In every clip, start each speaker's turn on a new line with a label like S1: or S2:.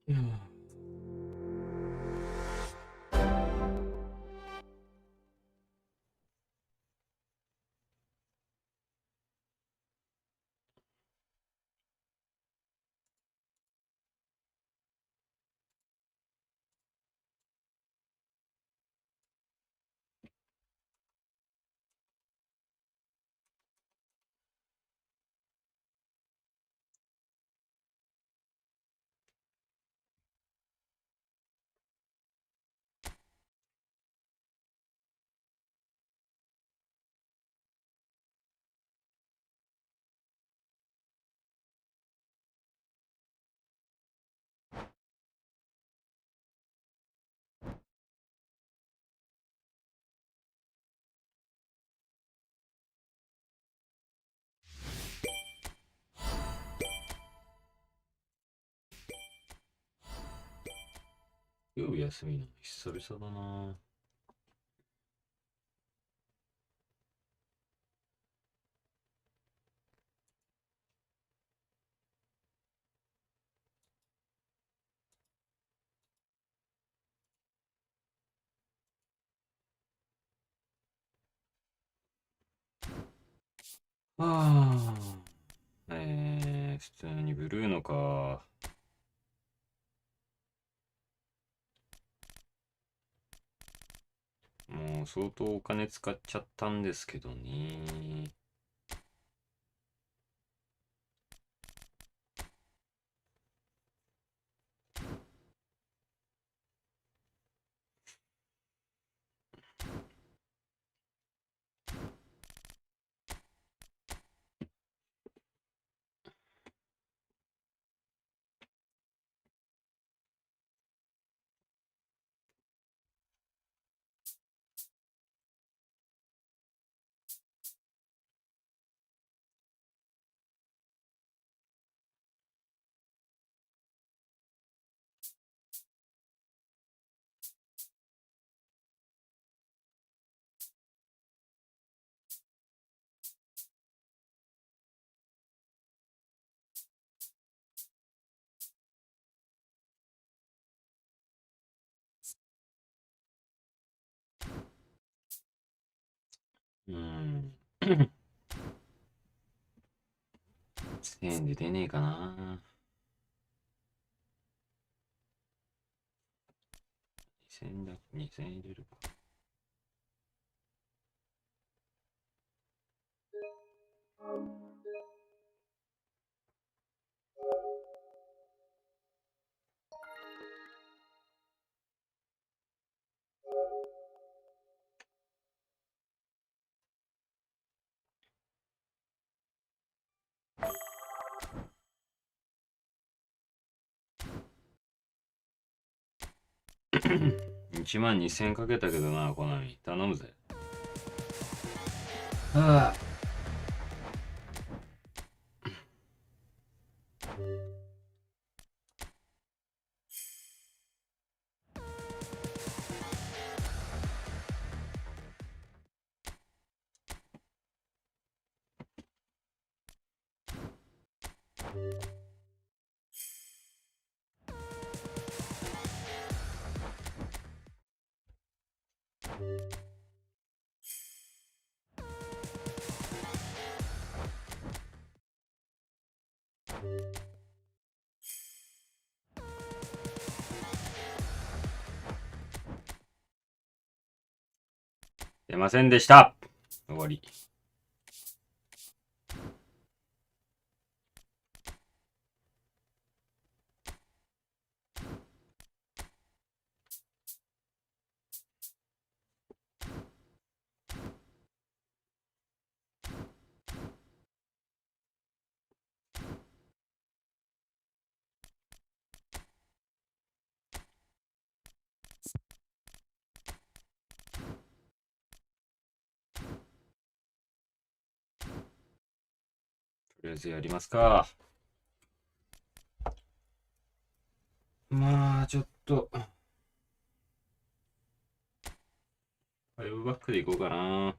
S1: うん。曜日休みの久々だな。ああ、普通にブルーのか。もう相当お金使っちゃったんですけどね。うん。1000円で出ねえかな。2000円だ、2000円入れるか。1万2000円かけたけどな、コナミ。頼むぜ。はあ。出ませんでした。終わり。とりあえずやりますか。まあ、ちょっと、5バックでいこうかな。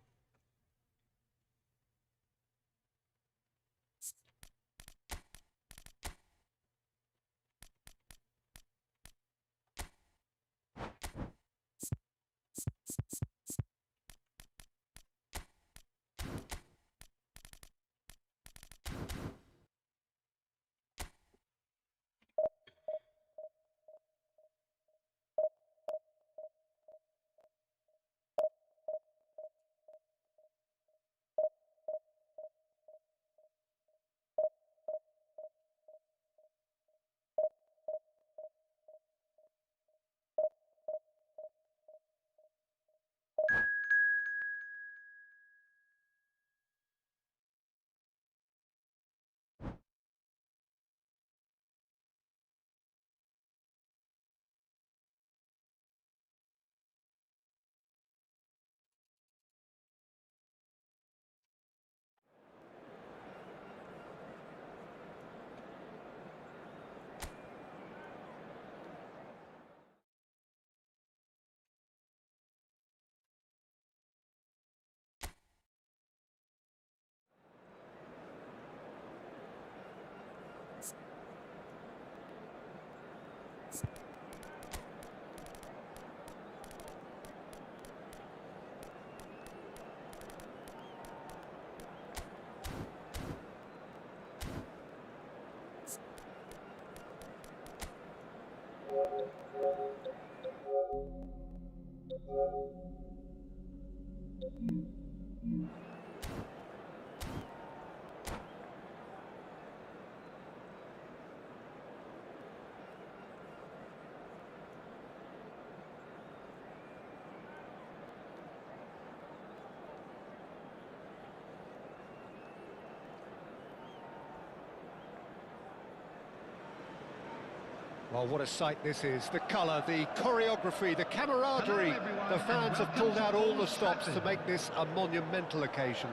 S2: Well, what a sight this is. The colour, the choreography, the camaraderie. The fans have pulled out all the stops to make this a monumental occasion.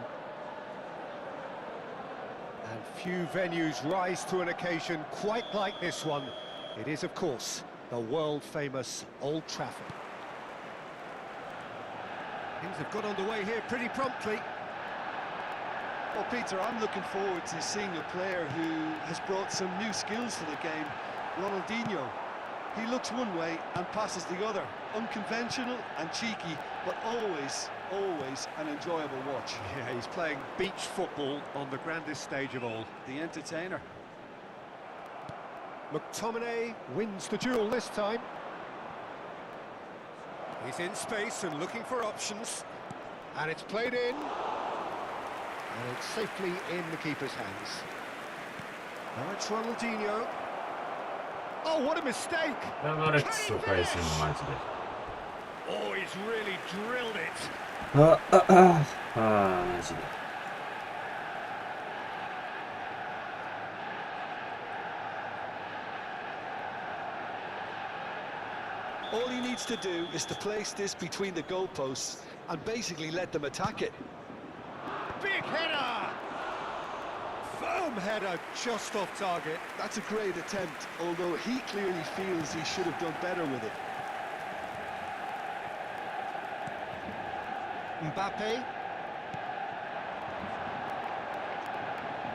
S2: And few venues rise to an occasion quite like this one. It is, of course, the world-famous Old Trafford. Things have got underway here pretty promptly.
S3: Well, Peter, I'm looking forward to seeing a player who has brought some new skills to the game. Ronaldinho. He looks one way and passes the other. Unconventional and cheeky, but always an enjoyable watch.
S2: Yeah, he's playing beach football on the grandest stage of all.
S3: The entertainer.
S2: McTominay wins the duel this time. He's in space and looking for options. And it's played in. And it's safely in the keeper's hands. Now it's Ronaldinho. Oh, what a mistake!
S1: だからクソ返すのマジで。
S2: Oh, he's really drilled it.
S1: マジで。
S3: All he needs to do is to place this between the goalposts and basically let them attack it.
S2: Big header! Firm header just off target.
S3: That's a great attempt, although he clearly feels he should have done better with it.
S2: Mbappe.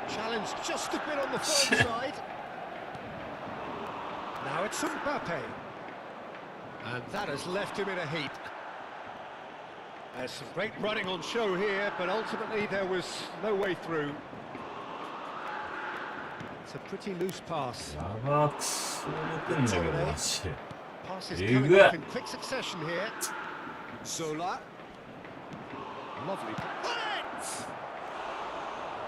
S2: Challenge just a bit on the firm side. Now it's Mbappe. And that has left him in a heap. There's some great running on show here, but ultimately there was no way through. It's a pretty loose pass.
S1: やばくそ抜くんだけどマジで。
S2: Passes coming up in quick succession here. Zola. Lovely.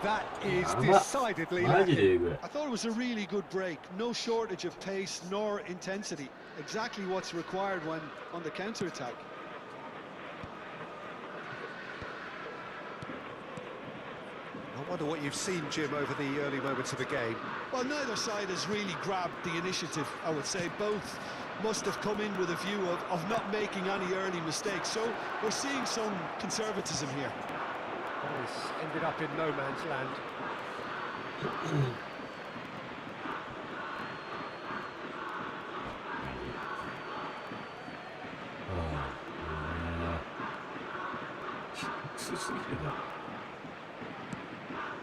S2: That is decidedly lacking.
S3: I thought it was a really good break. No shortage of pace nor intensity. Exactly what's required when on the counter-attack.
S2: I wonder what you've seen, Jim, over the early moments of the game.
S3: Well, neither side has really grabbed the initiative, I would say. Both must have come in with a view of not making any early mistakes. So we're seeing some conservatism here.
S2: Well, this ended up in no man's land.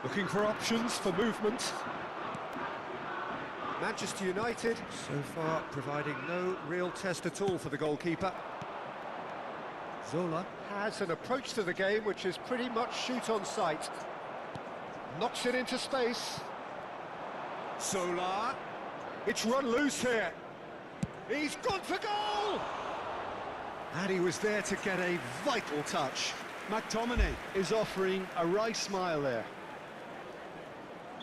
S2: Looking for options for movement. Manchester United, so far, providing no real test at all for the goalkeeper. Zola has an approach to the game which is pretty much shoot on sight. Knocks it into space. Zola. It's run loose here. He's gone for goal! And he was there to get a vital touch.
S3: McTominay is offering a right smile there.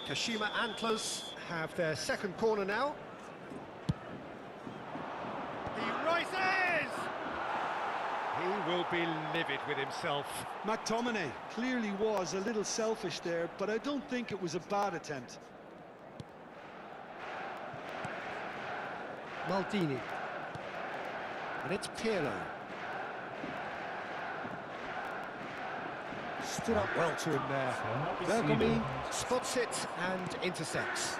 S2: Kashima Antlers have their second corner now. He rises! He will be livid with himself.
S3: McTominay clearly was a little selfish there, but I don't think it was a bad attempt.
S2: Maldini. And it's Pirlo. Stood up well to him there. Bergami spots it and intercepts.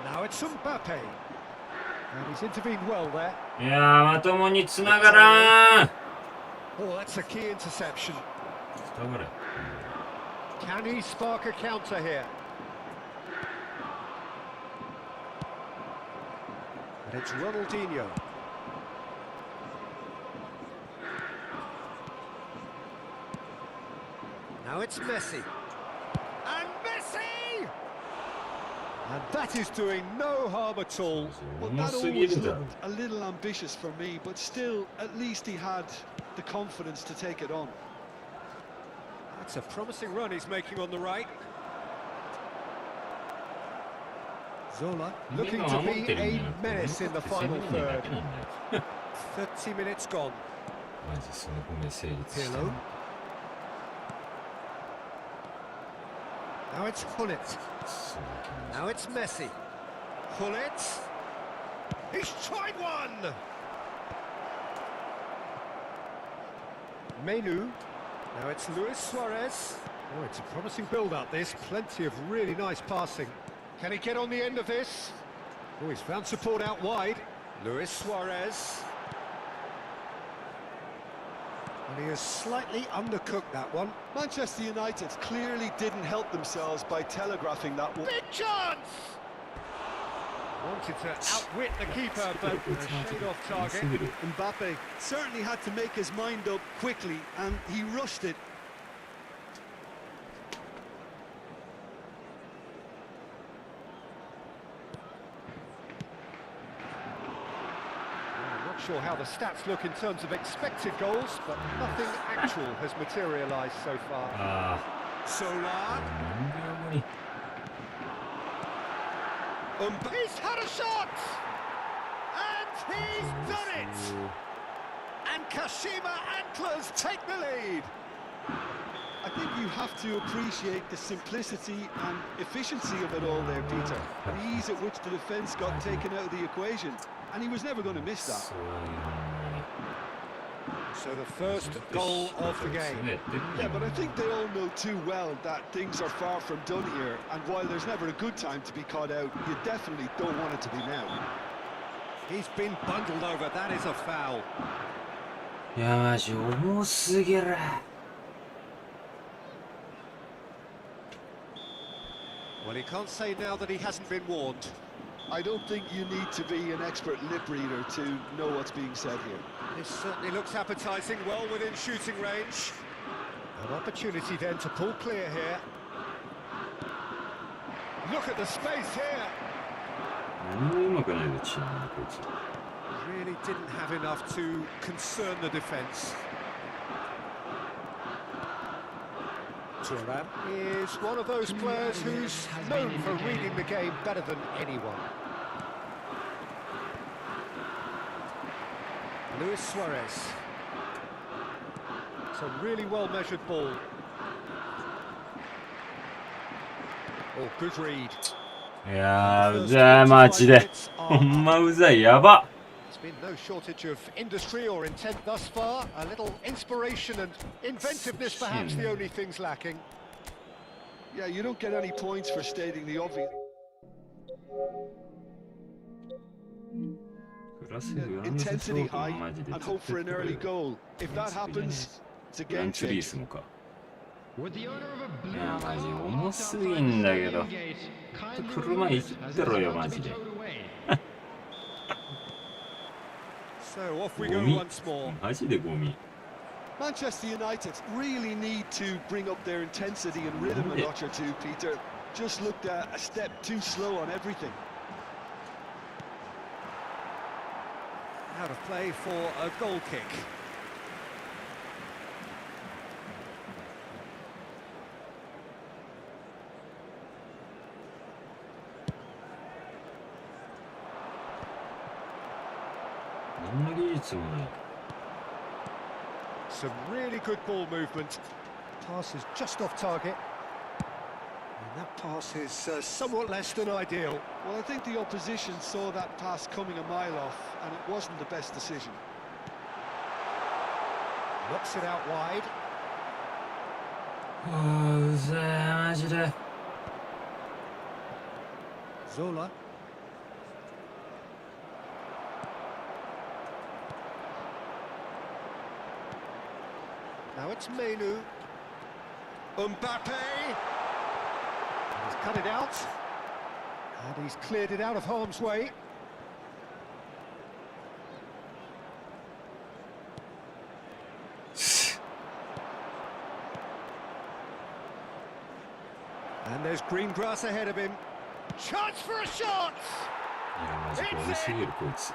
S2: Now it's Mbappe. And he's intervened well there.
S1: いやー、まともに繋がらん。
S2: Oh, that's a key interception.
S1: 繋がれ。
S2: Can he spark a counter here? And it's Ronaldinho. Now it's Messi. And Messi! And That is doing no harm at all.
S3: Well,
S1: 重
S3: that
S1: すぎ
S3: always
S1: るだろ
S3: looked a little ambitious for me, but still, at least he had the confidence to take it on.
S2: That's a promising run he's making on the right. Zola
S1: みん
S2: looking
S1: な
S2: to
S1: 守っ
S2: be
S1: てるん
S2: a
S1: じゃなくて
S2: menace in the
S1: 攻
S2: final
S1: めるだ
S2: third.
S1: けなんだよ
S2: 30 minutes gone.
S1: マジその褒め成立してる
S2: Pirlo. Now it's Hullet.
S1: そうだけど
S2: Now it's Messi. Hullet. He's tried one. Menu. Now it's Luis Suarez. Oh, it's a promising build-up, this. Plenty of really nice passing. Can he get on the end of this? Oh, he's found support out wide. Luis Suarez. And he has slightly undercooked that one.
S3: Manchester United clearly didn't help themselves by telegraphing that one.
S2: Big chance! Wanted to outwit the keeper, but a shade off
S1: す
S2: target.
S1: ぎる
S3: Mbappe certainly had to make his mind up quickly, and he rushed it.
S2: I'm not sure how the stats look in terms of expected goals, but nothing actual has materialised so far.
S1: あ
S2: Solar.
S1: あ何秒後に
S2: He's had a shot! And he's done it! And Kashima Antlers take the lead.
S3: I think you have to appreciate the simplicity and efficiency of it all there, Peter. The ease at which the defence got taken out of the equation, and he was never going to miss that.
S1: そういうのに
S2: So the first goal of the game.
S1: 攻めてる
S3: Yeah, but I think they all know too well that things are far from done here, and while there's never a good time to be caught out, you definitely don't want it to be now.
S2: He's been bundled over, that is a foul.
S1: いやマジ重すぎる
S2: Well, he can't say now that he hasn't been warned.
S3: I don't think you need to be an expert lip reader to know what's being said here.
S2: This certainly looks appetising, well within shooting range. An opportunity then to pull clear here. Look at the space here.
S1: 何もうまくないでチームのこいつ
S2: Really didn't have enough to concern the defence. Thuram is one of those players who's known for reading the game better than anyone. Luis Suarez. It's a really well-measured ball. Oh, good read.
S1: いやーうざいマジでほんまうざいやば
S2: There's been no shortage of industry or intent thus far. A little inspiration and inventiveness perhaps the only things lacking.
S3: Yeah, you don't get any points for stating the obvious.
S1: プラス上乗せそう
S3: Intensity
S1: と
S3: high
S1: マジで
S3: and hope for an early goal. If that happens, it's a
S1: グラ
S3: game
S1: ンツリー
S3: changer.
S1: スもか
S4: With the owner of a
S1: い
S4: blue
S1: やマジ
S4: collar
S1: 重すぎんだけど
S4: gate, kindly
S1: 車いじ
S4: remove
S1: っ
S4: as
S1: て
S4: it's
S1: ろよ
S4: about
S1: マ
S4: to
S1: ジ
S4: be
S1: で
S4: towed away.
S2: So off we go
S1: ゴミ
S2: once more.
S1: マジでゴミ
S3: Manchester United really need to bring up their intensity and rhythm a notch or two, Peter. Just looked a step too slow on everything.
S2: Out of play for a goal kick. Some really good ball movement. Pass is just off target. And that pass is somewhat less than ideal.
S3: Well, I think the opposition saw that pass coming a mile off, and it wasn't the best decision.
S2: Knocks it out wide.
S1: うざいマジで
S2: Zola. Now it's Menu. Mbappe. He's cut it out. And he's cleared it out of harm's way. And there's green grass ahead of him. Chance for a shot!
S1: いや、マジゴミすぎる、こいつ。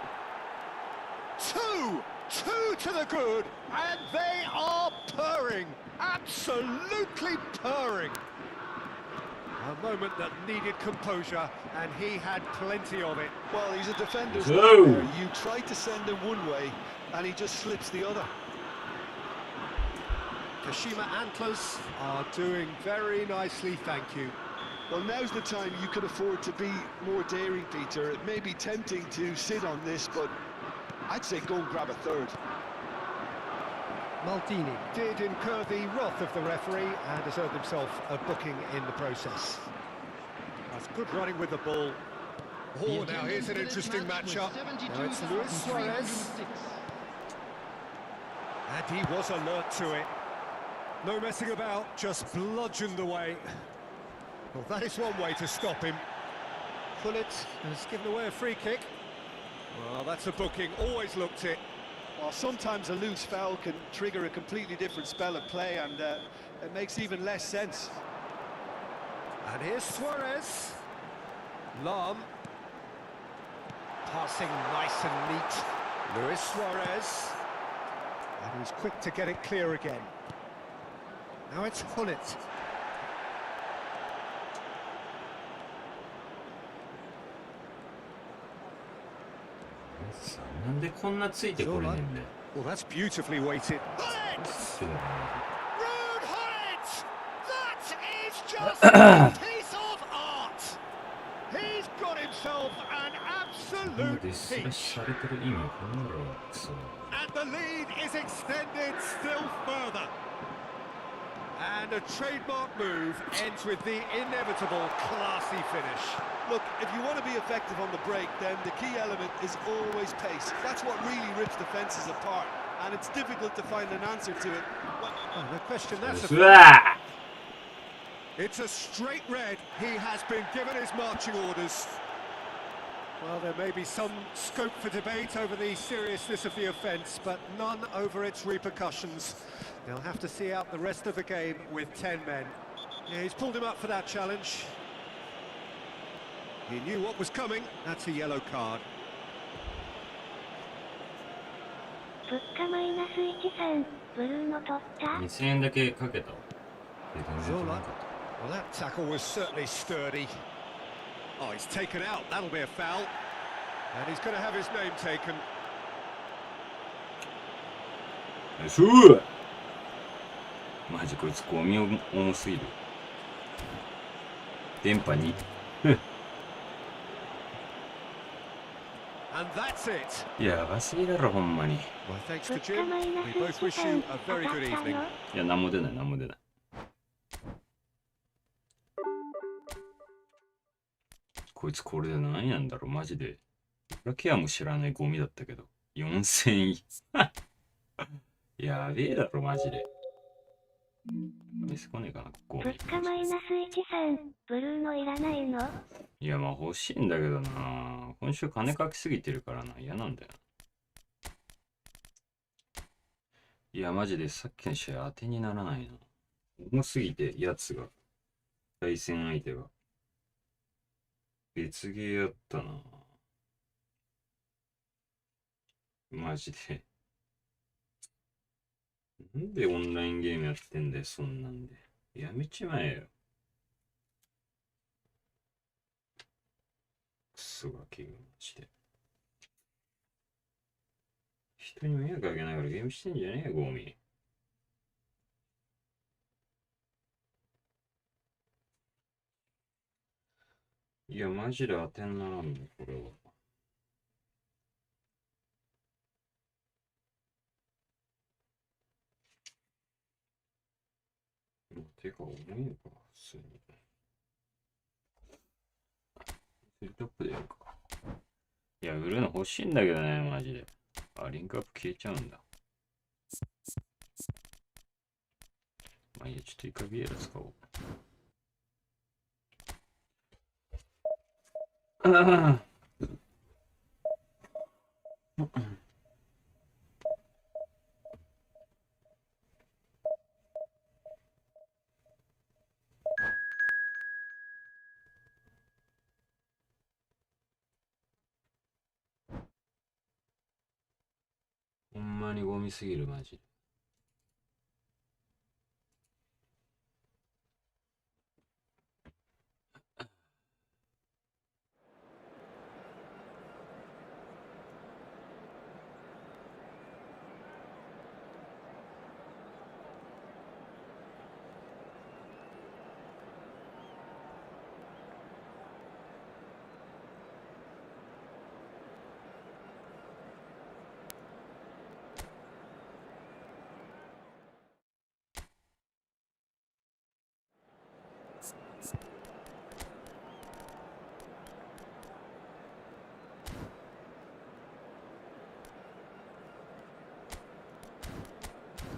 S2: Two to the good, and they are purring, absolutely purring. A moment that needed composure, and he had plenty of it.
S3: Well, he's a defender's
S1: Whoa.
S3: nightmare. You try to send him one way, and he just slips the other.
S2: Kashima Antlers are doing very nicely, thank you.
S3: Well, now's the time you can afford to be more daring, Peter. It may be tempting to sit on this, but I'd say go and grab a third.
S2: Maldini did incur the wrath of the referee and has earned himself a booking in the process. That's good running with the ball. Oh, now here's an interesting matchup. Now it's Luis Suarez. And he was alert to it. No messing about, just bludgeoned away. Well, that is one way to stop him. Pullet has given away a free kick. Well, that's a booking, always looked it.
S3: Well, sometimes a loose foul can trigger a completely different spell of play, and it makes even less sense.
S2: And here's Suarez. Lam. Passing nice and neat. Luis Suarez. And he's quick to get it clear again. Now it's Pullet.
S1: なんでこんなついてこれねんだよ。
S2: Well, that's beautifully weighted.
S1: そうだね。
S2: Rude Hullet! That is just a piece of art! He's got himself an
S1: なん
S2: absolute
S1: でスラッ
S2: peach.
S1: シュされてる意味わかんないだろう。クソ。
S2: And the lead is extended still further. And a trademark move ends with the inevitable classy finish.
S3: Look, if you want to be effective on the break, then the key element is always pace. That's what really rips defences apart, and it's difficult to find an answer to it.
S2: Oh, no question, that's
S1: うわ
S2: It's a straight red. He has been given his marching orders. Well, there may be some scope for debate over the seriousness of the offence, but none over its repercussions. They'll have to see out the rest of the game with 10 men. Yeah, he's pulled him up for that challenge. He knew what was coming. That's a yellow card.
S5: 物価マイナス13、ブルーノ取った。
S1: 2000円だけかけたわ。全然取らなかっ
S2: Well, that tackle was certainly sturdy. Oh, he's taken out. That'll be a foul. And he's going to have his name taken.
S1: た。すぅマジこいつゴミ重すぎる。電波に。
S2: And that's it.
S1: やばすぎだろ、ほんまに。
S2: Well, thanks
S5: 物
S2: to
S5: 価
S2: Jim.
S5: マイナ
S2: We
S5: ス
S2: both wish you
S5: 13、
S2: a
S5: 当
S2: very
S5: た
S2: good
S5: った
S2: evening.
S5: の？
S1: いや、なんも出ない、なんも出ない。こいつこれで何やんだろ、マジで。ラケアも知らないゴミだったけど。4000円。やべえだろ、マジで。見せこねえかな、ゴミ。
S5: 物価マイナス13、ブルーノいらないの？
S1: いや、まあ欲しいんだけどな。今週金かけすぎてるからな。嫌なんだよ。いや、マジでさっきの試合当てにならないな。重すぎて、やつが。対戦相手が。別ゲーやったな。マジで。なんでオンラインゲームやってんだよ、そんなんで。やめちまえよ。クソガキがマジで。人に迷惑かけながらゲームしてんじゃねえよ、ゴミ。いや、マジで当てんならんの、これは。てか、重いのか、普通に。セットアップでやるか。いや、売るの欲しいんだけどね、マジで。あ、リンクアップ消えちゃうんだ。まあいいや、ちょっとイカビエラ使おう。ああ。みすぎるマジ。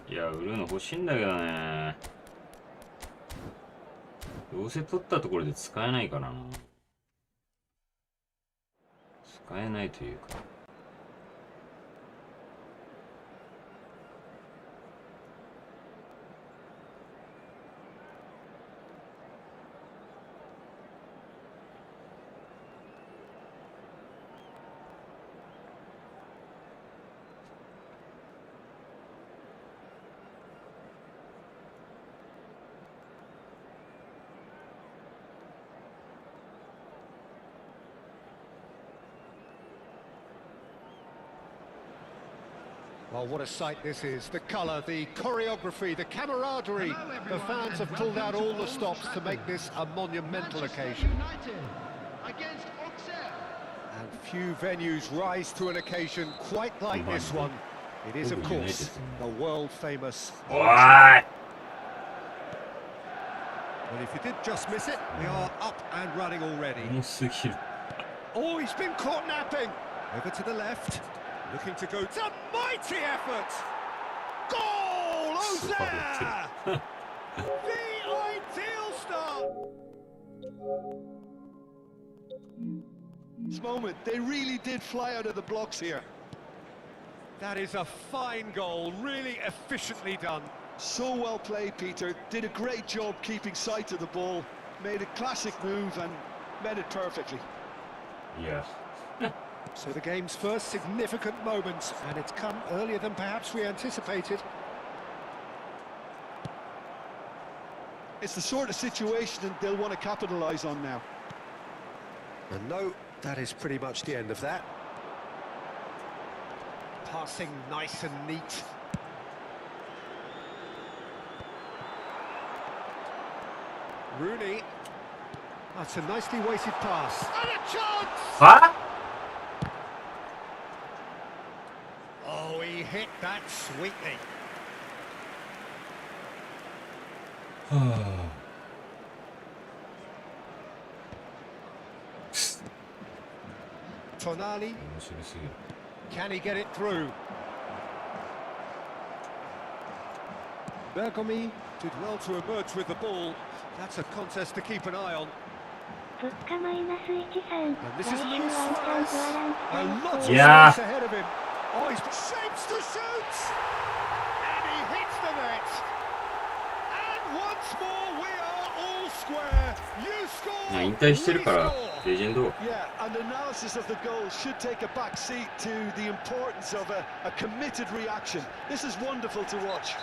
S1: いや、売るの欲しいんだけどね。どうせ取ったところで使えないからな。使えないというか。
S2: Well, what a sight this is. The colour, the choreography, the camaraderie. The fans have pulled out all the stops to make this a monumental occasion. And few venues rise to an occasion quite like this one. It is, of course, the world-famous...
S1: What?
S2: Well, if you did just miss it, we are up and running already. Oh, he's been caught napping. Over to the left. Looking to go. It's a mighty effort! Goal! Oza! The ideal start!
S3: This moment, they really did fly out of the blocks here.
S2: That is a fine goal, really efficiently done.
S3: So well played, Peter. Did a great job keeping sight of the ball. Made a classic move and met it perfectly.
S1: Yes.
S2: So the game's first significant moment, and it's come earlier than perhaps we anticipated.
S3: It's the sort of situation that they'll want to capitalise on now.
S2: And no, that is pretty much the end of that. Passing nice and neat. Rooney. That's a nicely weighted pass. And a chance!
S1: Huh?
S2: Oh, he hit that sweetly. Tonali. Can he get it through? Bergomi did well to emerge with the ball. That's a contest to keep an eye on.
S5: And
S2: this is Luis Suarez. A lot of
S1: Yeah.
S2: space ahead of him. Oh, he's shapes to shoot! And he hits the net. And once more we are all square. You score.
S1: 引退してるから
S2: we score.
S1: レジェンド。
S3: Yeah, and analysis of the goal should take a back seat to the importance of a committed reaction. This is wonderful to watch.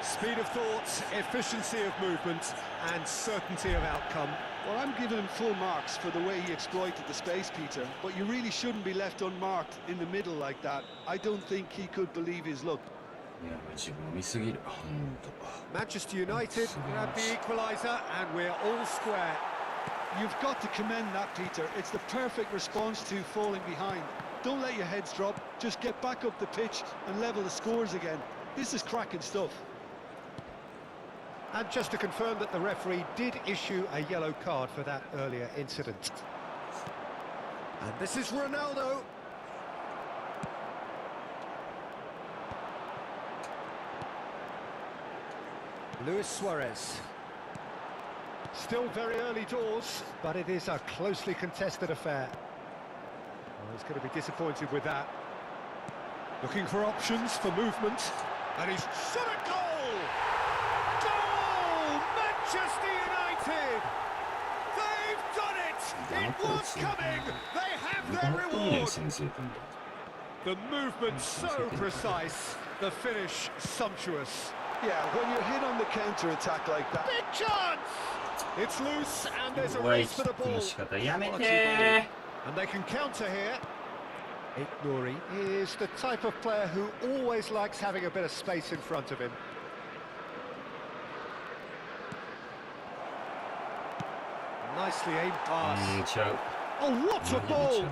S2: Speed of thought, efficiency of movement, and certainty of outcome.
S3: Well, I'm giving him full marks for the way he exploited the space, Peter, but you really shouldn't be left unmarked in the middle like that. I don't think he could believe his luck.
S1: いや、自分見すぎる。ほんと。
S2: Manchester United grab the equaliser, and we're all square.
S3: You've got to commend that, Peter. It's the perfect response to falling behind. Don't let your heads drop. Just get back up the pitch and level the scores again. This is cracking stuff.
S2: And just to confirm that the referee did issue a yellow card for that earlier incident. And this is Ronaldo. Luis Suarez. Still very early doors, but it is a closely contested affair. Well, he's going to be disappointed with that. Looking for options for movement. And he's shot a goal! Manchester United! They've done it! It was coming! They have their reward! The movement so precise, the finish sumptuous.
S3: Yeah, when you're hit on the counter-attack like that.
S2: Big chance! It's loose and there's a
S1: うわい
S2: race
S1: キ
S2: for
S1: ッ
S2: the
S1: クの
S2: ball.
S1: 仕方やめ
S2: Quality
S1: て
S2: ball. And they can counter here. Nuri is the type of player who always likes having a bit of space in front of him. Nicely aimed
S1: ー
S2: pass.
S1: ちゃう
S2: Oh,
S1: マ
S2: what
S1: ジ
S2: a
S1: でちゃ
S2: ball!
S1: う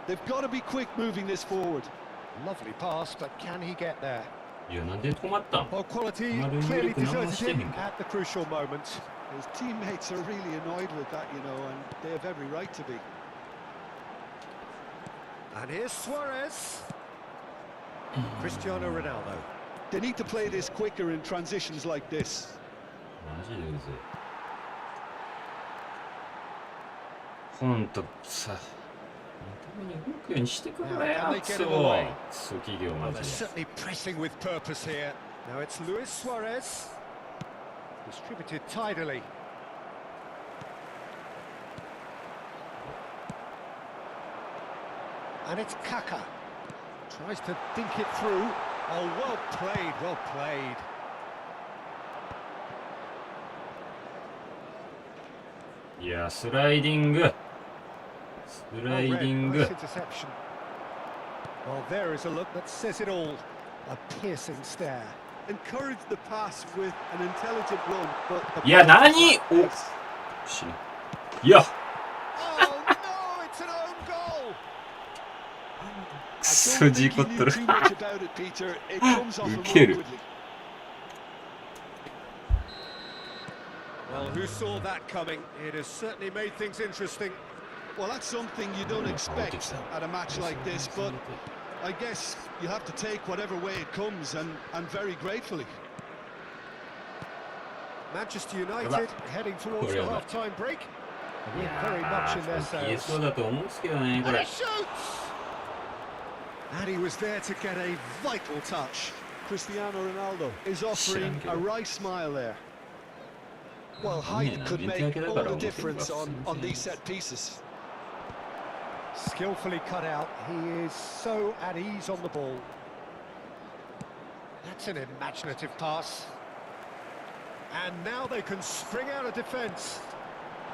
S3: They've got to be quick moving this forward.
S2: Lovely pass, but can he get there?
S1: いやなんで止まったん
S2: Well, quality
S1: Maru
S2: clearly
S1: Nuri
S2: deserted
S1: Kunama
S2: him at the crucial moment.
S3: His teammates are really annoyed with that, you know, and they have every right to be.
S2: And here's Suarez. Cristiano Ronaldo.
S3: They need to play this quicker in transitions like this.
S1: マジでうぜほんとさまともに動くようにしてくれよクソクソ企業
S2: Well,
S1: マ
S2: they're
S1: ジで
S2: certainly pressing with purpose here. Now it's Luis Suarez. Distributed tidily. And it's Kaka. Tries to think it through. Oh, well played, well played.
S1: いやスライディングスライデ
S2: Well
S1: ィ
S2: read.
S1: ング
S2: Nice interception. Well, there is a look that says it all. A piercing stare.
S3: Encourage the pass with an intelligent run, but the
S1: いや何お
S3: pass-
S1: 死ぬいや
S2: Oh no, it's an own goal.
S1: く
S3: I
S1: そ
S3: don't
S1: 事
S3: think
S1: 故
S3: you
S1: っと
S3: knew
S1: る
S3: too much about it, Peter. It comes off him more
S1: ウケる
S3: quickly.
S2: Well, who saw that coming? It has certainly made things interesting.
S3: Well, that's something you don't expect at a match like this, but I guess you have to take whatever way it comes, and very gratefully.
S2: Manchester United heading towards the half-time break.
S1: い
S2: We're
S1: や
S2: very much in their
S1: ー消え
S2: sails.
S1: そうだと思うんですけどねこ
S2: And
S1: れ
S2: he shoots! And he was there to get a vital touch.
S3: Cristiano Ronaldo is offering
S1: Shango.
S3: a wry smile there. Well, height could make all the difference on these set pieces.
S2: Skillfully cut out. He is so at ease on the ball. That's an imaginative pass. And now they can spring out of defence.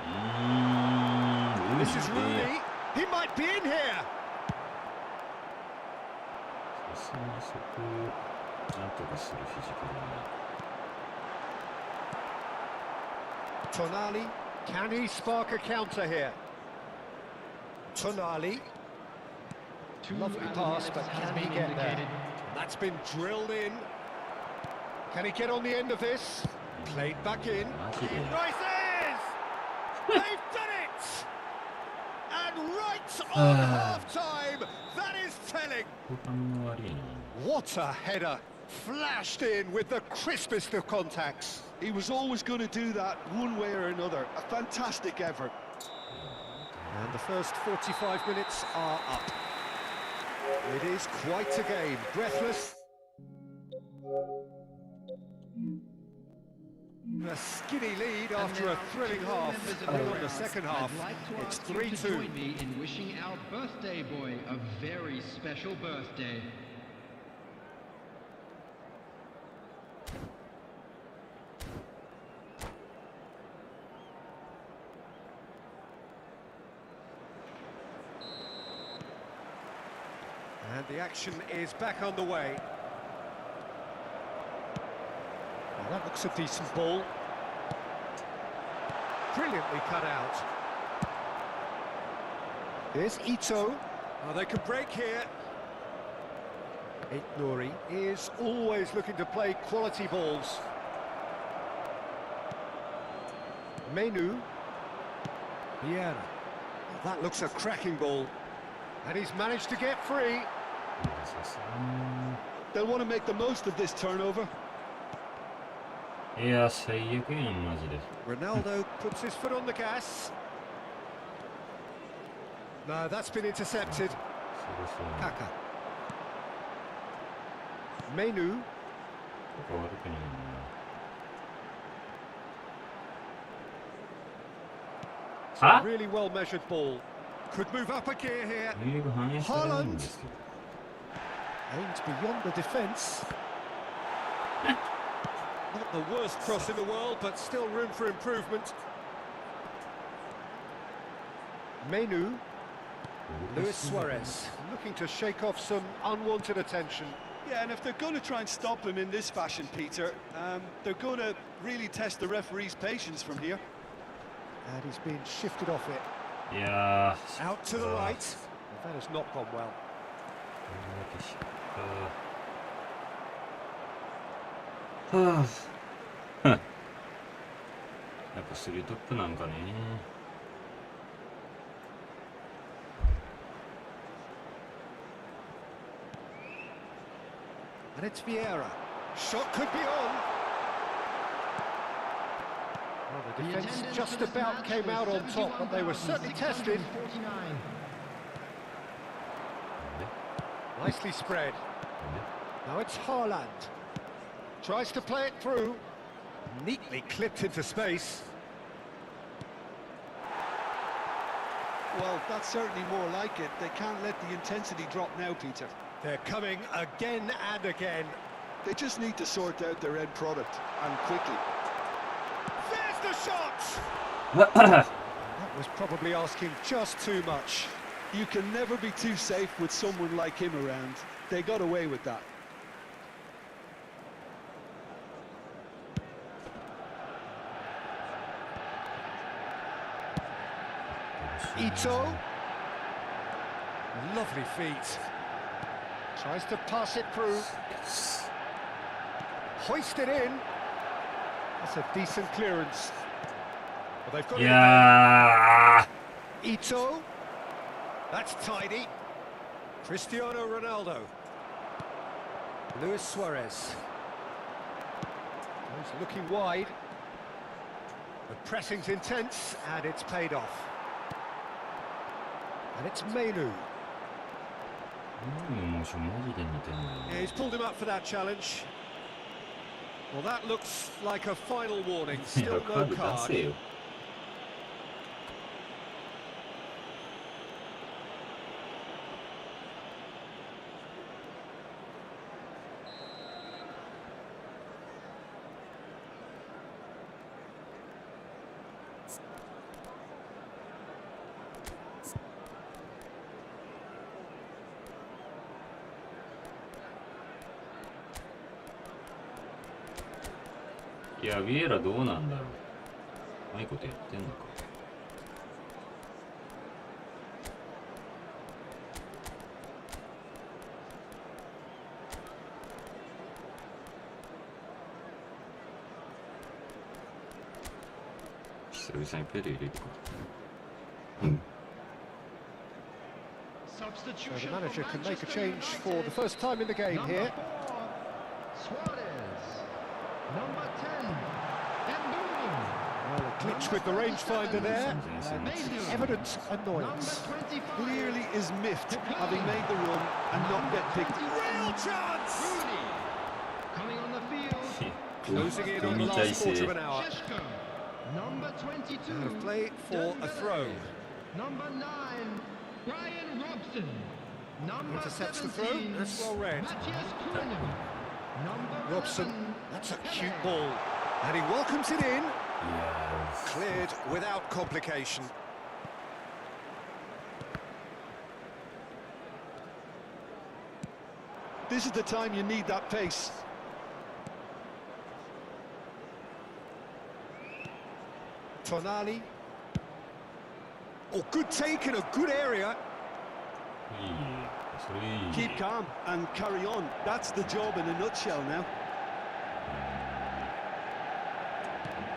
S1: うーん
S2: This is Rooney. He might be in here.
S1: さすがにそこをなんとかするフィジカルな
S2: Tonali, can he spark a counter here? Tonali, lovely pass, but can he get there? That's been drilled in. Can he get on the end of this? Played back in.
S1: マジで
S2: Rises! They've done it! And right on half-time, that is telling.
S1: 後半の悪いな
S2: What a header! Flashed in with the crispest of contacts.
S3: He was always going to do that one way or another. A fantastic effort.
S2: And the first 45 minutes are up. It is quite a game. Breathless. A skinny lead after a thrilling half. And on the second half, it's 3-2.
S4: Join me in wishing our birthday boy a very special birthday.
S2: And the action is back underway. Well, that looks a decent ball. Brilliantly cut out. Here's Ito. Oh, they could break here. Nuri is always looking to play quality balls. Menu. Vieira. Oh, that looks a cracking ball. And he's managed to get free.
S1: さすが
S3: They'll want to make the most of this turnover.
S1: にいや最悪やんマジで
S2: Ronaldo puts his foot on the gas. No, that's been intercepted.
S1: そろそろ
S2: Kaka. Menu.
S1: ここ悪くないな
S2: It's a really well measured ball. Could move up a gear here.
S1: 映画反映されるんですけど。
S2: Aimed beyond the defence. Not the worst cross in the world, but still room for improvement. Menu. Luis Suarez looking to shake off some unwanted attention.
S3: Yeah, and if they're going to try and stop him in this fashion, Peter, they're going to really test the referee's patience from here.
S2: And he's been shifted off it.
S1: いや
S2: Out to the right. That has not gone well.
S1: ー、はあ、やっぱスリートップなんかね。
S2: And it's Vieira. Shot could be on. Well, the defence just about came out on top, but they were certainly tested. Nicely spread. Now it's Haaland. Tries to play it through. Neatly clipped into space.
S3: Well, that's certainly more like it. They can't let the intensity drop now, Peter.
S2: They're coming again and again.
S3: They just need to sort out their end product, and quickly.
S2: There's the shot! That was probably asking just too much.
S3: You can never be too safe with someone like him around. They got away with that.
S2: Ito. Lovely feet. Tries to pass it through. Hoist it in. That's a decent clearance. Well, they've got
S1: いや
S2: it. Ito. That's tidy. Cristiano Ronaldo. Luis Suarez. He's looking wide. The pressing's intense, and it's paid off. And it's Menu. Yeah, he's pulled him up for that challenge. Well, that looks like a final warning. Still no card.
S1: いや、ビエラどうなんだろう。うまいことやってんのか。久々にペレ入れるか。
S2: So the manager can make a change for the first time in the game here. Well, a glitch with the rangefinder there, and evident annoyance.
S3: Clearly is miffed, having made the run and not get picked.
S2: Real chance!
S4: Coming on the field,
S2: Closing in on the last quarter of an hour.
S4: number 22.
S2: And a play for a throw.
S4: Number 9, Brian Robson. Number
S2: Intercepts the
S4: 17,
S2: throw. That's well read.
S4: Matthias Cunningham. Number
S2: Robson,
S4: 11,
S2: that's a cute ball. And he welcomes it in.
S1: いや
S2: Cleared without complication.
S3: This is the time you need that pace.
S2: Tonali. Oh, good take in a good area.
S1: いい。それいい。
S3: Keep calm and carry on. That's the job in a nutshell now.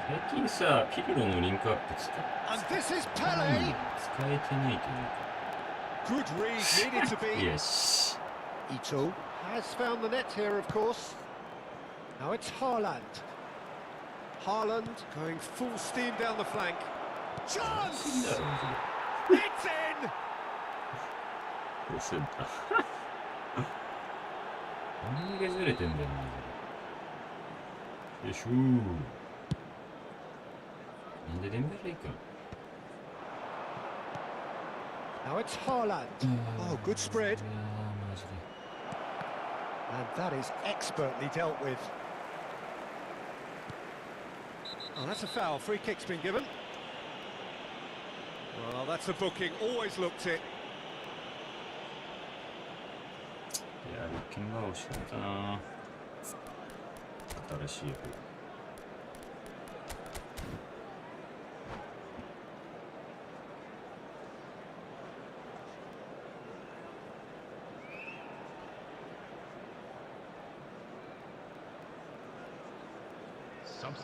S1: 最近さ、ピルロのリンクアップ使
S2: And this is
S1: え
S2: Pele.
S1: てないというか。
S2: Good read, needed to be.
S1: よし。
S2: Ito has found the net here, of course. Now it's Haaland. Haaland going full steam down the flank.
S1: いい
S2: Chance!
S1: だろ、マジで。
S2: It's in!
S1: どうすんだ。何がずれてんだよ、マジで。よいしょー。なんでデンベラ行くん？
S2: Now it's Haaland. Oh, good spread.
S1: いやーマジで
S2: And that is expertly dealt with. Oh, that's a foul. Free kick's been given. Well, that's a booking. Always looked it.
S1: いや立憲が惜しかったな。新しい方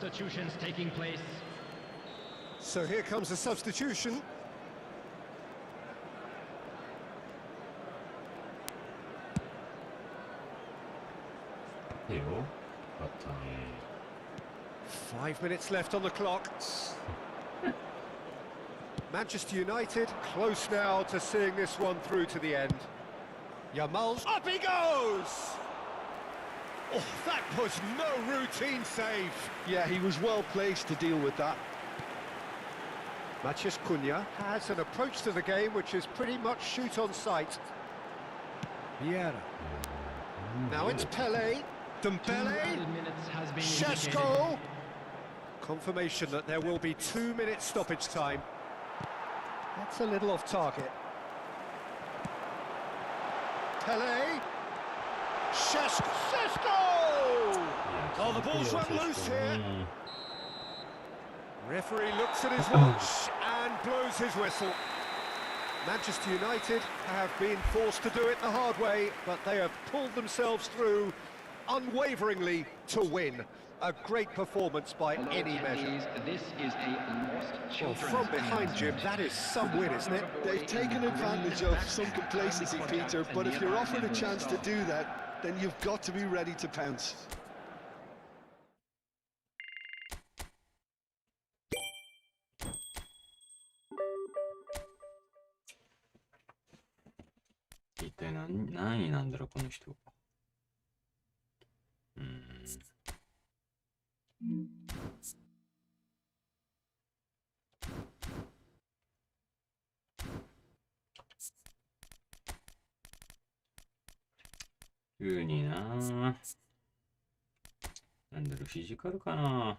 S4: Substitutions taking place.
S2: So here comes a substitution.
S1: いいよあったね
S2: 5 minutes left on the clock. Manchester United close now to seeing this one through to the end. Yamal's up he goes! Oh, that was no routine save.
S3: Yeah, he was well placed to deal with that.
S2: Matheus Cunha has an approach to the game which is pretty much shoot on sight. Vieira. Now it's Pele. Dembele.
S4: Added minutes has been indicated.
S2: Šeško. Confirmation that there will be 2 minutes stoppage time. That's a little off target. Pele. Šeško! Oh, the ball's run loose here. Referee looks at his watch and blows his whistle. Manchester United have been forced to do it the hard way, but they have pulled themselves through unwaveringly to win. A great performance by
S4: Hello,
S2: any measure.
S4: attendees. This is a lost
S2: Well,
S4: children's
S2: from behind,
S4: game.
S2: Jim, that is some win, isn't it?
S3: They've taken advantage of some complacency, Peter, but if you're offered a chance to do that, then you've got to be ready to pounce.
S1: 一体何位なんだろうこの人急にななんだろうフィジカルかな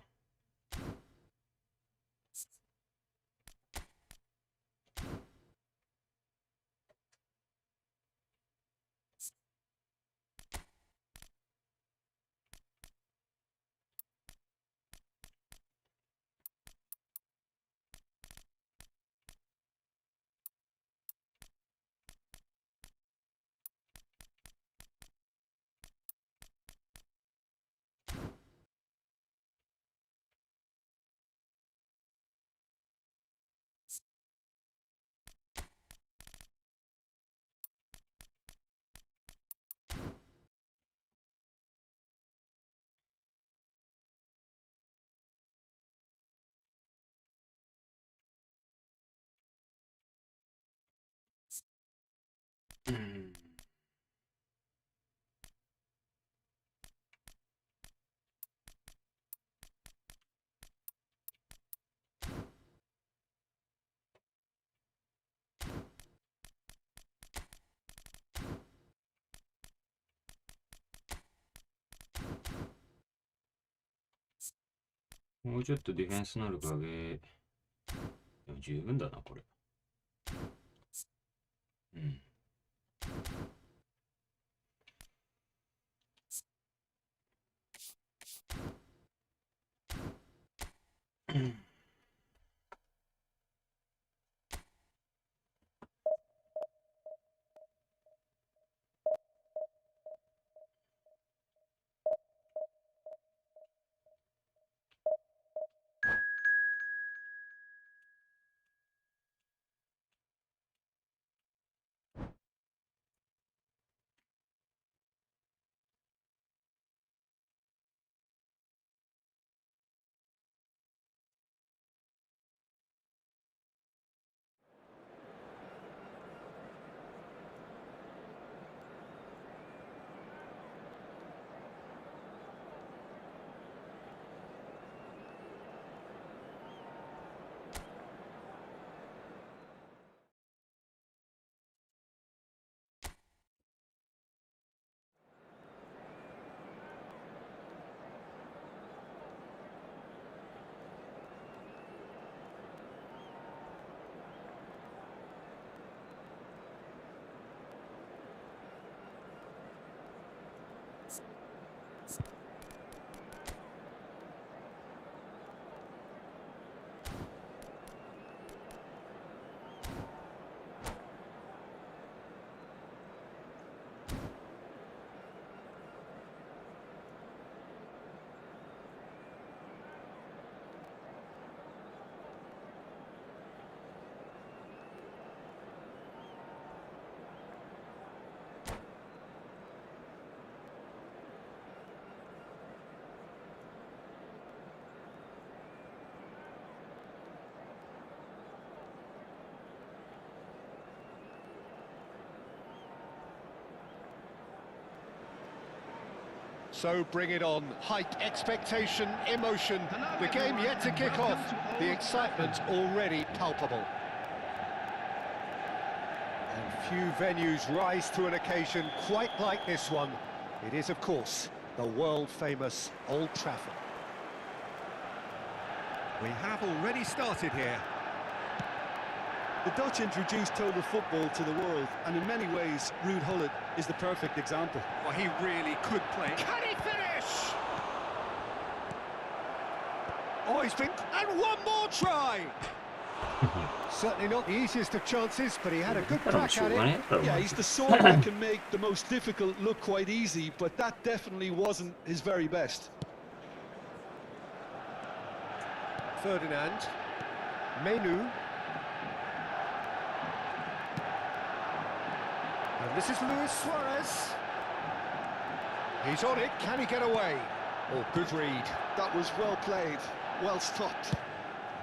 S1: もうちょっとディフェンス能力上げでも十分だなこれ
S2: So bring it on. Hype, expectation, emotion. The game yet to kick off. The excitement already palpable. And few venues rise to an occasion quite like this one. It is, of course, the world-famous Old Trafford. We have already started here.
S3: The Dutch introduced total football to the world, and in many ways, Ruud Gullit is the perfect example.
S2: Well, he really could play. Can he finish? Oh, he's been... And one more try! Certainly not the easiest of chances, but he had a good crack at it.
S3: Yeah, he's the sort that can make the most difficult look quite easy, but that definitely wasn't his very best.
S2: Ferdinand. Menu. And this is Luis Suarez. He's on it. Can he get away? Oh, good read.
S3: That was well played, well stopped.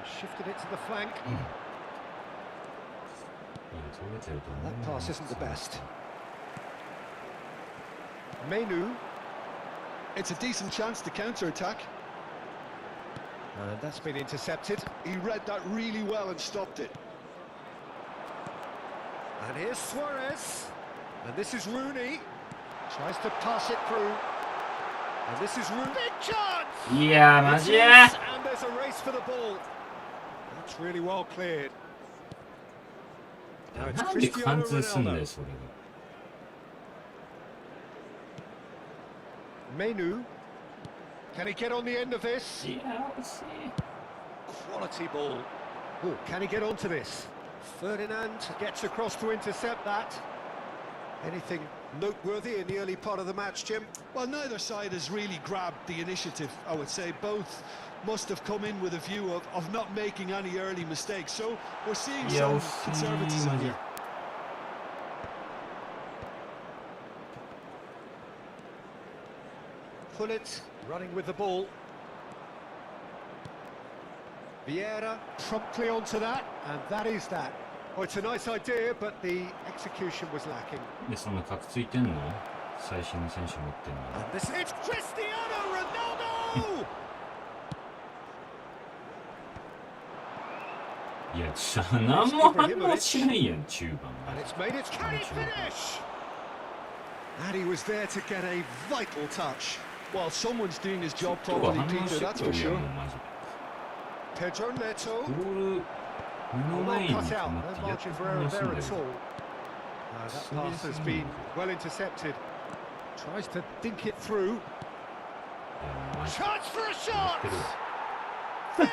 S2: He shifted it to the flank. That pass isn't the best. Menu.
S3: It's a decent chance to counter-attack.
S2: And that's been intercepted.
S3: He read that really well and stopped it.
S2: And here's Suarez. And this is Rooney. Tries to pass it through. And this is Rooney. Big chance!
S1: Yeah, maji.
S2: And there's a race for the ball. That's really well cleared. Now it's
S1: なんで
S2: Cristiano
S1: 貫通すんだよ
S2: Ronaldo.
S1: それが。
S2: Menu. Can he get on the end of this?
S1: いや、惜しい。
S2: Quality ball. Oh, can he get onto this? Ferdinand gets across to intercept that. Anything noteworthy in the early part of the match, Jim?
S3: Well, neither side has really grabbed the initiative, I would say. Both must have come in with a view of not making any early mistakes. So we're seeing some conservatism here.
S2: Gullit running with the ball. Vieira promptly onto that, and that is that. Oh, it's a nice idea, but the execution was lacking.
S1: で、そんな格ついてんの最新の選手持ってんの
S2: And this it's Cristiano Ronaldo!
S1: いや、何も反応しないやん、中盤
S2: And it's made its can he finish? And he was there to get a vital touch.
S3: Well, someone's doing his job
S1: 今日は
S3: properly,
S1: 反応
S3: Peter,
S1: して
S3: that's
S1: く
S3: for
S1: れよ、
S3: sure.
S1: もうマジで。
S2: Pedro Neto.
S1: ボール、目の
S2: Well
S1: 前に
S2: cut
S1: 止
S2: out,
S1: ま
S2: no
S1: ってやっ
S2: margin
S1: と
S2: for
S1: 反
S2: error
S1: 応す
S2: there
S1: んだ
S2: at
S1: よ。
S2: all. That pass has been well intercepted. Tries to dink it through.
S1: いや、マジで。
S2: Chance for a shot! There it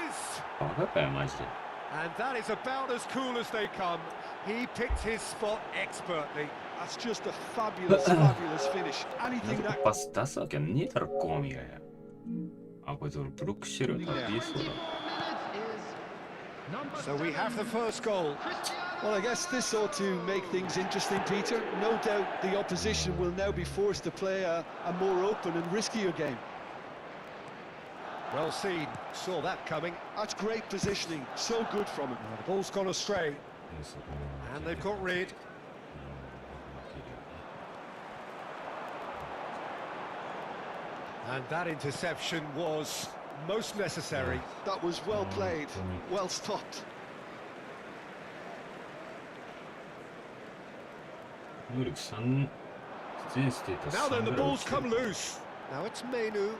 S2: is!
S1: バカかよ、マジで。
S2: And that is about as cool as they come. He picked his spot expertly.
S3: That's just a fabulous, fabulous finish.
S1: な
S3: Anything
S1: んか
S3: that
S1: パス出すわけねえだろ、ゴミがや。あ、こいつ俺ブロックしてるよ、多分 DS そうだ。
S2: So we have the first goal.
S3: Well, I guess this ought to make things interesting, Peter. No doubt the opposition will now be forced to play a more open and riskier game.
S2: Well seen. Saw that coming.
S3: That's great positioning. So good from him.
S2: The ball's gone astray. And they've got rid. And that interception was most necessary.
S3: That was well played, well stopped.
S2: Now then, the ball's come loose. Now it's Menu.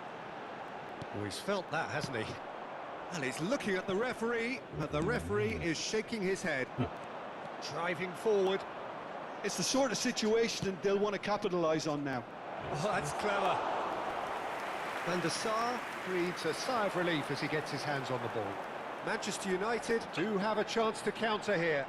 S2: Oh, he's felt that, hasn't he? And he's looking at the referee, but the referee is shaking his head. Driving forward.
S3: It's the sort of situation they'll want to capitalise on now.
S2: Oh, that's clever. Van der Sar breathes a sigh of relief as he gets his hands on the ball. Manchester United do have a chance to counter here.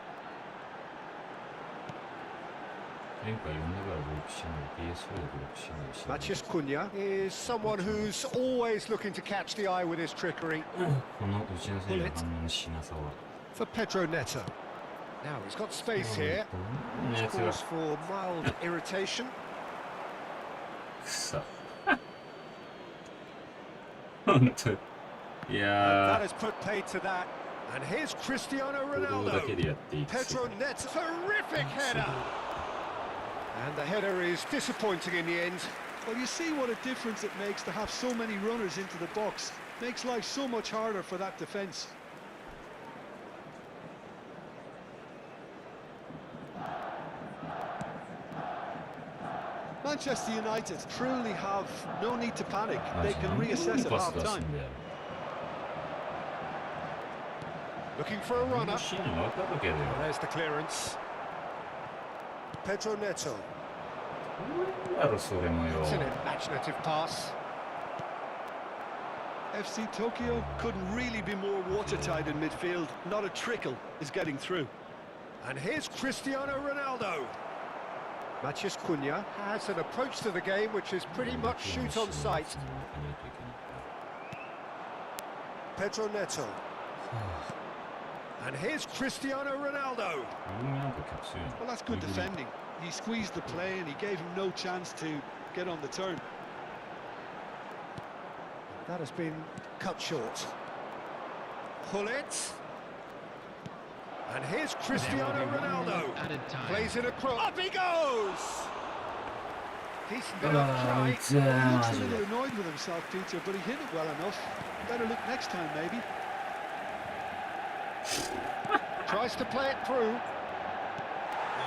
S2: Matheus Cunha is someone who's always looking to catch the eye with his trickery. For Pedro Neto. Now he's got space here. Which calls for mild irritation.
S1: 本当い
S2: That
S1: や
S2: has put paid to that. And here's Cristiano
S1: ー、ここだけ
S2: Ronaldo.
S1: でやっていく
S2: Pedro Neto, terrific header. And the header is disappointing in the end.
S3: Well, you see what a difference it makes to have so many runners into the box. Makes life so much harder for that defence. Manchester United truly have no need to panic. They can reassess at half-time.
S2: Looking for a runner. There's the clearance. Pedro Neto. It's an imaginative pass.
S3: FC Tokyo couldn't really be more watertight in midfield. Not a trickle is getting through.
S2: And here's Cristiano Ronaldo. Matheus Cunha has an approach to the game which is pretty much shoot on sight. Pedro Neto. And here's Cristiano Ronaldo.
S3: Well, that's good defending. He squeezed the play and he gave him no chance to get on the turn.
S2: That has been cut short. Hullet. And here's Cristiano Ronaldo. Plays in a cross. Up he goes! Decent enough try.
S3: He looks a little annoyed with himself, Peter, but he hit it well enough. Better look next time, maybe.
S2: Tries to play it through.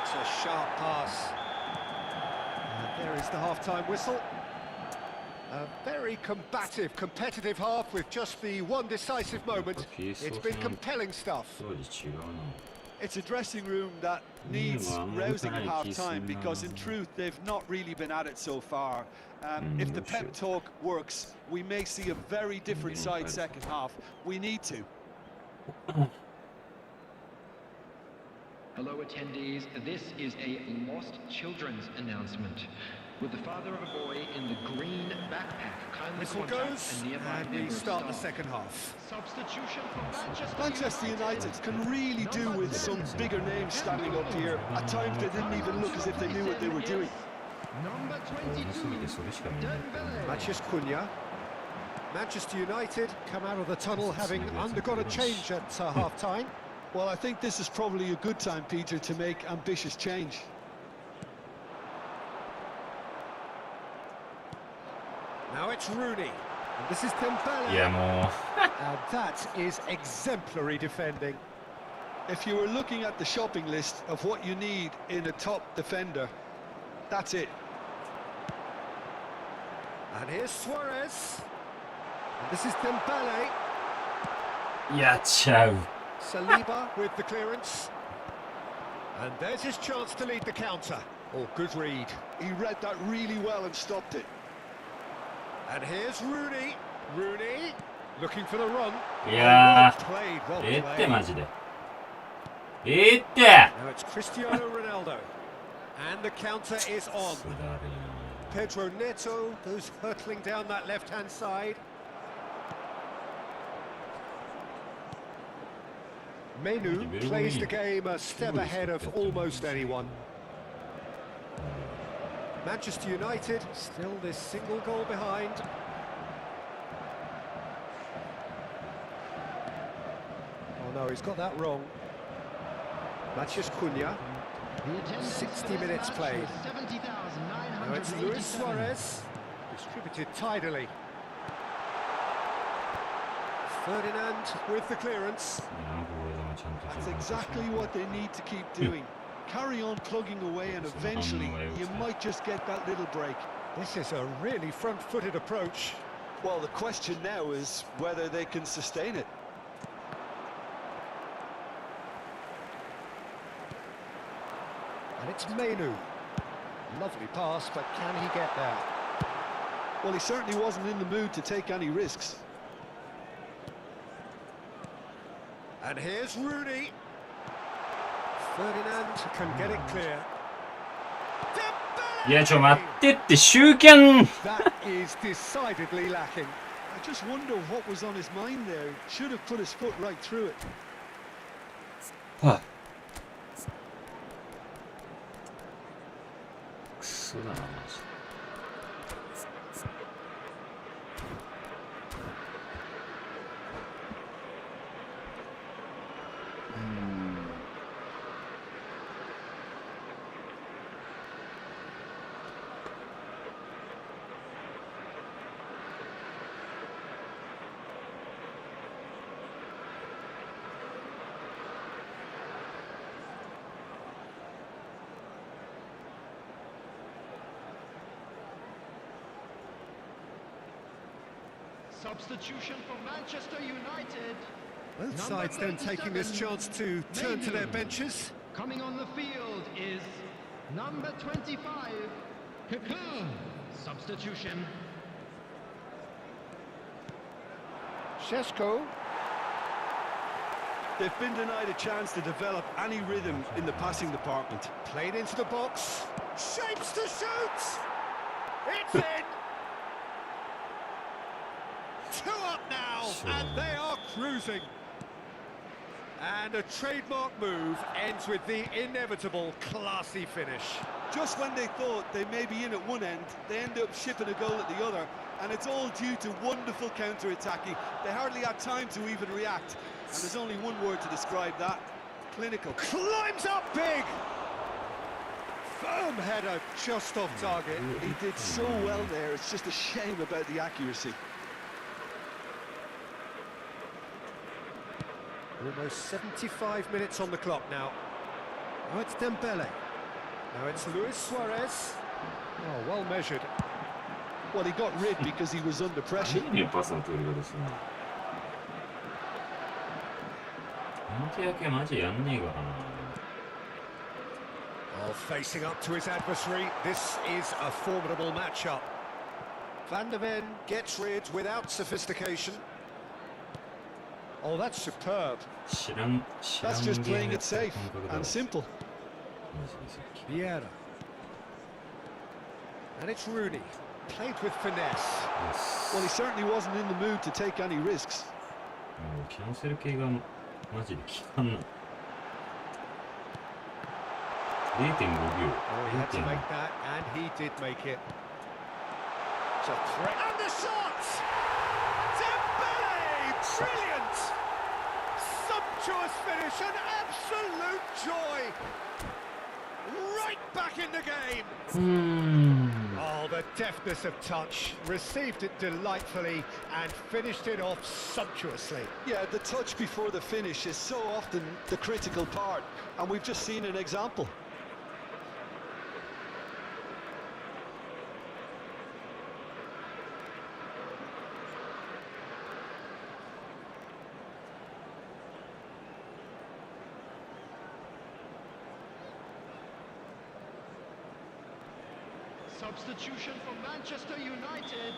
S2: It's a sharp pass. And there is the half-time whistle. A very combative, competitive half with just the one decisive moment. It's been compelling stuff.
S3: It's a dressing room that needs rousing at half-time because in truth they've not really been at it so far. If the pep talk works, we may see a very different side second half. We need to.
S4: Hello attendees, this is a lost children's announcement. With the father of a boy in the green backpack, kindly
S2: Whistle
S4: contact
S2: goes,
S4: a nearby
S2: and we
S4: member
S2: start the
S4: staff.
S2: second half.
S4: Substitution for
S3: Manchester United can really do with some bigger names standing up here. At times they didn't even look as if they knew what they were doing.
S4: Number 22, Dembele.
S2: Matheus Cunha. Manchester United come out of the tunnel having undergone a change at half-time.
S3: Well, I think this is probably a good time, Peter, to make ambitious change.
S2: Now it's Rooney. And this is Dembele.
S1: Yeah,
S2: And that is exemplary defending.
S3: If you were looking at the shopping list of what you need in a top defender, that's it.
S2: And here's Suarez. And this is Dembele.
S1: ciao.
S2: Saliba with the clearance. And there's his chance to lead the counter. Oh, good read.
S3: He read that really well and stopped it.
S2: And here's Rooney. Rooney looking for the run.
S1: Yeah.
S2: Well played, well
S1: えって
S2: played.
S1: マジで。えって。
S2: Now it's Cristiano Ronaldo. And the counter is on. Pedro Neto goes hurtling down that left-hand side. Menu plays the game a step ahead of almost anyone. Manchester United still this single goal behind. Oh no, he's got that wrong. Matheus Cunha. 60 minutes played. Now it's Luis Suarez. Distributed tidily. Ferdinand with the clearance.
S3: That's exactly what they need to keep doing. Carry on plugging away and eventually you might just get that little break.
S2: This is a really front-footed approach.
S3: Well, the question now is whether they can sustain it.
S2: And it's Menu. Lovely pass, but can he get there?
S3: Well, he certainly wasn't in the mood to take any risks.
S2: And here's Rooney. Ferdinand can get it clear. Dembele!
S1: いや、待ってって、集権
S2: That is decidedly lacking.
S3: I just wonder what was on his mind there. Should have put his foot right through it.
S1: はあ、クソだな、マジで。
S4: Substitution for Manchester United.
S2: Both sides then taking this chance to turn to their benches.
S4: Coming on the field is number 25, Kaká. Substitution.
S2: Šeško.
S3: They've been denied a chance to develop any rhythm in the passing department.
S2: Played into the box. Shapes to shoot! It's in! 2 up now, and they are cruising. And a trademark move ends with the inevitable classy finish.
S3: Just when they thought they may be in at one end, they end up shipping a goal at the other, and it's all due to wonderful counter-attacking. They hardly had time to even react, and there's only one word to describe that: clinical.
S2: Climbs up big! Firm header just off target.
S3: He did so well there, it's just a shame about the accuracy.
S2: Almost 75 minutes on the clock now. Now it's Dembele. Now it's Luis Suarez. Oh, well measured.
S3: Well, he got rid because he was under pressure.
S1: いいね、パスの取り方ですね。この手焼けマジやんねえからな。
S2: Oh, facing up to his adversary, this is a formidable matchup. Van der Ven gets rid without sophistication. Oh, that's superb.
S3: That's just playing it safe and simple.
S2: Vieira. And it's Rooney. Played with finesse.
S3: Well, he certainly wasn't in the mood to take any risks.
S1: もうキャンセル系がマジで効かんな。0.5 秒。
S2: Oh, he had to make that, and he did make it. It's a threat. And the shot! Dembele! Brilliant! Sumptuous finish, an absolute joy! Right back in the game! Oh, the deftness of touch. Received it delightfully and finished it off sumptuously.
S3: Yeah, the touch before the finish is so often the critical part, and we've just seen an example.
S4: Substitution for Manchester United.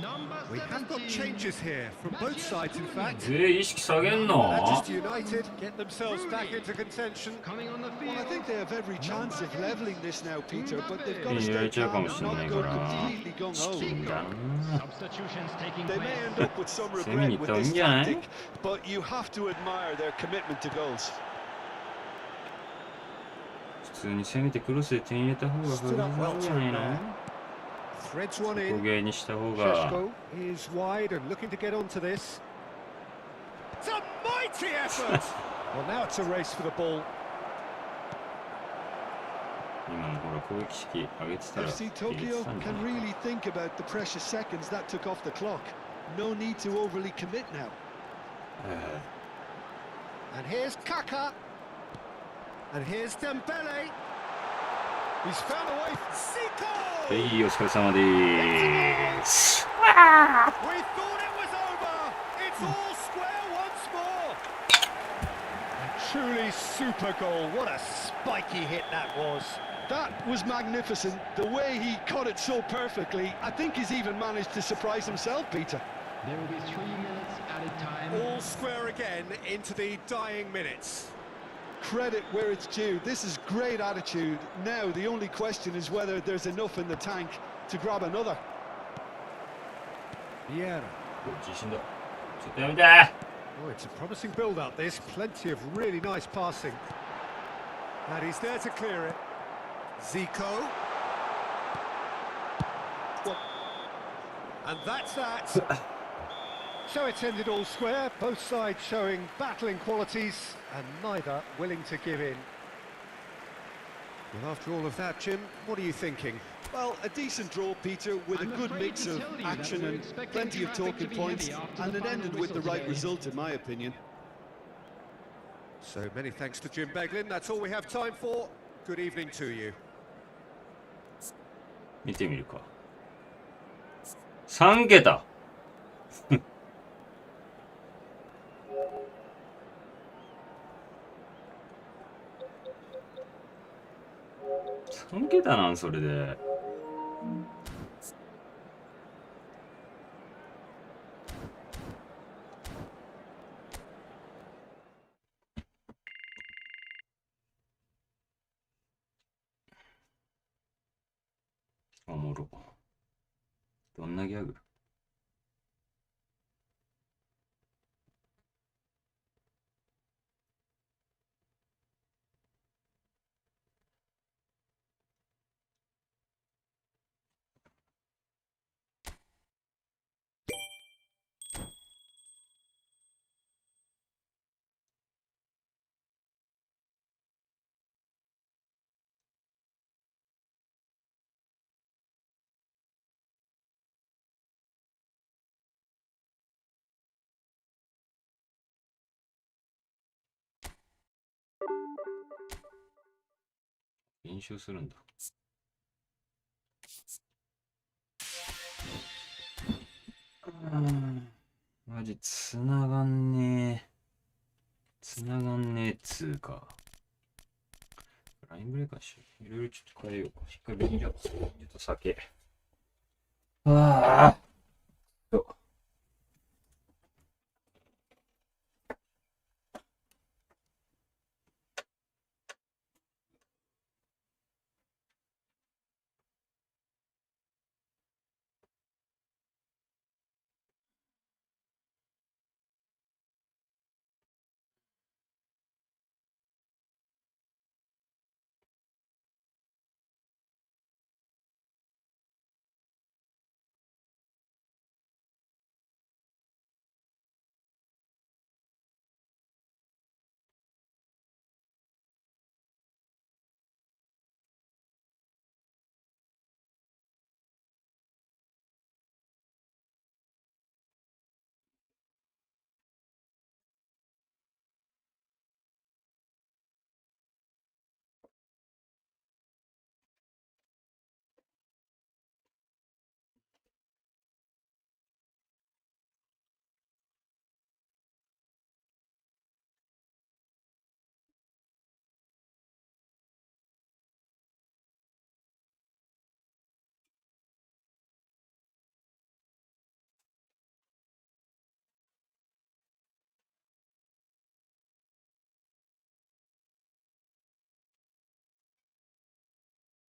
S4: Number 17.
S2: We have got changes here from both sides, in fact.
S1: 意識下げんの
S2: Manchester United get themselves back into contention.
S4: Coming on the
S3: Well,
S4: field.
S3: I think they have every chance of levelling this now, Peter, but they've got to
S1: いや
S3: stay
S1: いちゃうか
S3: calm
S1: も
S3: and
S1: しれな
S3: not
S1: い
S3: go
S1: から
S3: completely gung-ho.
S1: チキンだな
S4: Substitutions taking
S3: They may
S4: place.
S3: end up with some regret with this tactic, but you have to admire their commitment to goals.
S1: 普通に攻めてクロスで点入れた方が不安なんじゃないの
S2: Threads one
S1: 小
S2: in.
S1: 芸にした方が
S2: Šeško is wide and looking to get onto this. It's a mighty effort! Well, now it's a race for the ball.
S1: 今のほら攻撃式上げてたら
S3: FC
S1: 入れて
S3: Tokyo
S1: たんじゃ
S3: can
S1: ない
S3: really think about the precious seconds that took off the clock. No need to overly commit now.
S2: And here's Kaká. And here's Dembele. He's found a way. Zico!
S1: はい、お疲れ様です。
S2: We thought it was over. It's all square once more. A truly super goal. What a spiky hit that was.
S3: That was magnificent. The way he caught it so perfectly. I think he's even managed to surprise himself, Peter.
S4: There will be 3 minutes added time.
S2: All square again into the dying minutes.
S3: Credit where it's due. This is great attitude. Now the only question is whether there's enough in the tank to grab another.
S2: Vieira.
S1: 自信だ。ちょっとやめて
S2: Oh, it's a promising build-up, this. Plenty of really nice passing. And he's there to clear it. Zico. Well, and that's that. So it's ended all square, both sides showing battling qualities, and neither willing to give in. Well, after all of that, Jim, what are you thinking?
S3: Well, a decent draw, Peter, with a good mix of action and plenty of talking points, and it ended with the right result, in my opinion.
S2: So many thanks to Jim Beglin. That's all we have time for. Good evening to you.
S1: 見てみるか。3桁3桁なんそれで。おもろ。どんなギャグ？練習するんだ。マジつながんねえ。つながんねえつうか。ラインブレーカーしよう。いろいろちょっと変えようか。しっかりビールと酒。ああ。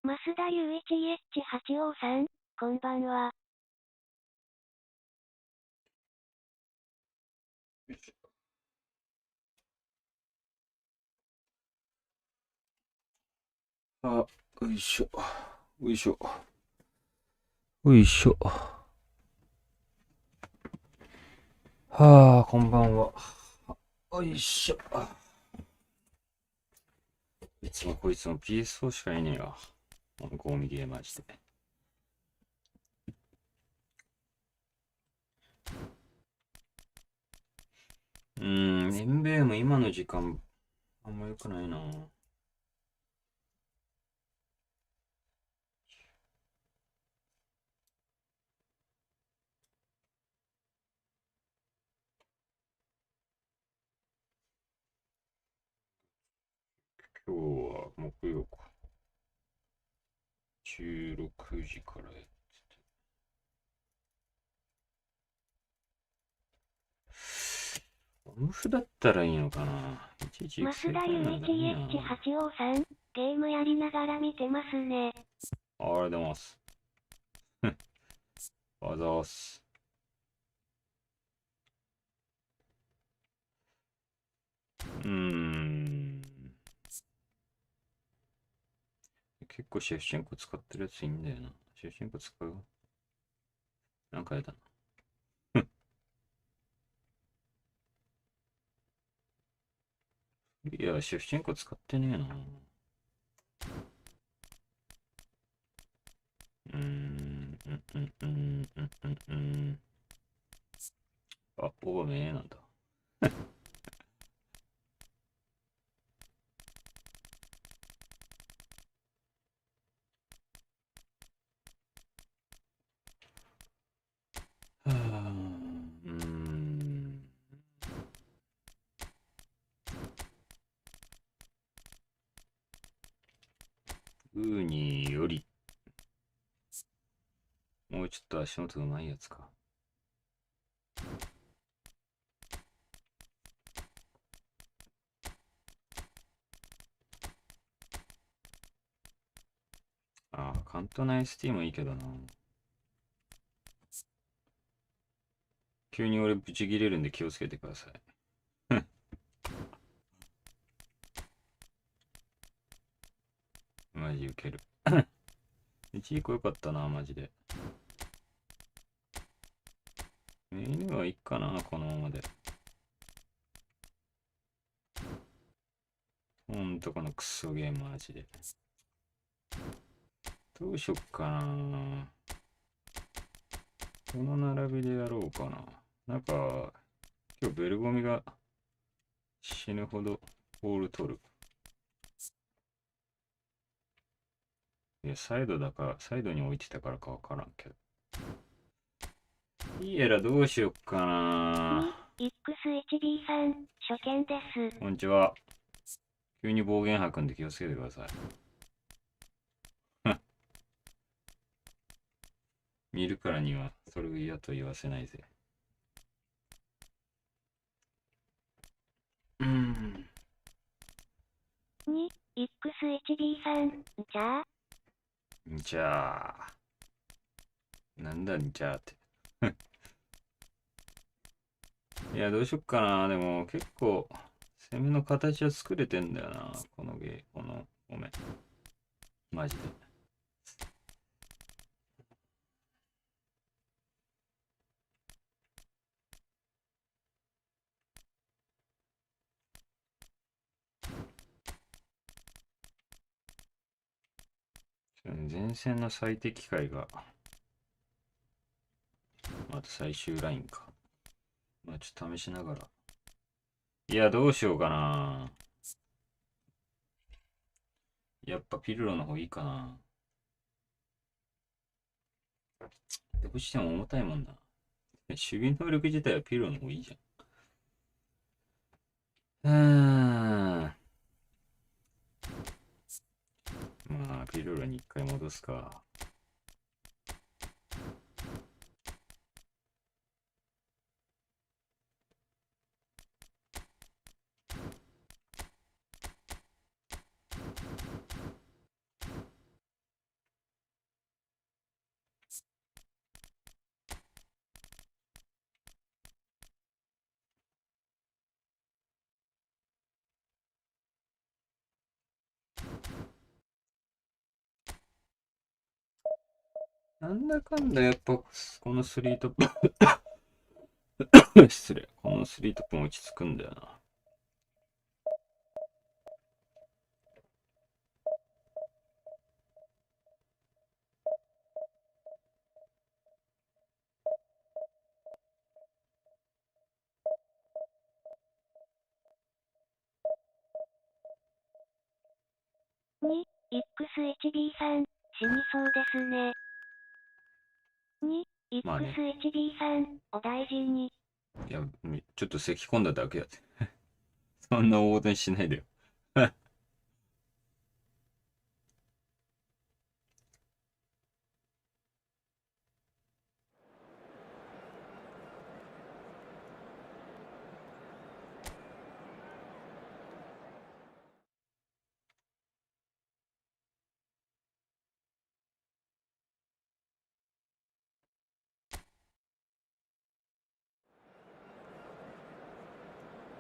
S5: 増田雄一 EH8O さん、こんばんは。
S1: あ、よいしょ。よいしょ。よいしょ。はあ、こんばんは。よいしょ。いつもこいつも PSO しかいねえわ。このゴミゲーマジで。エンベーも今の時間、あんま良くないな。今日は木曜か。16時からやってて。オムフだったらいいのかな。いちいち育成
S5: 増田雄一
S1: 変えるのがいいな。
S5: EH8O さん、ゲームやりながら見てますね。
S1: ありがとうございます。ありがとうございます。結構シェフチェンコ使ってるやついいんだよな。シェフチェンコ使う？なんかやだな。いや、シェフチェンコ使ってねえな。あ、オバメなんだ。はウニより、もうちょっと足元うまいやつか。ああ、カントナイスティーもいいけどな。急に俺ブチ切れるんで気をつけてください。マジウケる。1個良かったな、マジで。メニューはいいかな、このままで。ほんとこのクソゲームマジで。どうしよっかな。この並びでやろうかな。なんか、今日ベルゴミが死ぬほどボール取る。いや、サイドだから、サイドに置いてたからかわからんけど。いいやらどうしよっかな。
S5: X1B さん、初見です。
S1: こんにちは。急に暴言吐くんで気をつけてください。見るからにはそれを嫌と言わせないぜ。
S5: 2X1B さん、
S1: じゃあ。なんだじゃあって。いや、どうしよっかな。でも結構、攻めの形は作れてんだよな。このごめん。マジで。前線の最適解が、あと最終ラインか。まあちょっと試しながら。いや、どうしようかな。やっぱピルロの方いいかな。どうしても重たいもんな。守備能力自体はピルロの方いいじゃん。まあ、ピルロに一回戻すか。なんだかんだやっぱ、このスリートップ失礼。このスリートップも落ち着くんだよな。
S5: 2X1B さん、死にそうですね。
S1: まあね。
S5: 2X1B さん、お大事に。
S1: いや、ちょっと咳込んだだけやって。そんな大事にしないでよ。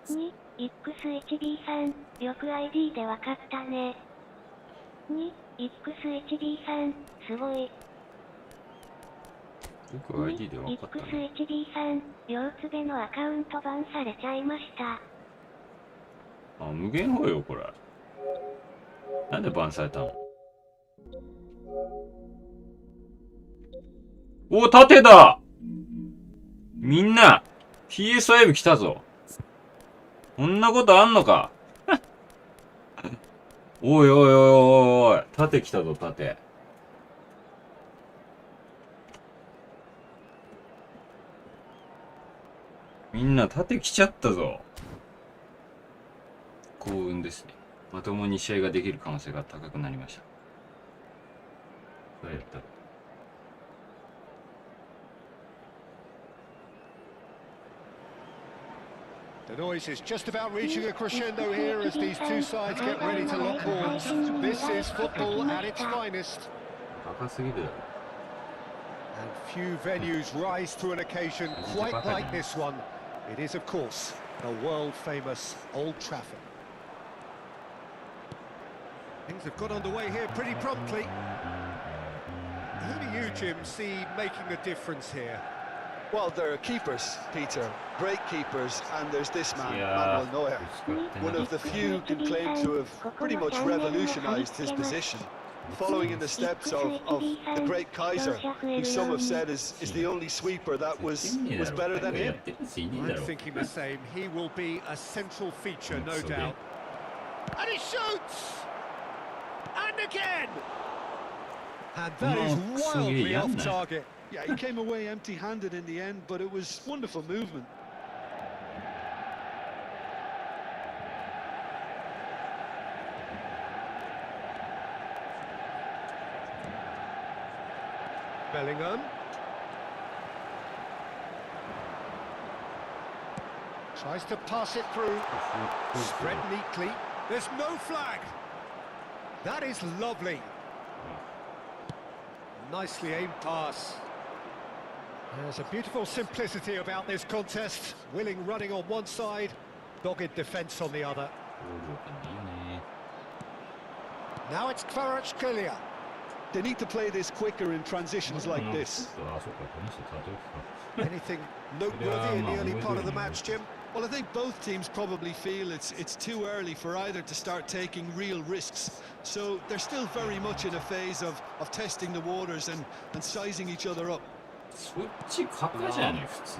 S5: 2X1B さん、よく ID でわかったね。2X1B さん、すごい。
S1: よく ID で分かったね。
S5: 2X1B さん、両つべのアカウントバンされちゃいました。
S1: あ、無限法よ、これ。なんでバンされたの？お、盾だ！みんな、PS5 来たぞ。こんなことあんのか？おいおいおいおいおい、盾来たぞ、盾。みんな盾来ちゃったぞ。幸運ですね。まともに試合ができる可能性が高くなりました。やったら。
S2: The noise is just about reaching a crescendo here as these two sides get ready to lock horns. This is football at its finest.
S1: 高すぎるだろ。
S2: And few venues rise to an occasion quite like this one. It is, of course, the world-famous Old Trafford. Things have got underway here pretty promptly. Who do you, Jim, see making a difference here?
S3: Well, there are keepers, Peter, great keepers, and there's this man,
S1: Yeah.
S3: Manuel Neuer, one of the few who can claim to have pretty much revolutionised his position, following in the steps of the great Kaiser, who some have said is the only sweeper that was better than him.
S2: I'm thinking the same. He will be a central feature, no doubt. And he shoots! And again! And that is wildly off target.
S3: Yeah, he came away empty-handed in the end, but it was wonderful movement.
S2: Bellingham. Tries to pass it through. Spread neatly. There's no flag. That is lovely. Nicely aimed pass. There's a beautiful simplicity about this contest. Willing running on one side, dogged defence on the other. Now it's Kvaratskhelia.
S3: They need to play this quicker in transitions like this.
S2: Anything noteworthy in the early part of the match, Jim?
S3: Well, I think both teams probably feel it's too early for either to start taking real risks. So they're still very much in a phase of testing the waters and sizing each other up.
S1: そっち赤じゃね普通。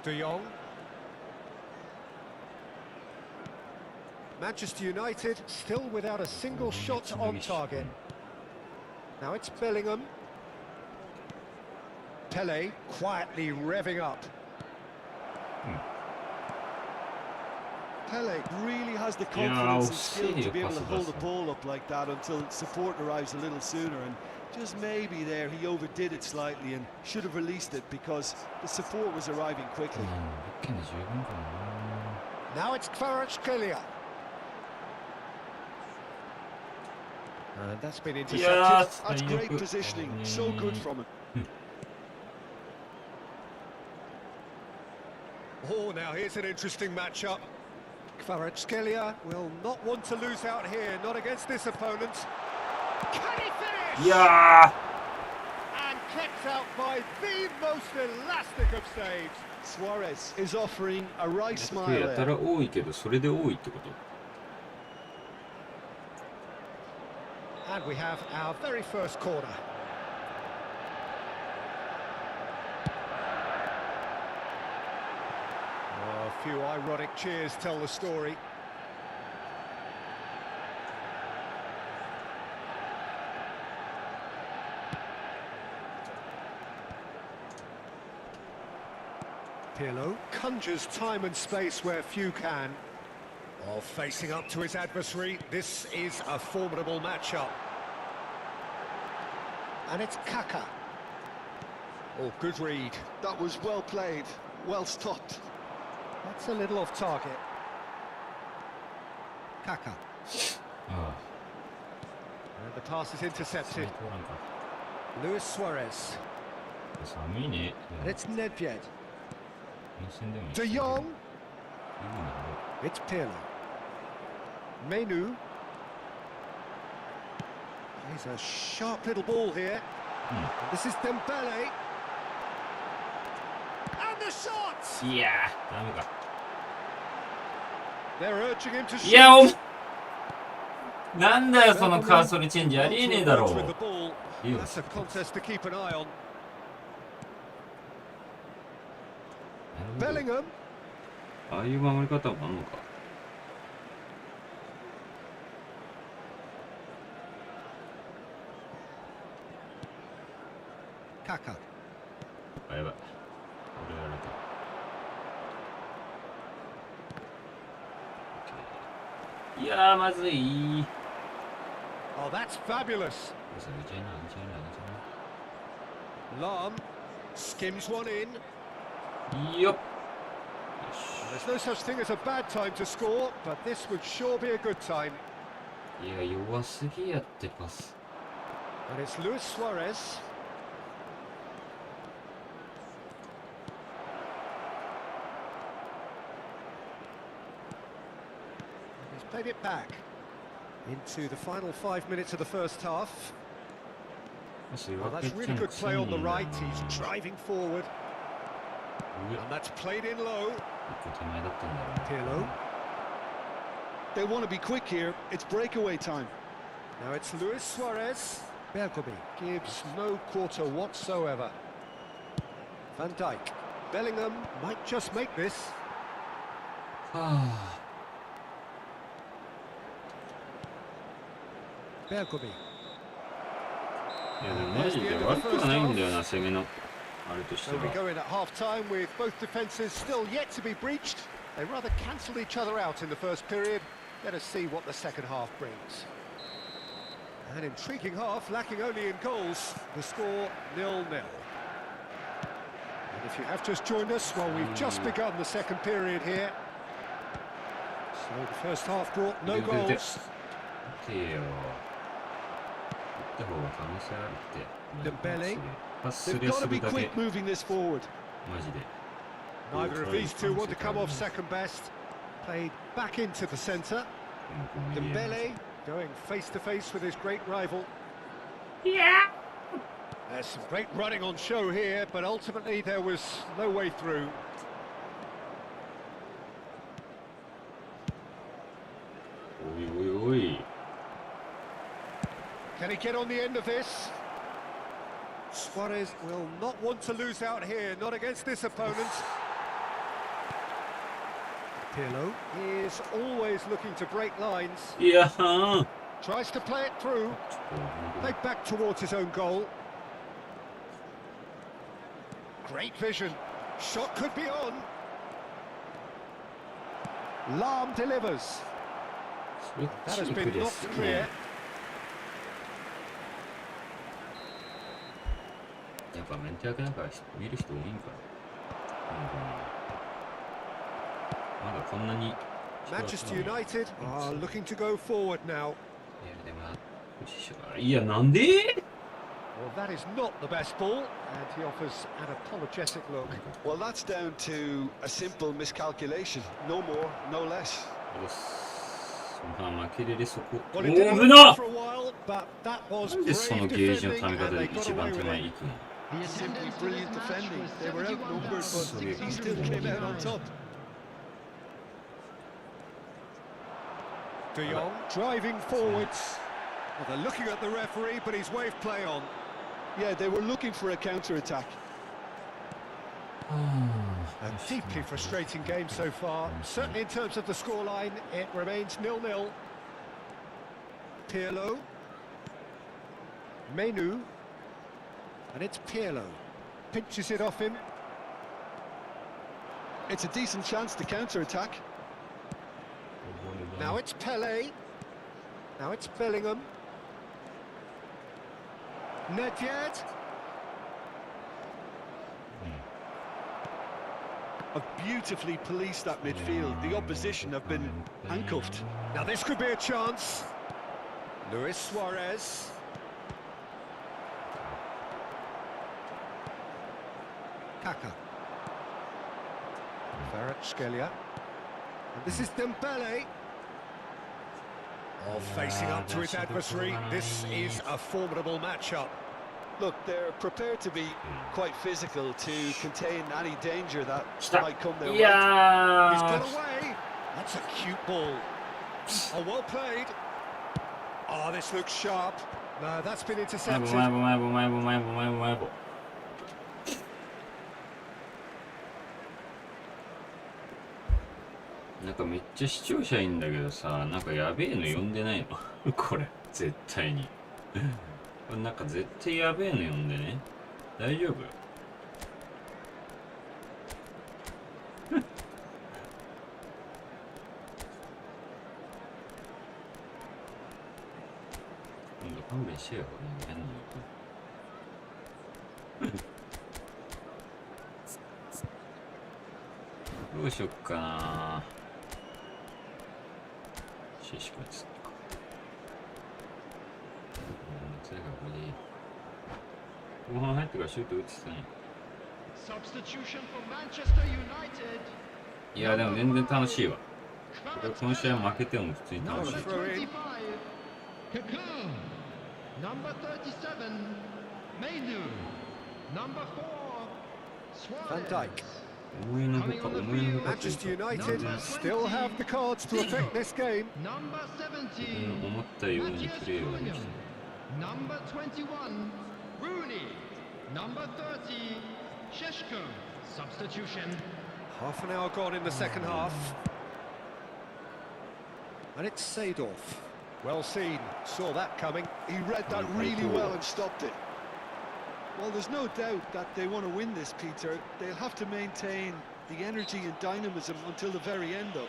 S2: De Jong. Manchester United still without a single shot on target. Now it's Bellingham. Pele quietly revving up.
S3: Pele really has the confidence and skill to be able to hold the ball up like that until support arrives a little sooner, and just maybe there he overdid it slightly and should have released it because the support was arriving quickly.
S2: Now it's Kvaratskhelia. And that's been intercepted.
S3: That's great positioning, so good from him.
S2: Oh, now here's an interesting matchup. Kvaratskhelia will not want to lose out here, not against this opponent. Can he finish?
S1: Yeah.
S2: And kept out by the most elastic of saves.
S3: Suarez is offering a wry smile
S1: やた
S3: there.
S1: ら多いけどそれで多いってこと。
S2: And we have our very first corner. Oh, a few ironic cheers tell the story. Pirlo conjures time and space where few can. While facing up to his adversary, this is a formidable matchup. And it's Kaka. Oh, good read.
S3: That was well played, well stopped.
S2: That's a little off target. Kaka.
S1: あ
S2: And the pass is
S1: あ、
S2: intercepted.
S1: 通らんか。
S2: Luis Suarez.
S1: 寒いね。
S2: And it's Nedved.
S1: 温泉でもいい
S2: De
S1: し
S2: Jong.
S1: いいね
S2: It's Pirlo. Menu. He's a sharp little ball here. This is Dembele. And the shot!
S1: いやー、ダメか。
S2: They're urging him to
S1: い
S2: shoot.
S1: や、なんだよ、そのカーソルチェンジありえねえだろ
S2: With the
S1: う。
S2: ball.
S1: いいよ
S2: That's a contest to keep an eye on. Bellingham.
S1: ああいう守り方もあんのか。
S2: Kaka.
S1: あ、やばい。俺やられた。いやー、まずい。
S2: Oh, that's fabulous.
S1: それじゃないじゃないじゃ
S2: Lam skims one in.
S1: ないよっ。よ
S2: There's no such thing as a bad time to score, but this would sure be a good time.
S1: し。いや、弱すぎやってパス。
S2: And it's Luis Suarez. He's played it back into the final 5 minutes of the first half.
S1: そういう
S2: Well,
S1: わけ
S2: that's
S1: じ
S2: really
S1: ゃん
S2: good
S1: くせ
S2: play
S1: に
S2: on the
S1: な
S2: right. He's driving forward,
S1: うわ
S2: and that's played in low.
S1: 一個手前だったんだろう
S2: Pirlo.
S1: な。
S3: They want to be quick here. It's breakaway time.
S2: Now it's Luis Suarez. Bergomi gives no quarter whatsoever. Van Dijk. Bellingham might just make this.
S1: は
S2: Bergomi.
S1: あ。いや、でもマジで悪くはないんだよな、攻めの。あれとして
S2: So we
S1: は。
S2: go in at half-time with both defences still yet to be breached. They rather cancelled each other out in the first period. Let us see what the second half brings. An intriguing half, lacking only in goals. The score 0-0. And if you have just joined us, well, we've just begun the second period here. So the first half brought no goals.
S1: 見てよ。打った方が可能性あるって。
S2: Dembele
S1: パスす
S3: They've
S1: りゃ
S3: got
S1: す
S3: to be
S1: るだけ。
S3: quick moving this forward.
S1: マジで。
S2: Neither of these two want to come off second best. Played back into the centre. Dembele going face to face with his great rival.
S1: Yeah.
S2: There's some great running on show here, but ultimately there was no way through.
S1: おいおいおい。
S2: Can he get on the end of this? Suarez will not want to lose out here, not against this opponent. Pirlo is always looking to break lines.
S1: いやー。
S2: Tries to play it through. Played back towards his own goal. Great vision. Shot could be on. Lam delivers. That has been knocked clear.
S1: やっぱメンテ役なんか見る人多いんか。まだこんなに。
S2: Manchester United are looking to go forward now.
S1: いや、なんで
S2: Well, that is not the best ball, and he offers an apologetic look.
S3: Well, that's down to a simple miscalculation. No more, no less.
S1: まあ負けれるそこ。お
S2: Well,
S1: ー
S2: it didn't
S1: 危
S2: look
S1: な
S2: good for a while, but that was
S1: なんでその
S2: brave
S1: ゲージの
S2: defending,
S1: ため方
S2: and
S1: で
S2: they got
S1: 一番
S2: away
S1: 手
S2: with
S1: 前
S2: it.
S1: 行くの
S3: Simply brilliant defending. They were outnumbered, but he still came out on top.
S2: De Jong driving forwards. Well, they're looking at the referee, but he's waved play on.
S3: Yeah, they were looking for a counter-attack.
S2: A deeply frustrating game so far. Certainly in terms of the scoreline, it remains 0-0. Pirlo. Menu. And it's Pirlo. Pinches it off him.
S3: It's a decent chance to counter-attack.
S2: Now it's Pele. Now it's Bellingham. Nedved.
S3: Have beautifully policed that midfield. The opposition have been handcuffed.
S2: Now this could be a chance. Luis Suarez. Kaka. Kvaratskhelia. And this is Dembele. Oh, facing up to his adversary. This is a formidable matchup.
S3: Look, they're prepared to be quite physical to contain any danger that might come their
S1: い
S3: way.
S2: He's
S1: や
S2: got away. That's a cute ball. Oh, well played. Oh, this looks sharp. No, that's been
S1: ー。
S2: intercepted.
S1: 前ぼ前ぼ前ぼ前ぼ前ぼ前ぼ。なんかめっちゃ視聴者いいんだけどさ、なんかやべえの呼んでないのこれ、絶対に。これなんか絶対やべえの呼んでね。大丈夫勘弁してよ、変なの。どうしよっかな。シェシコにつっか。それがこれでいい。後半入ってからシュート打ってたね。いや、でも全然楽しいわ。これこの試合負けても普通に楽しい。
S2: Van Dijk.
S1: 思いのほか、思いのほかという
S2: Manchester
S1: か、
S2: United still have the cards to affect this game.
S1: 思ったようにプレーができてる。
S4: Number 21, Rooney. Number 30, Sheshko. Substitution.
S2: Half an hour gone in the second half. And it's Seedorf. Well seen, saw that coming.
S3: He read that really well and stopped it. Well, there's no doubt that they want to win this, Peter. They'll have to maintain the energy and dynamism until the very end, though.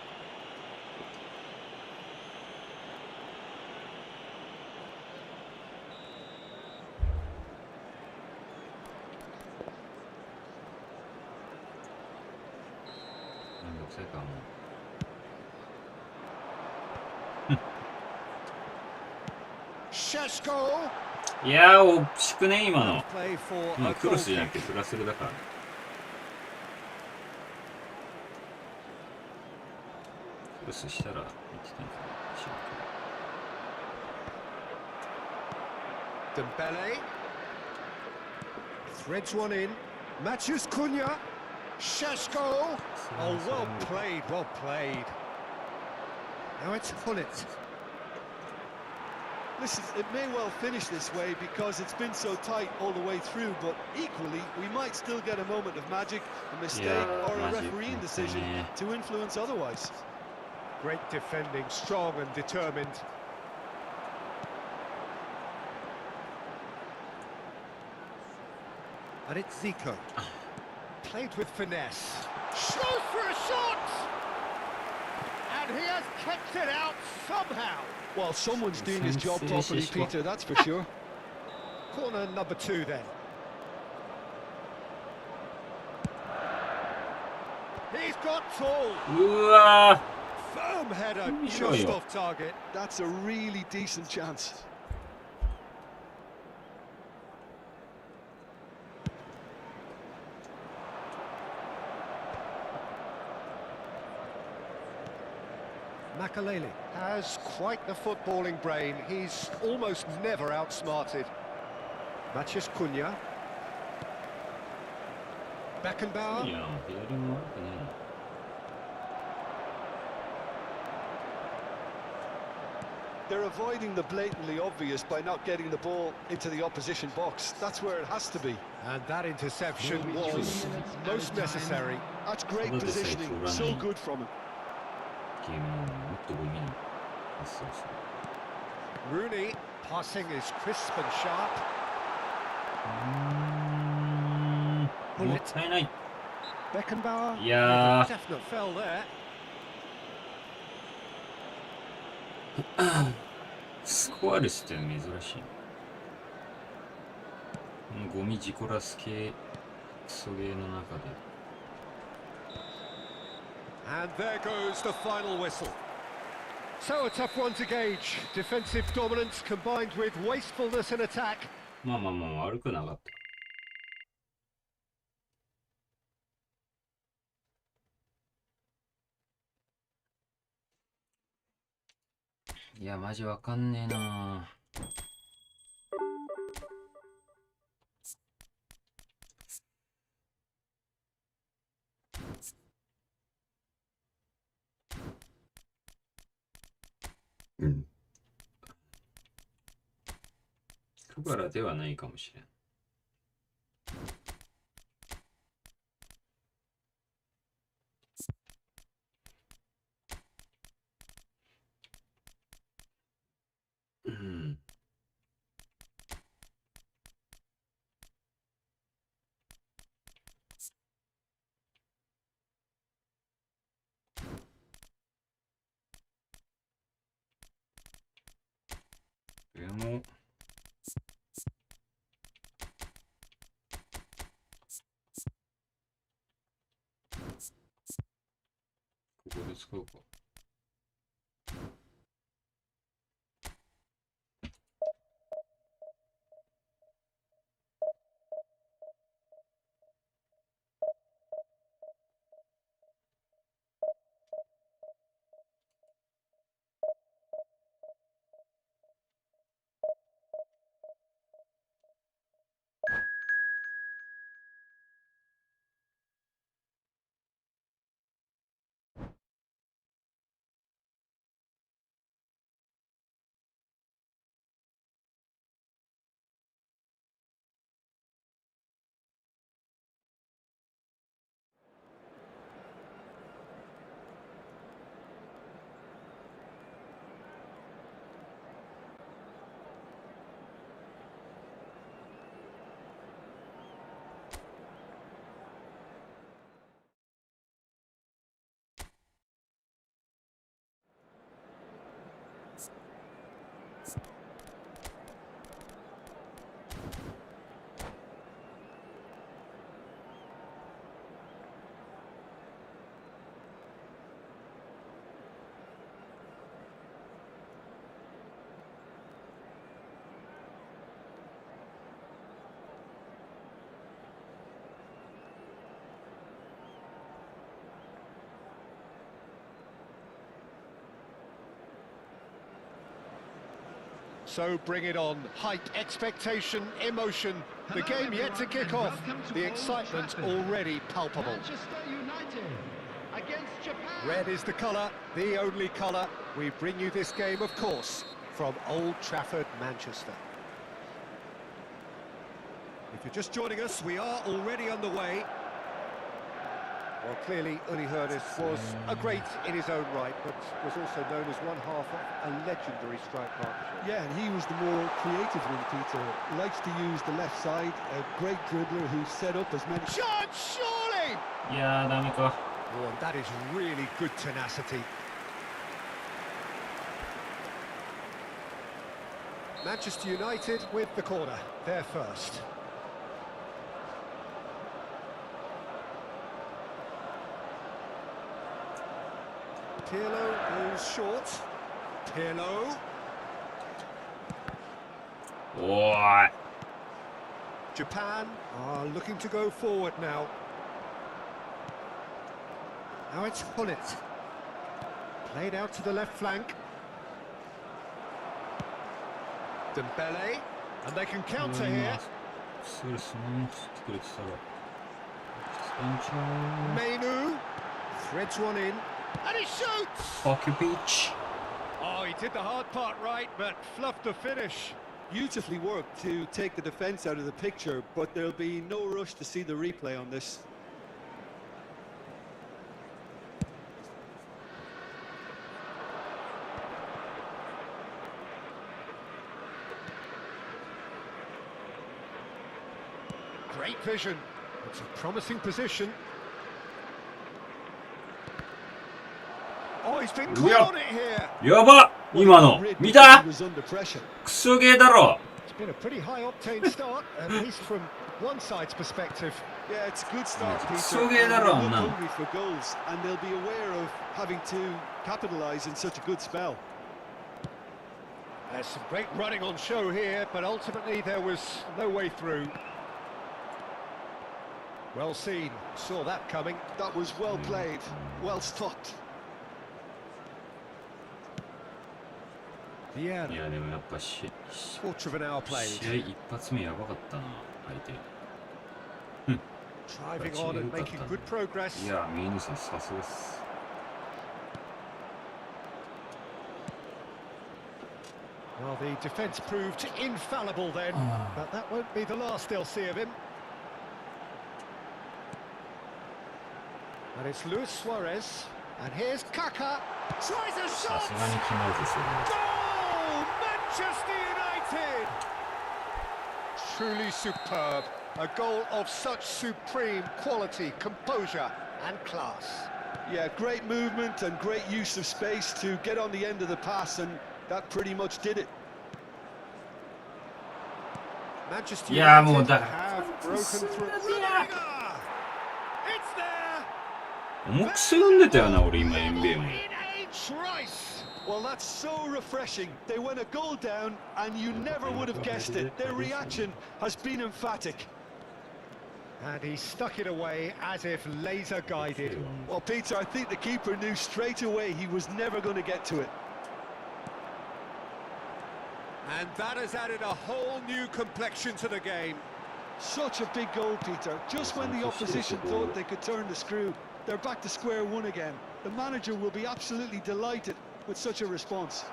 S2: Sheshko.
S1: いやー、惜しくね、今の。
S2: Play for
S1: 今
S2: a
S1: クロ
S2: goal
S1: スじゃな
S2: kick.
S1: くてフラスルだから。クロスしたら、1点かな。
S2: Dembele. Threads one in. Matthews Cunha. Sheshko. Oh, well played, well played. Now it's Hullet.
S3: Listen, it may well finish this way because it's been so tight all the way through, but equally, we might still get a moment of magic, a mistake, or a refereeing decision to influence otherwise.
S2: Great defending, strong and determined. And it's Zico. Played with finesse. Shows for a shot! And he has kept it out somehow.
S3: Well, someone's doing his job properly, Peter, that's for sure.
S2: Corner number 2 then. He's got tall.
S1: うわ
S2: Firm header,
S1: Sure,
S2: just
S1: yeah.
S2: off target.
S3: That's a really decent chance.
S2: Makalele has quite the footballing brain. He's almost never outsmarted. Mathias Cunha.
S1: ー、い
S2: Beckenbauer.
S1: や、左も悪くね
S3: They're avoiding the blatantly obvious by not getting the ball into the opposition box. That's where it has to be.
S2: And that interception was most necessary.
S3: That's great positioning, so good from him.
S1: ゲームもっとゴミの発想する。
S2: Rooney passing is crisp and sharp.
S1: もったいない。
S2: Beckenbauer.
S1: いやー
S2: Definite fell there.
S1: スコアレスって珍しい。このゴミジコラス系クソゲーの中で。
S2: And there goes the final whistle. So a tough one to gauge. Defensive dominance combined with wastefulness in attack.
S1: まあまあまあ悪くなかった。いや、マジわかんねえな。うん。クバラではないかもしれん。うん。でも使うか。
S2: So bring it on. Hype, expectation, emotion. The game yet to kick off. The excitement already palpable.
S4: Manchester United against Japan.
S2: Red is the colour, the only colour. We bring you this game, of course, from Old Trafford, Manchester. If you're just joining us, we are already underway. Well, clearly, Uli Hoeneß was a great in his own right, but was also known as one half of a legendary strike partnership.
S3: Yeah, and he was the more creative one, Peter. Likes to use the left side, a great dribbler who set up as many...
S2: Shot, surely!
S1: いやー、ダメか。
S2: Oh, and that is really good tenacity. Manchester United with the corner, they're first. Pirlo goes short. Pirlo.
S1: おーい。
S2: Japan are looking to go forward now. Now it's Hullet. Played out to the left flank. Dembele. And they can counter here.
S1: それそのまま振ってくれてたら。スペンチャ
S2: Mainu. Threads one in. And he shoots!
S1: ー。パキュピッチ。
S2: Oh, he did the hard part right, but fluffed the finish.
S3: Beautifully worked to take the defence out of the picture, but there'll be no rush to see the replay on this.
S2: Great vision. It's a promising position. Oh, he's been caught on it here.
S1: やば今の見たクソゲーだろ
S2: It's been a pretty high octane start, at least from one side's perspective.
S3: Yeah, it's a good start, Peter.
S1: So good,
S3: And they look
S1: man.
S3: hungry for goals, and they'll be aware of having to capitalise in such a good spell.
S2: There's some great running on show here, but ultimately there was no way through. Well seen, saw that coming.
S3: That was well played, well stopped.
S1: い
S2: Vieira,
S1: やでもやっぱ試
S2: quarter of an hour
S1: 合
S2: played.
S1: 一発目やばかったな相手
S2: Driving on and making good progress.
S1: いやミーヌさんさすがっす
S2: Well, the defence proved infallible then, but that won't be the last they'll see of him. And it's Luis Suarez, and here's Kaká. Tries a
S1: さ
S2: shot!
S1: すがに決まるぜそれ
S2: Goal! Manchester United! Truly superb. A goal of such supreme quality, composure and class.
S3: Yeah, great movement and great use of space to get on the end of the pass, and that pretty much did it.
S2: Manchester
S1: Yeah,
S2: United
S1: more that.
S2: have broken through. It's there!
S1: 重くすんでたよな、俺今、エンベーも。
S2: In a trice.
S3: Well, that's so refreshing. They went a goal down, and you never would have guessed it. Their reaction has been emphatic.
S2: And he stuck it away as if laser guided.
S3: Well, Peter, I think the keeper knew straight away he was never going to get to it.
S2: And that has added a whole new complexion to the game.
S3: Such a big goal, Peter. Just when the opposition thought they could turn the screw, they're back to square one again. The manager will be absolutely delighted with such a response.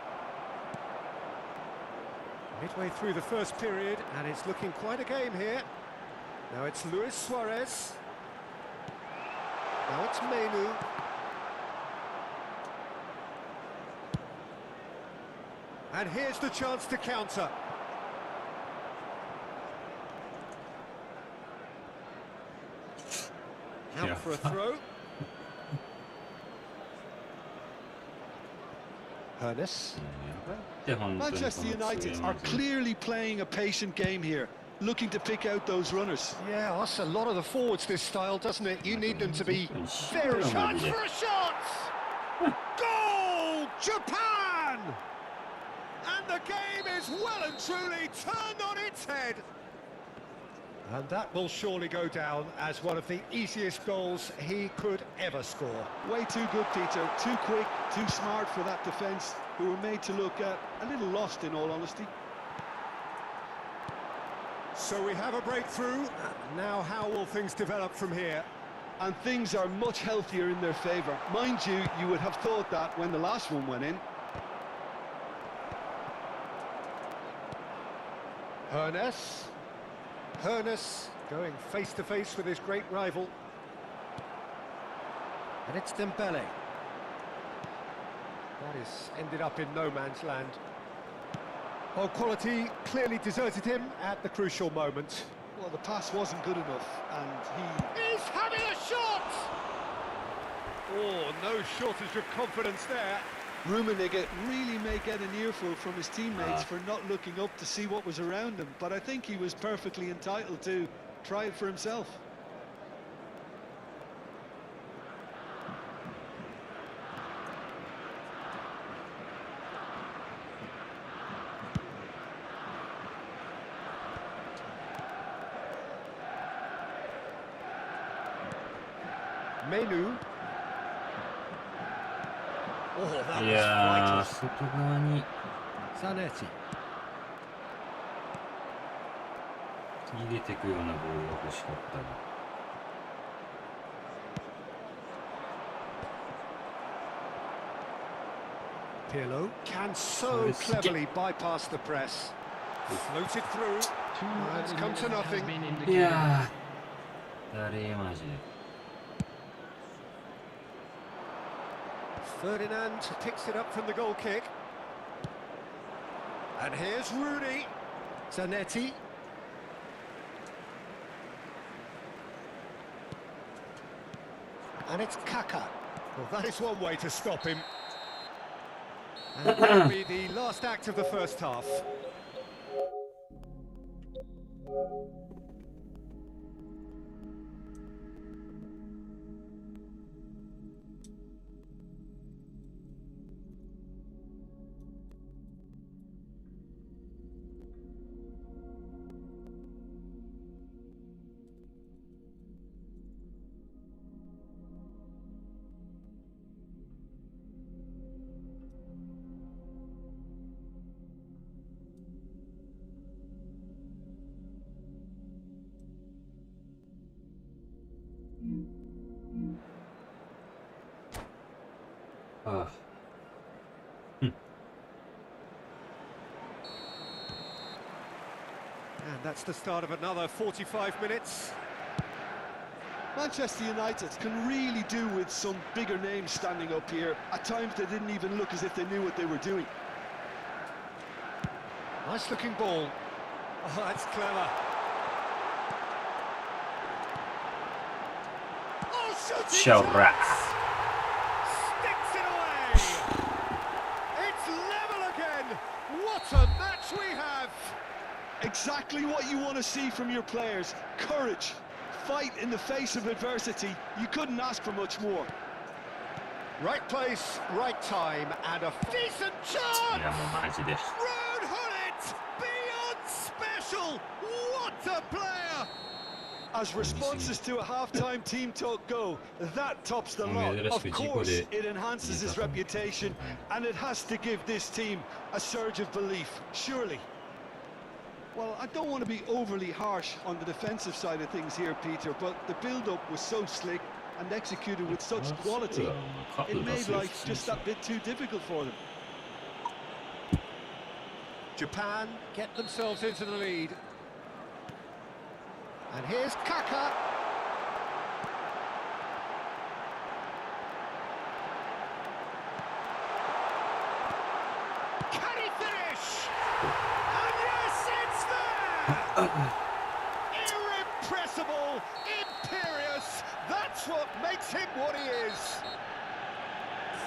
S2: Midway through the first period, and it's looking quite a game here. Now it's Luis Suarez. Now it's Menu. And here's the chance to counter. Out for a throw. Ernest.
S3: Manchester United are clearly playing a patient game here, looking to pick out those runners.
S2: Yeah, that's a lot of the forwards, this style, doesn't it? You need them to be very... Chance for a shot! Goal! Japan! And the game is well and truly turned on its head. And that will surely go down as one of the easiest goals he could ever score.
S3: Way too good, Peter. Too quick, too smart for that defence, who were made to look a little lost, in all honesty.
S2: So we have a breakthrough. Now how will things develop from here?
S3: And things are much healthier in their favour. Mind you, you would have thought that when the last one went in.
S2: Ernest going face to face with his great rival. And it's Dembele. That is ended up in no man's land. Well, quality clearly deserted him at the crucial moment.
S3: Well, the pass wasn't good enough, and
S2: He's having a shot! Oh, no shortage of confidence there.
S3: Rummenigge really may get an earful from his teammates for not looking up to see what was around him, but I think he was perfectly entitled to try it for himself.
S2: Menu. Oh, that
S1: いやー、
S2: was
S1: 外側に
S2: vital. Zanetti.
S1: 入れてくようなボールが欲しかったな。
S2: Pirlo can so cleverly bypass the press. Floated through. It's come to nothing.
S1: いやー、誰マジで。
S2: Ferdinand picks it up from the goal kick. And here's Rooney. Zanetti. And it's Kaka. Well, that is one way to stop him. And that will be the last act of the first half.
S1: Ah.
S2: And that's the start of another 45 minutes.
S3: Manchester United can really do with some bigger names standing up here. At times they didn't even look as if they knew what they were doing.
S2: Nice looking ball. Oh, that's clever. Oh, shooting
S1: Shout-out.
S2: Sticks it away. It's level again. What a match we have.
S3: Exactly what you want to see from your players. Courage, fight in the face of adversity. You couldn't ask for much more.
S2: Right place, right time, and a decent
S1: い
S2: chance!
S1: やもうマジで
S2: Road Hullet! Beyond special! What a player!
S3: As responses to a half-time team talk go, that tops the lot. Of course, it enhances his reputation, and it has to give this team a surge of belief, surely. Well, I don't want to be overly harsh on the defensive side of things here, Peter, but the build-up was so slick and executed with such quality. It made life just that bit too difficult for them.
S2: Japan get themselves into the lead. And here's Kaka. Can he finish? And yes, it's there! Irrepressible, imperious. That's what makes him what he is.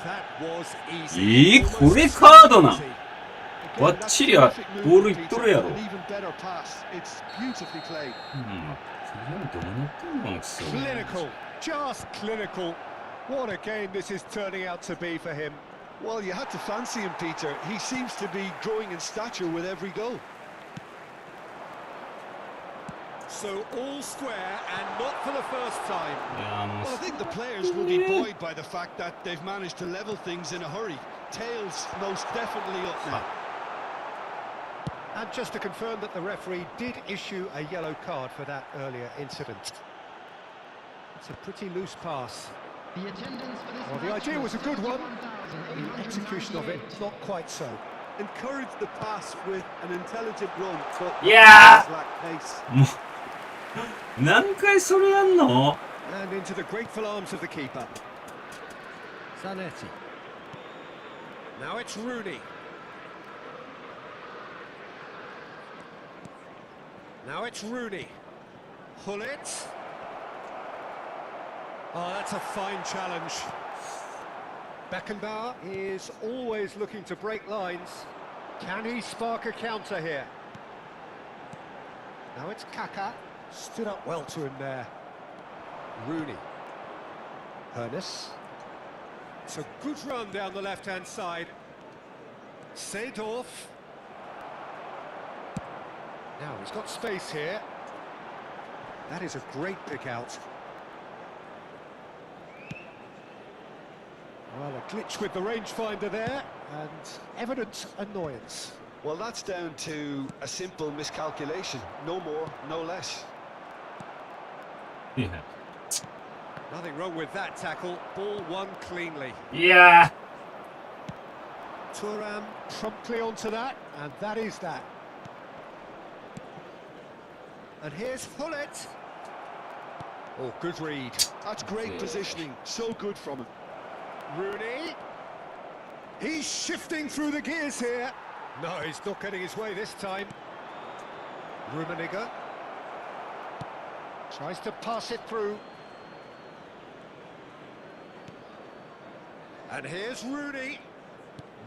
S2: That was easy.
S1: これカードなん。バッチリボールいっとるやろ。
S3: An even better pass. It's beautifully played.
S1: どうなってんのクソ。
S2: Clinical, just clinical. What a game this is turning out to be for him.
S3: Well, you had to fancy him, Peter. He seems to be growing in stature with every goal.
S2: So all square and not for the first time.
S1: いやもう
S3: Well, I think the players will be buoyed by the fact that they've managed to level things in a hurry. Tails most definitely up now.
S2: And just to confirm that the referee did issue a yellow card for that earlier incident. It's a pretty loose pass.
S4: The attendance for this
S2: Well, the
S4: match
S2: idea was a good one. The
S4: 61,898.
S2: execution of it, not quite so.
S3: Encouraged the pass with an intelligent run, but
S1: Yeah.
S3: lacked pace.
S1: もう何回それやんの。
S2: And into the grateful arms of the keeper. Zanetti. Now it's Rooney. Now it's Rooney. Hullet. Oh, that's a fine challenge. Beckenbauer is always looking to break lines. Can he spark a counter here? Now it's Kaka. Stood up well to him there. Rooney. Ernest. It's a good run down the left-hand side. Seedorf. Now he's got space here. That is a great pick out. Well, a glitch with the rangefinder there, and evident annoyance.
S3: Well, that's down to a simple miscalculation. No more, no less.
S1: いや
S2: Nothing wrong with that tackle. Ball won cleanly.
S1: いや
S2: Thuram promptly onto that, and that is that. And here's Hullet. Oh, good read.
S3: That's great positioning. So good from him.
S2: Rooney. He's shifting through the gears here. No, he's not getting his way this time. Rummenigge. Tries to pass it through. And here's Rooney.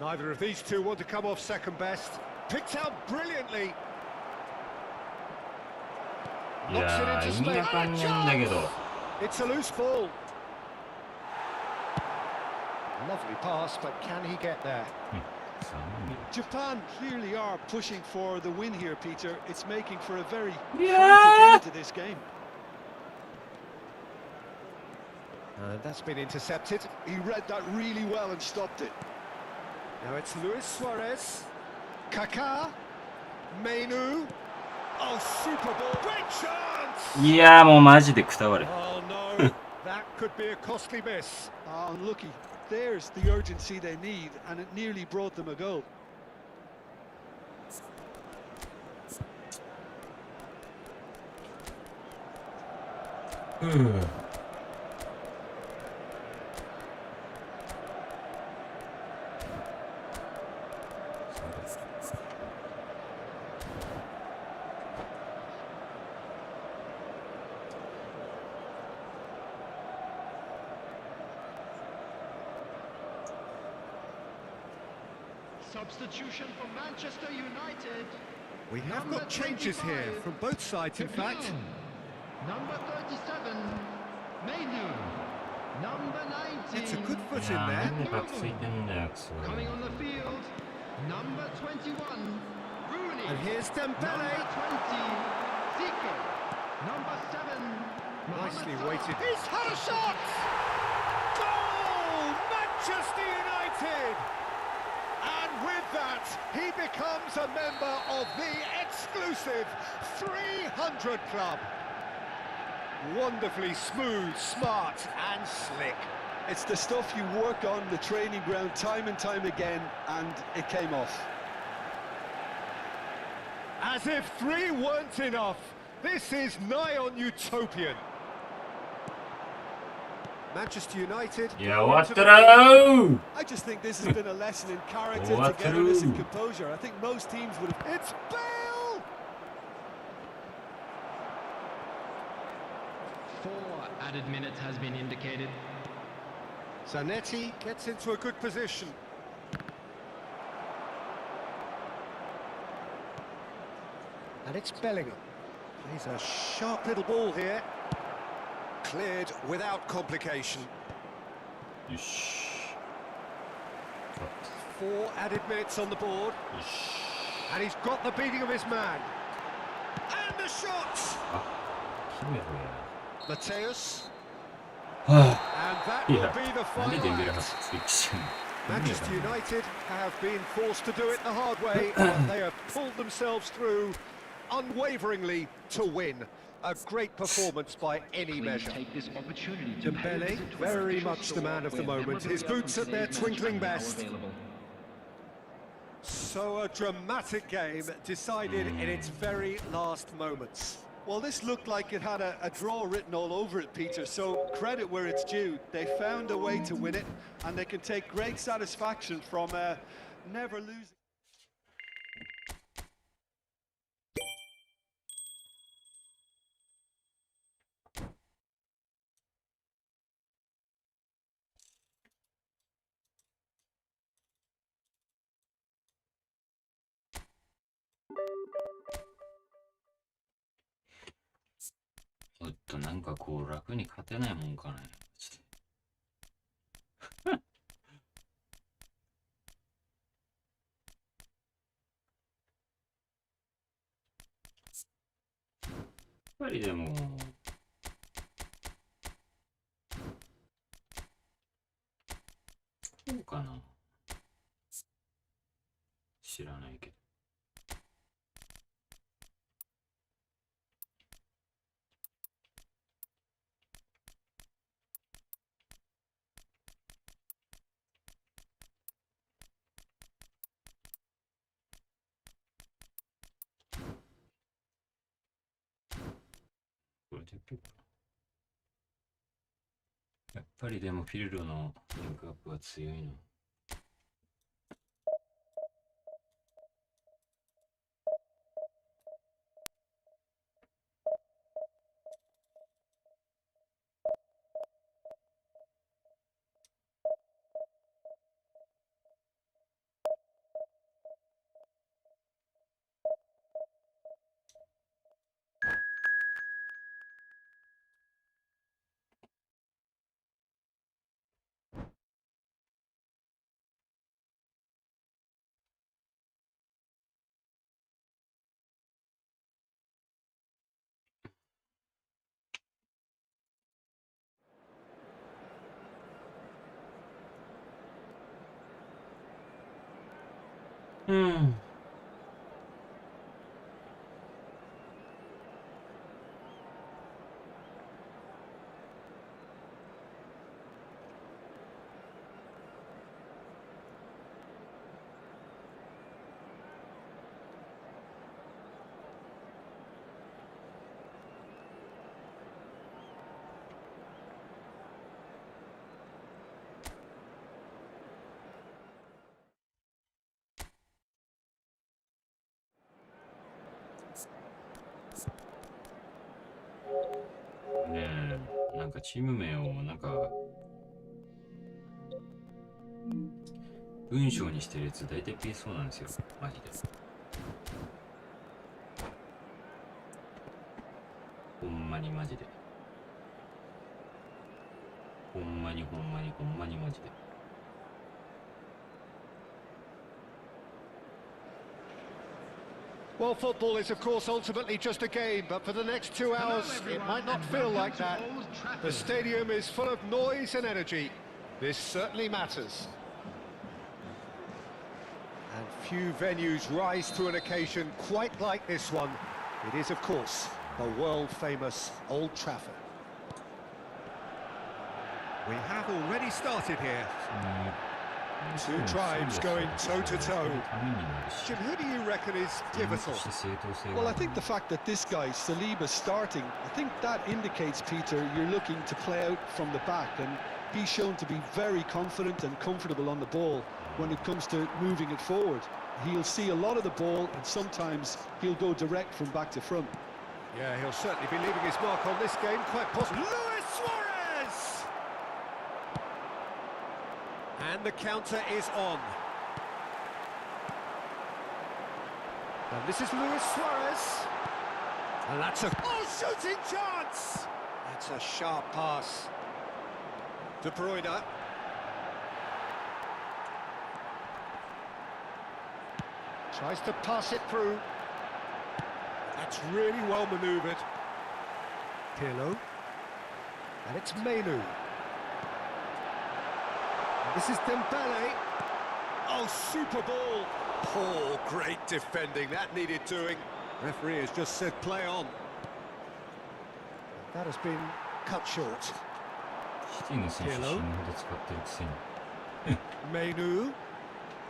S2: Neither of these two want to come off second best. Picked out brilliantly.
S1: いや意味わかんねえんだけど。
S2: It's a loose ball. Lovely pass, but can he get there?
S3: Japan clearly are pushing for the win here, Peter. It's making for a very
S1: Yeah.
S3: frantic end to this game.
S2: And that's been intercepted.
S3: He read that really well and stopped it.
S2: Now it's Luis Suarez. Kaká. Mainu. Oh, super ball. Great chance!
S1: いやもうマジでくたばれ。
S2: Oh, no. That could be a costly miss.
S3: Oh, unlucky. There's the urgency they need, and it nearly brought them a goal.
S1: うん。
S4: Substitution for Manchester United.
S2: We have got changes here from both sides, in fact.
S4: Number 37, Mainu. Number
S2: It's a
S4: 19,
S2: good foot
S1: い
S2: in
S1: やー、な
S2: there.
S1: んでバックついてんだよ、クソ。
S4: coming on the field. Number 21, Rooney.
S2: And here's
S4: Number 20,
S2: Dembele.
S4: Zico. Number 7,
S2: Nicely
S4: Mohamed
S2: weighted.
S4: Salah.
S2: He's had a shot! Goal! Manchester United! And with that, he becomes a member of the exclusive 300 Club. Wonderfully smooth, smart and slick.
S3: It's the stuff you work on the training ground time and time again, and it came off.
S2: As if 3 weren't enough, this is nigh on utopian. Manchester United.
S1: いや、終わったらー
S3: I just think this has been a lesson in character,
S1: What
S3: togetherness and
S1: through?
S3: composure. I think most teams would have...
S2: It's Bale!
S4: 4 added minutes has been indicated.
S2: Zanetti gets into a good position. And it's Bellingham. Plays a sharp little ball here. Cleared without complication.
S1: よし。
S2: 4 added minutes on the board.
S1: よし。
S2: And he's got the beating of his man. And the shot!
S1: あ、決めろ
S2: Mateus.
S1: や。は
S2: And that
S1: ぁ。い
S2: will
S1: や、
S2: be the
S1: なんで
S2: final
S1: デンベレ
S2: act.
S1: 発追記してんの
S2: Manchester United have been forced to do it the hard way, but they have pulled themselves through unwaveringly to win. A great performance by any
S4: Please
S2: measure.
S4: take this opportunity to pay a
S2: Dembele,
S4: visit to our
S2: very
S4: official
S2: much the
S4: store
S2: man of the
S4: where
S2: moment. His
S4: memorabilia
S2: boots
S4: from
S2: at their
S4: today's match
S2: twinkling
S4: are now
S2: best.
S4: available.
S2: So a dramatic game decided in its very last moments.
S3: Well, this looked like it had a draw written all over it, Peter, so credit where it's due. They found a way to win it, and they can take great satisfaction from never losing.
S1: おっと、なんかこう、楽に勝てないもんかね。やっぱりでも、こうかな。知らないけど。これでいけるかな。やっぱりでもフィルロのリンクアップが強いな。うん。ねえ、なんかチーム名をなんか文章にしてるやつ大体消えそうなんですよ、マジで。ほんまにマジで。ほんまにほんまにほんまにマジで。
S2: Well, football is, of course, ultimately just a game, but for the next 2 hours, it might not feel like that. The stadium is full of noise and energy. This certainly matters. And few venues rise to an occasion quite like this one. It is, of course, the world-famous Old Trafford. We have already started here. Two tribes going toe-to-toe. Jim, who do you reckon is pivotal?
S3: Well, I think the fact that this guy, Saliba's starting, I think that indicates, Peter, you're looking to play out from the back and be shown to be very confident and comfortable on the ball when it comes to moving it forward. He'll see a lot of the ball and sometimes he'll go direct from back to front.
S2: Yeah, he'll certainly be leaving his mark on this game, quite possibly. Luis Suarez! And the counter is on. And this is Luis Suarez. And that's a shooting chance! That's a sharp pass. De Bruyne. Tries to pass it through. That's really well manoeuvred. Pirlo. And it's Menu. This is Dembele. Oh, super ball. Oh, great defending. That needed doing. Referee has just said play on. That has been cut short. Pirlo. Menu.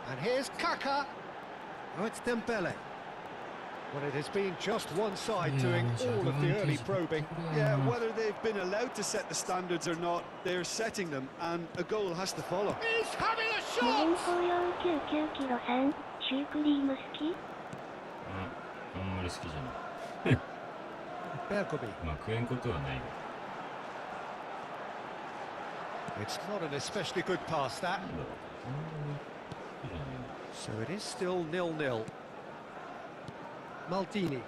S2: And here's Kaka. Oh, it's Dembele. Well, it has been just one side doing all of the early probing.
S3: Yeah, whether they've been allowed to set the standards or not, they're setting them, and a goal has to follow.
S2: He's having a
S5: 無限
S2: shot!
S5: 紅葉99キロさん、シュークリーム好き？
S1: あんまり好きじゃない。
S2: Bergomi.
S1: まあ食えんことはないが。
S2: It's not an especially good pass, that.
S1: なんだろう。あんまり好きじゃない。
S2: So it is still 0-0. Maldini.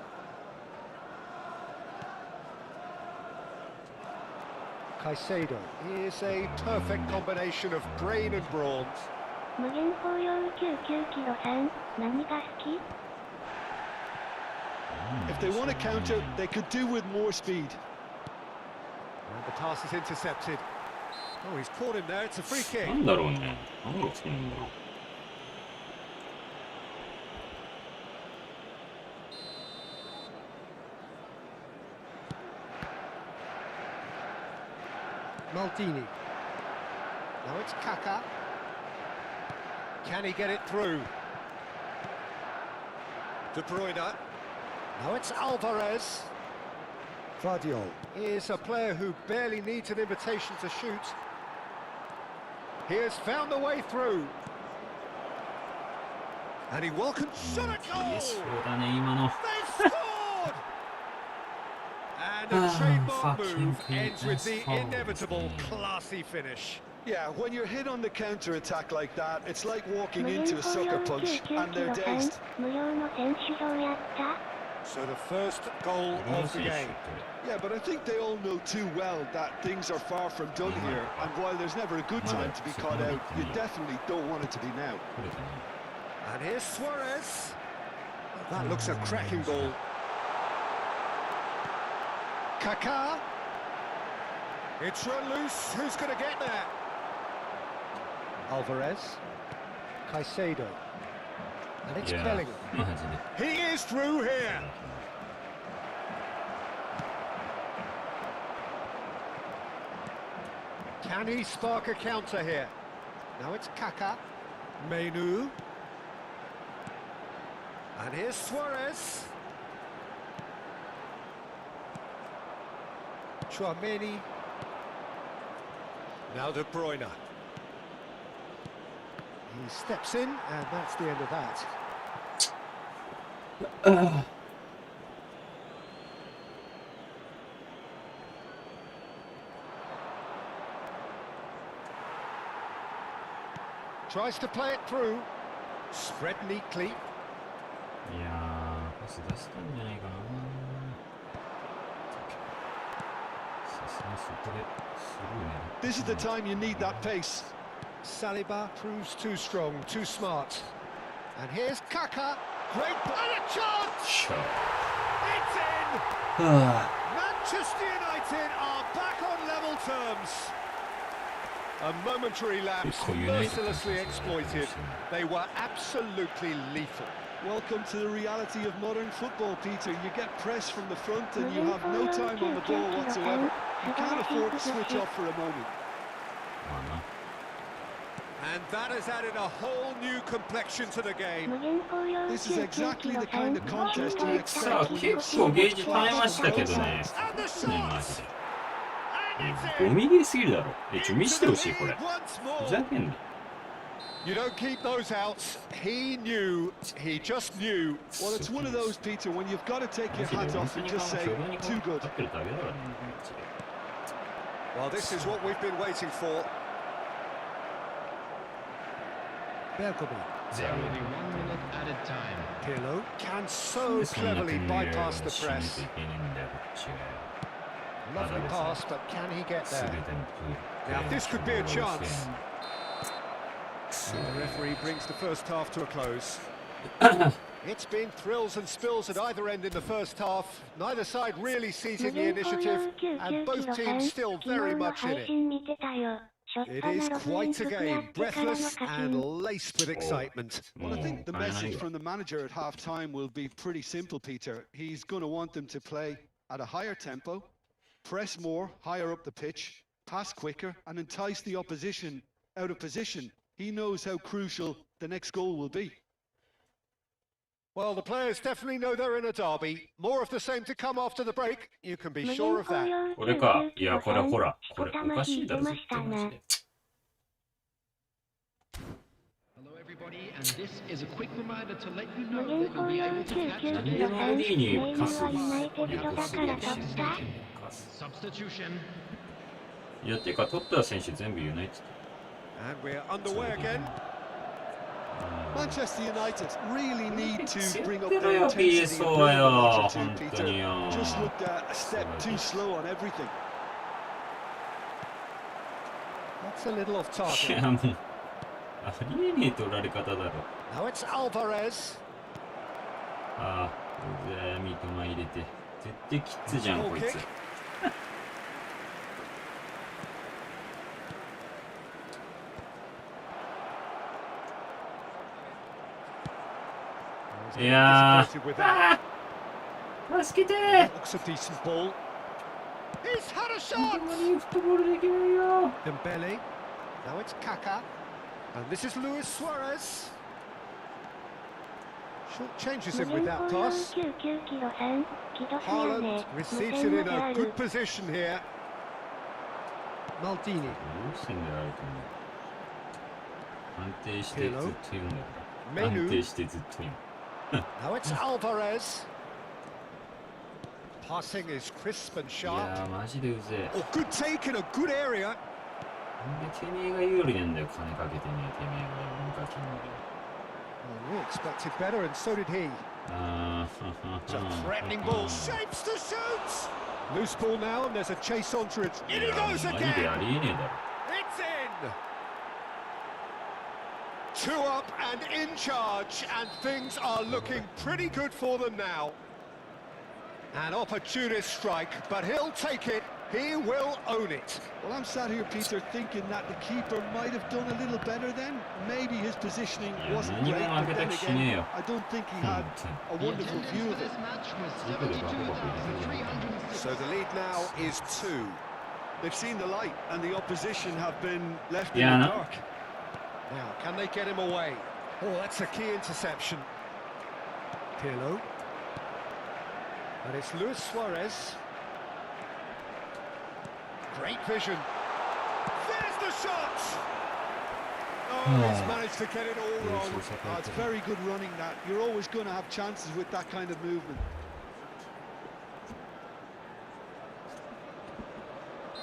S2: Caicedo is a perfect combination of brain and brawn.
S5: 無限紅葉99キロさん、何が好き？
S3: If they want to counter, they could do with more speed.
S2: And the pass is intercepted. Oh, he's caught him there. It's a free
S1: な
S2: kick.
S1: んだろうね。何が好きなんだろう。
S2: Maldini. Now it's Kaka. Can he get it through? De Bruyne. Now it's Alvarez. Vardiol is a player who barely needs an invitation to shoot. He has found the way through. And he welcomes shot at
S1: 切れ
S2: goal!
S1: そうだね、今の。
S2: They've scored! And a trademark
S1: fucking
S2: move ends with the
S1: goodness.
S2: inevitable classy finish.
S3: Yeah, when you're hit on the counter-attack like that, it's like walking
S5: 無限
S3: into a
S5: 紅
S3: sucker
S5: 葉
S3: punch,
S5: 99
S3: and
S5: キ
S3: they're
S5: ロさん、
S3: dazed.
S5: 無料の選手票やった？
S2: So the first goal
S1: この
S2: of the
S1: 選手っ
S2: game.
S1: て。
S3: Yeah, but I think they all know too well that things are far from done here, and while there's never a good time to be caught out, you definitely don't want it to be now.
S1: これだね。
S2: And here's Suarez. That looks a cracking ball. Kaká. It's run loose. Who's going to get there? Alvarez. Caicedo. And it's
S1: いや
S2: Bellingham.
S1: マジで。
S2: He is through here. Can he spark a counter here? Now it's Kaká. Menu. And here's Suarez. Tchouaméni. Now De Bruyne. He steps in, and that's the end of that. Tries to play it through. Spread neatly.
S1: いやー、パス出したんじゃないかな。
S3: This is the time you need that pace.
S2: Saliba proves too strong, too smart. And here's Kaka. Great ball. And a chance! It's in! Manchester United are back on level terms. A momentary lapse, mercilessly exploited. They were absolutely lethal.
S3: Welcome to the reality of modern football, Peter. You get pressed from the front and you have no time on the ball whatsoever. You can't afford to switch off for a moment.
S2: And that has added a whole new complexion to the game.
S3: This is exactly the kind of contest you
S1: さあ
S3: expect when you
S1: 結構ゲージ耐えましたけどね
S2: And the
S1: ね
S2: shot!
S1: マジで
S2: And it's
S1: ゴ
S2: in!
S1: ミゲーすぎるだろ見してほしいこれ
S2: Into the lead once
S1: ふざ
S2: more.
S1: けんな
S2: You don't keep those outs. He knew. He just knew.
S3: Well, it's one of those, Peter, when you've got to take
S1: マ
S3: your
S1: ジで
S3: hat
S1: 本
S3: off
S1: 当
S3: and
S1: に
S3: just say,
S1: 挙動に
S3: too
S1: か
S3: good.
S1: かってるだけだからねマジで
S2: Well, this is what we've been waiting for. Bergkamp.
S4: There will be 1 minute added time.
S2: Pirlo can so
S1: そんな
S2: cleverly
S1: 国のや
S2: bypass the
S1: しない
S2: press.
S1: といけないんだよこっちが
S2: Lovely pass, but can he get
S1: 全
S2: there?
S1: てのプール
S2: Now, this could be a
S1: プールが
S2: chance.
S1: くそ
S2: The referee brings the first half to a close. It's been thrills and spills at either end in the first half. Neither side really seizing the initiative, and both teams still very much in it. It is quite a game, breathless and laced with excitement.
S3: Well, I think the
S1: もう変えない
S3: message
S1: わ
S3: from the manager at half-time will be pretty simple, Peter. He's going to want them to play at a higher tempo, press more, higher up the pitch, pass quicker, and entice the opposition out of position. He knows how crucial the next goal will be.
S2: Well, the players definitely know they're in a derby. More of the same to come after the break. You can be sure of that.
S1: これかいやこれほらこれおかしいだろ絶対マジで
S4: Hello, everybody, and this is a quick reminder to let you know that you'll be able to catch the
S1: なんで
S4: game.
S1: マリーにパス横すごいしてんのパス
S4: Substitution.
S1: いやっていうか取った選手全部ユナイテッ
S2: And we're underway again.
S3: Manchester United really need to bring up
S1: ド
S3: their
S1: よ
S3: intensity
S1: PSO
S3: and
S1: は
S3: bring
S1: よ
S3: the match
S1: 本
S3: to
S1: 当に
S3: Peter.
S1: よ
S3: Just looked a step too slow on everything.
S2: That's a little off
S1: い
S2: target.
S1: やもうありえねえ取られ方だろ
S2: Now it's Alvarez.
S1: ああ三笘入れて絶対キッズじゃんこいつ いや
S2: Disappointed with
S1: ー
S2: that.
S1: あ助けて
S2: Looks a decent ball. He's had a
S1: 三
S2: shot.
S1: 笘にフットボールできないよ
S2: Dembele. Now it's Kaka. And this is Luis Suarez. Short changes him with that pass. Haaland receives it in a good position here. Maldini.
S1: どうしてんだよあれと思う安定してずっと言うんだから安定してずっと言う
S2: Now it's Alvarez. Passing is crisp and
S1: い
S2: sharp.
S1: やーマジでうぜえ
S2: Oh, good take in a good area.
S1: なんでてめえが有利なんだよ金かけてねえてめえが無課金の
S2: Oh, we expected better, and so did he.
S1: あ
S2: It's a threatening ball. Shapes to shoot. Loose ball now, and there's a chase onto it.
S1: い
S2: In he
S1: や
S2: goes
S1: マジで
S2: again.
S1: ありえねえだろ
S2: It's in. Two up and in charge, and things are looking pretty good for them now. An opportunist strike, but he'll take it. He will own it.
S3: Well, I'm sat here, Peter, thinking that the keeper might have done a little better then. Maybe his positioning
S1: Yeah,
S3: wasn't
S1: 何も
S3: great,
S1: 開
S3: but
S1: けた
S3: then
S1: 気しねえ
S3: again,
S1: よ
S3: I don't think he
S1: 本
S3: had
S1: 当に
S3: a wonderful
S4: Attendance
S3: view
S4: for
S3: of it.
S4: this match was
S2: So the lead now is 2.
S3: They've seen the light, and the opposition have been left
S1: Yeah,
S3: in the
S1: no.
S3: dark.
S2: Now, can they get him away? Oh, that's a key interception. Pirlo. And it's Luis Suarez. Great vision. There's the shot! Oh, he's managed to get it all wrong.
S3: Oh, it's very good running that. You're always going to have chances with that kind of movement.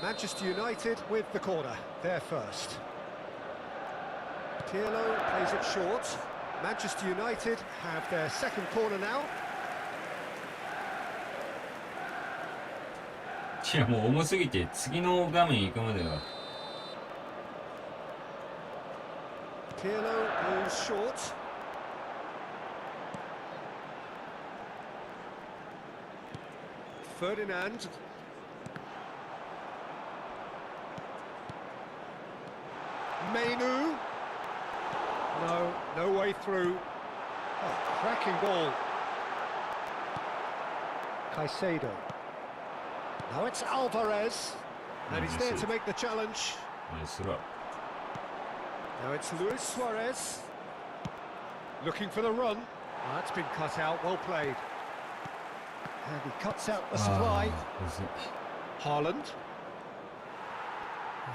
S2: Manchester United with the corner. They're first. Pirlo plays it short. Manchester United have their second corner now.
S1: いいやもう重すぎて次の画面行くまでは
S2: Pirlo goes short. Ferdinand. Mainu. No way through. Oh, cracking ball. Caicedo. Now it's Alvarez. And he's there to make the challenge.
S1: ナイスラ
S2: Now it's Luis Suarez. Looking for the run. That's been cut out, well played. And he cuts out the supply. Haaland.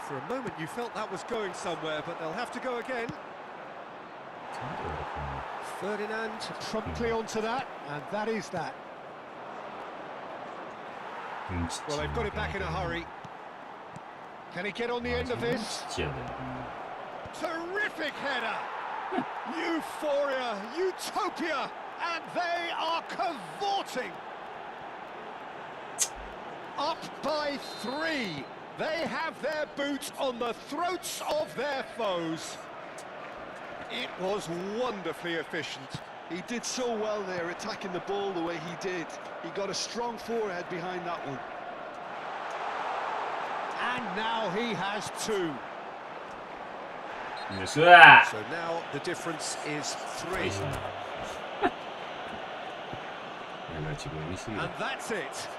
S2: For a moment you felt that was going somewhere, but they'll have to go again. Ferdinand promptly onto that, and that is that. Well, they've got it back in a hurry. Can he get on the end of this?
S1: ちっちゃいだよ
S2: Terrific header! Euphoria, utopia, and they are cavorting! Up by 3. They have their boot on the throats of their foes. It was wonderfully efficient.
S3: He did so well there, attacking the ball the way he did. He got a strong forehead behind that one.
S2: And now he has 2.
S1: よっしゃ
S2: So now the difference is 3.
S1: やばい自分見すぎる
S2: And that's it.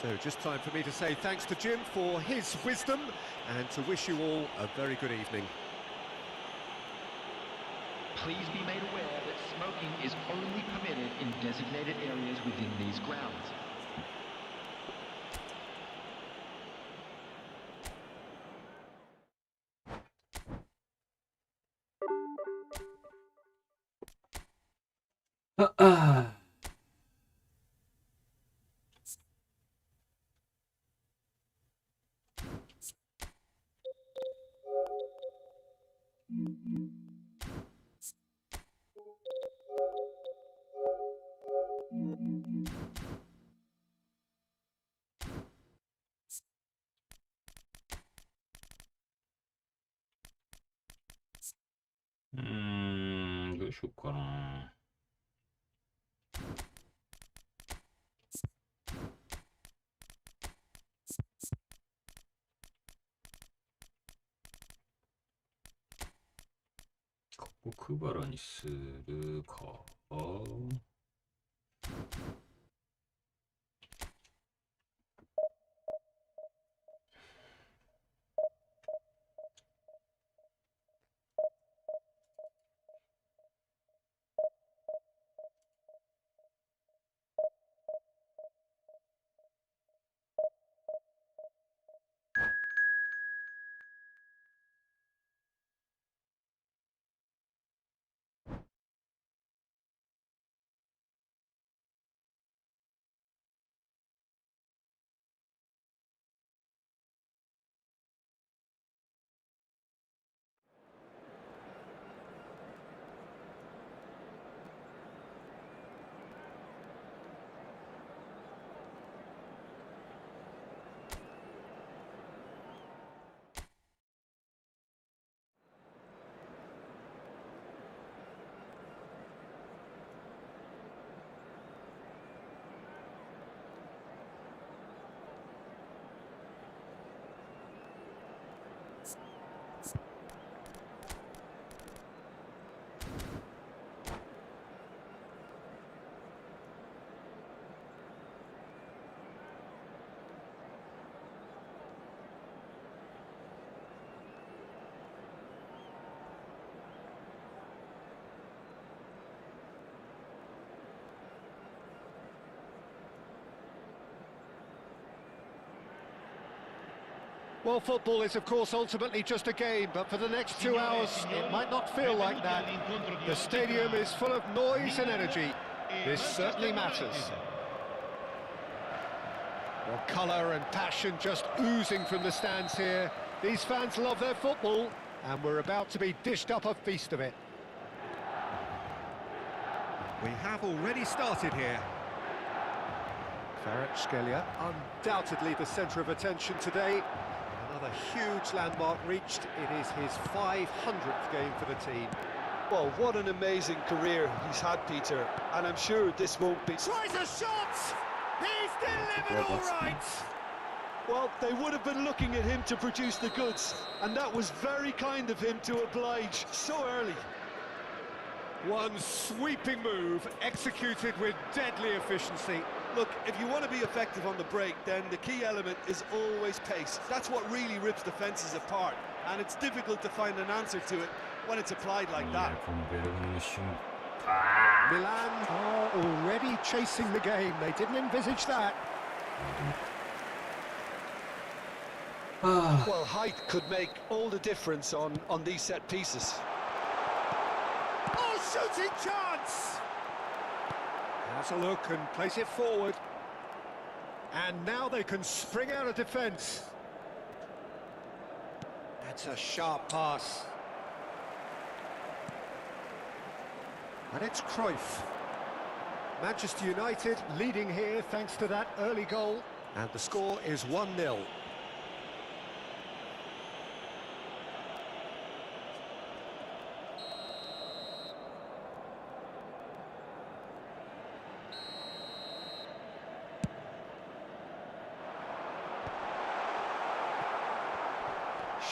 S2: So just time for me to say thanks to Jim for his wisdom and to wish you all a very good evening.
S4: Please be made aware that smoking is only permitted in designated areas within these grounds.
S1: Ah. Hmm, どうしようかな。ここクバラにするか。
S2: Well, football is, of course, ultimately just a game, but for the next 2 hours, it might not feel like that. The stadium is full of noise and energy. This certainly matters. Well, colour and passion just oozing from the stands here. These fans love their football, and we're about to be dished up a feast of it. We have already started here. Kvaratskhelia, undoubtedly the centre of attention today. Another huge landmark reached. It is his 500th game for the team.
S3: Well, what an amazing career he's had, Peter, and I'm sure this won't be...
S2: Tries a shot! He's delivered all right!
S3: Well, they would have been looking at him to produce the goods, and that was very kind of him to oblige so early.
S2: One sweeping move, executed with deadly efficiency.
S3: Look, if you want to be effective on the break, then the key element is always pace. That's what really rips defences apart, and it's difficult to find an answer to it when it's applied like that.
S2: Milan are already chasing the game. They didn't envisage that.
S3: Well, height could make all the difference on these set pieces.
S2: Oh, shooting chance! Has a look and plays it forward. And now they can spring out of defence. That's a sharp pass. And it's Cruyff. Manchester United leading here thanks to that early goal. And the score is 1-0.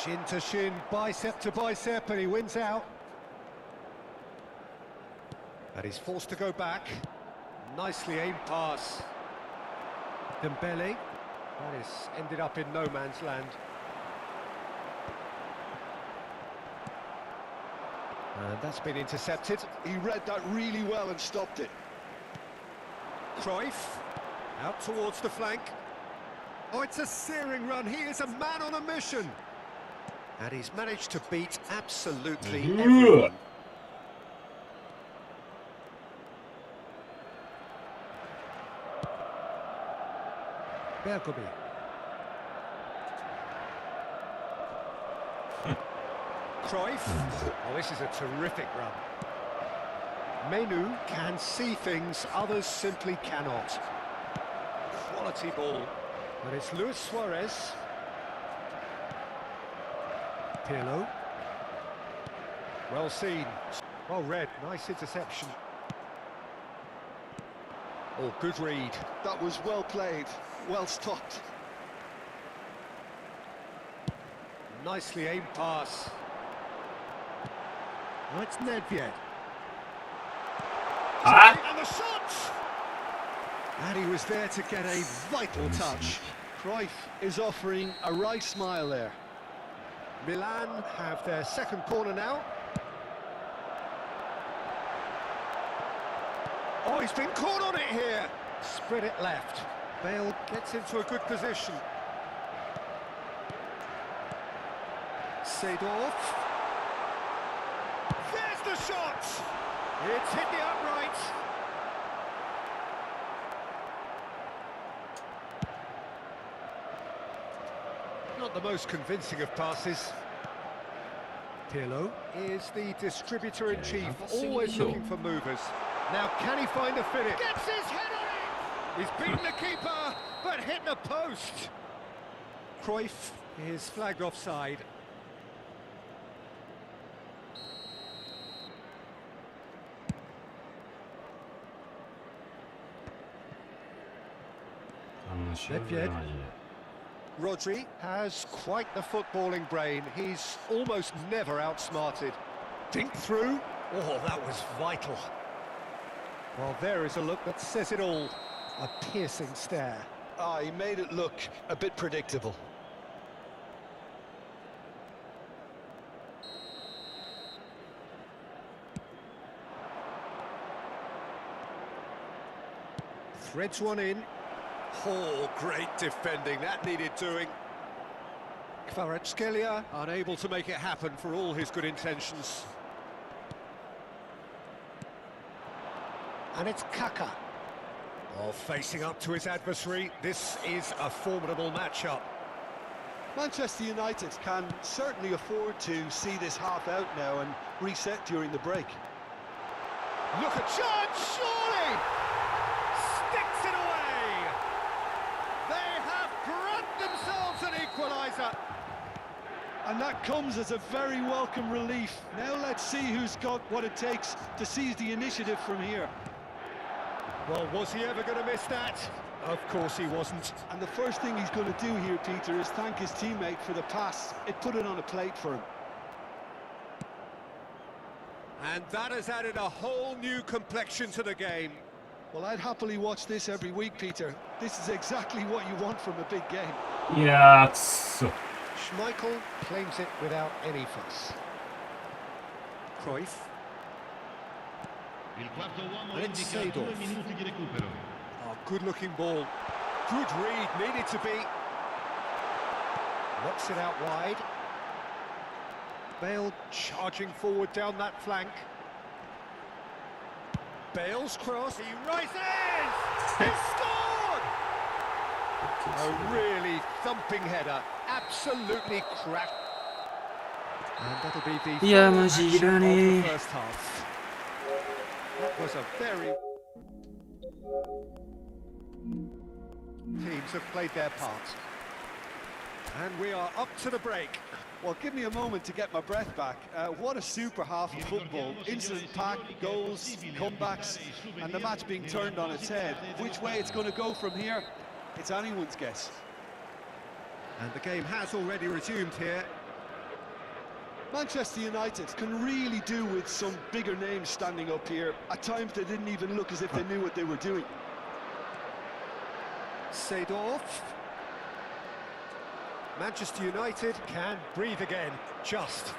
S2: Shin to shin, bicep to bicep, and he wins out. And he's forced to go back. Nicely aimed pass. Dembele. That is ended up in no man's land. And that's been intercepted.
S3: He read that really well and stopped it.
S2: Cruyff. Out towards the flank. Oh, it's a searing run. He is a man on a mission. And he's managed to beat absolutely everyone. Bergomi. Cruyff. Oh, this is a terrific run. Menu can see things others simply cannot. Quality ball. But it's Luis Suarez. Pirlo. Well seen. Well read. Nice interception. Oh, good read.
S3: That was well played, well stopped.
S2: Nicely aimed pass. Oh, it's Nedved. And the shot! And he was there to get a vital touch.
S3: Cruyff is offering a right smile there.
S2: Milan have their second corner now. Oh, he's been caught on it here. Spread it left. Bale gets into a good position. Seedorf. There's the shot! It's hit the upright. Not the most convincing of passes. Pirlo is the distributor-in-chief, always looking for movers. Now, can he find a finish? Gets his head on it! He's beaten the keeper, but hit the post. Cruyff is flagged offside. Nedved. Rodri has quite the footballing brain. He's almost never outsmarted. Dink through. Oh, that was vital. Well, there is a look that says it all. A piercing stare.
S3: Ah, he made it look a bit predictable.
S2: Threads one in. Oh, great defending. That needed doing. Kvaratskhelia unable to make it happen for all his good intentions. And it's Kaka. Oh, facing up to his adversary. This is a formidable matchup.
S3: Manchester United can certainly afford to see this half out now and reset during the break.
S2: Look at chance, surely! Sticks it away!
S3: comes as a very welcome relief. Now let's see who's got what it takes to seize the initiative from here.
S2: Well, was he ever going to miss that? Of course he wasn't.
S3: And the first thing he's going to do here, Peter, is thank his teammate for the pass. It put it on a plate for him.
S2: And that has added a whole new complexion to the game.
S3: Well, I'd happily watch this every week, Peter. This is exactly what you want from a big game.
S1: いやー、くっそ。
S2: Schmeichel claims it without any fuss. Cruyff.
S6: Il quarto uomo
S2: And it's
S6: indica
S2: Seedorf.
S6: 2 minuti di recupero.
S2: Oh, good-looking ball. Good read, needed to be. Knocks it out wide. Bale charging forward down that flank. Bale's cross. He rises! He scored! A really thumping header. Absolutely crap. And that'll be the
S1: いや、
S2: final
S1: マジい
S2: action
S1: ら
S2: of
S1: ね
S2: the
S1: え。
S2: first half. That was a very... Teams have played their part. And we are up to the break.
S3: Well, give me a moment to get my breath back. What a super half of football. Instant pack, goals, comebacks, and the match being turned on its head. Which way it's going to go from here, it's anyone's guess.
S2: And the game has already resumed here.
S3: Manchester United can really do with some bigger names standing up here. At times they didn't even look as if they knew what they were doing.
S2: Seedorf. Manchester United can breathe again, just.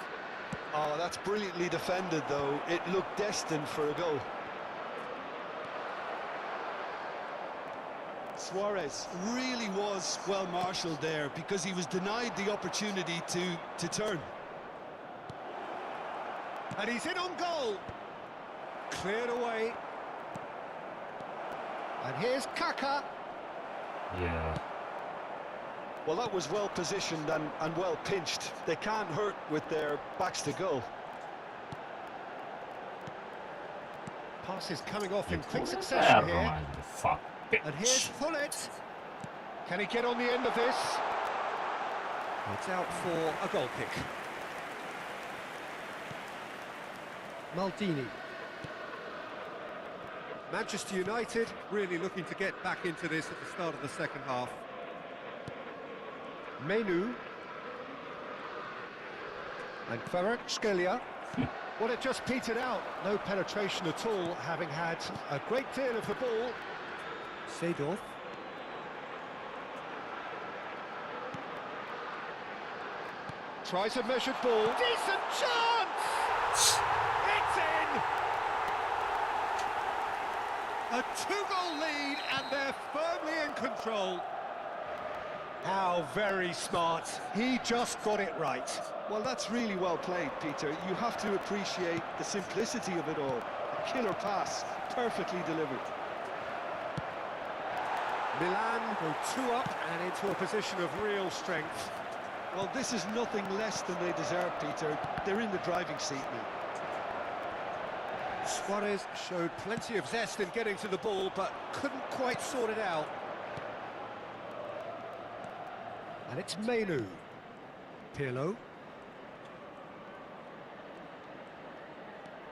S3: Oh, that's brilliantly defended, though. It looked destined for a goal. Suarez really was well marshalled there because he was denied the opportunity to turn.
S2: And he's in on goal. Cleared away. And here's Kaka.
S1: いや
S3: Well, that was well positioned and well pinched. They can't hurt with their backs to goal.
S2: Passes coming off
S1: ー、
S2: in
S1: こ
S2: quick
S1: れだ
S2: succession
S1: よ、
S2: here.
S1: マジで。ファッペ
S2: And here's Hullet. Can he get on the end of this? It's out for a goal kick. Maldini. Manchester United really looking to get back into this at the start of the second half. Menu. And Kvaratskhelia. Well, it just petered out. No penetration at all, having had a great deal of the ball. Seedorf. Tries a measured ball. Decent chance! It's in! A two-goal lead, and they're firmly in control. How very smart. He just got it right.
S3: Well, that's really well played, Peter. You have to appreciate the simplicity of it all. A killer pass, perfectly delivered.
S2: Milan go 2 up and into a position of real strength.
S3: Well, this is nothing less than they deserve, Peter. They're in the driving seat now.
S2: Suarez showed plenty of zest in getting to the ball, but couldn't quite sort it out. And it's Menu. Pirlo.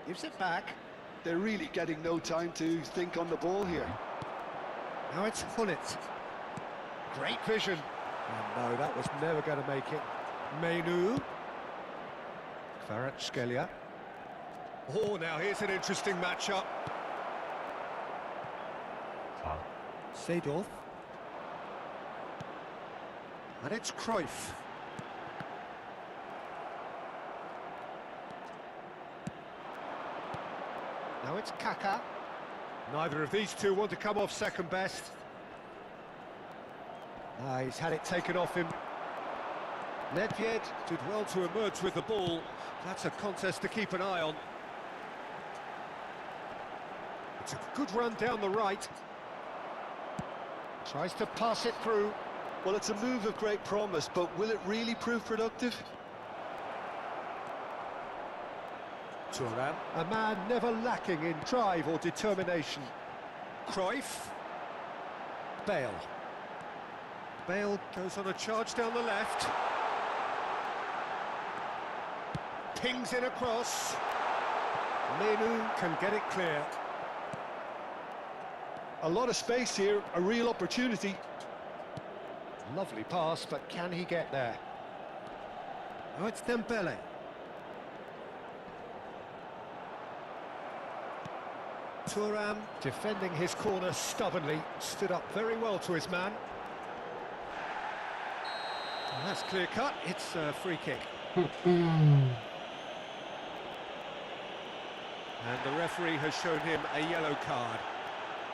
S2: Gives it back.
S3: They're really getting no time to think on the ball here.
S2: Now it's Hullet. Great vision. And no, that was never going to make it. Menu. Kvaratskhelia. Oh, now here's an interesting matchup.
S1: あ
S2: Seedorf. And it's Cruyff. Now it's Kaka. Neither of these two want to come off second best. He's had it taken off him. Nedved did well to emerge with the ball. That's a contest to keep an eye on. It's a good run down the right. Tries to pass it through.
S3: Well, it's a move of great promise, but will it really prove productive?
S2: Thuram, a man never lacking in drive or determination. Cruyff. Bale. Bale goes on a charge down the left. Pings in across. Menu can get it clear.
S3: A lot of space here, a real opportunity.
S2: Lovely pass, but can he get there? Oh, it's Dembele. Thuram defending his corner stubbornly, stood up very well to his man. And that's clear cut, it's a free kick. And the referee has shown him a yellow card.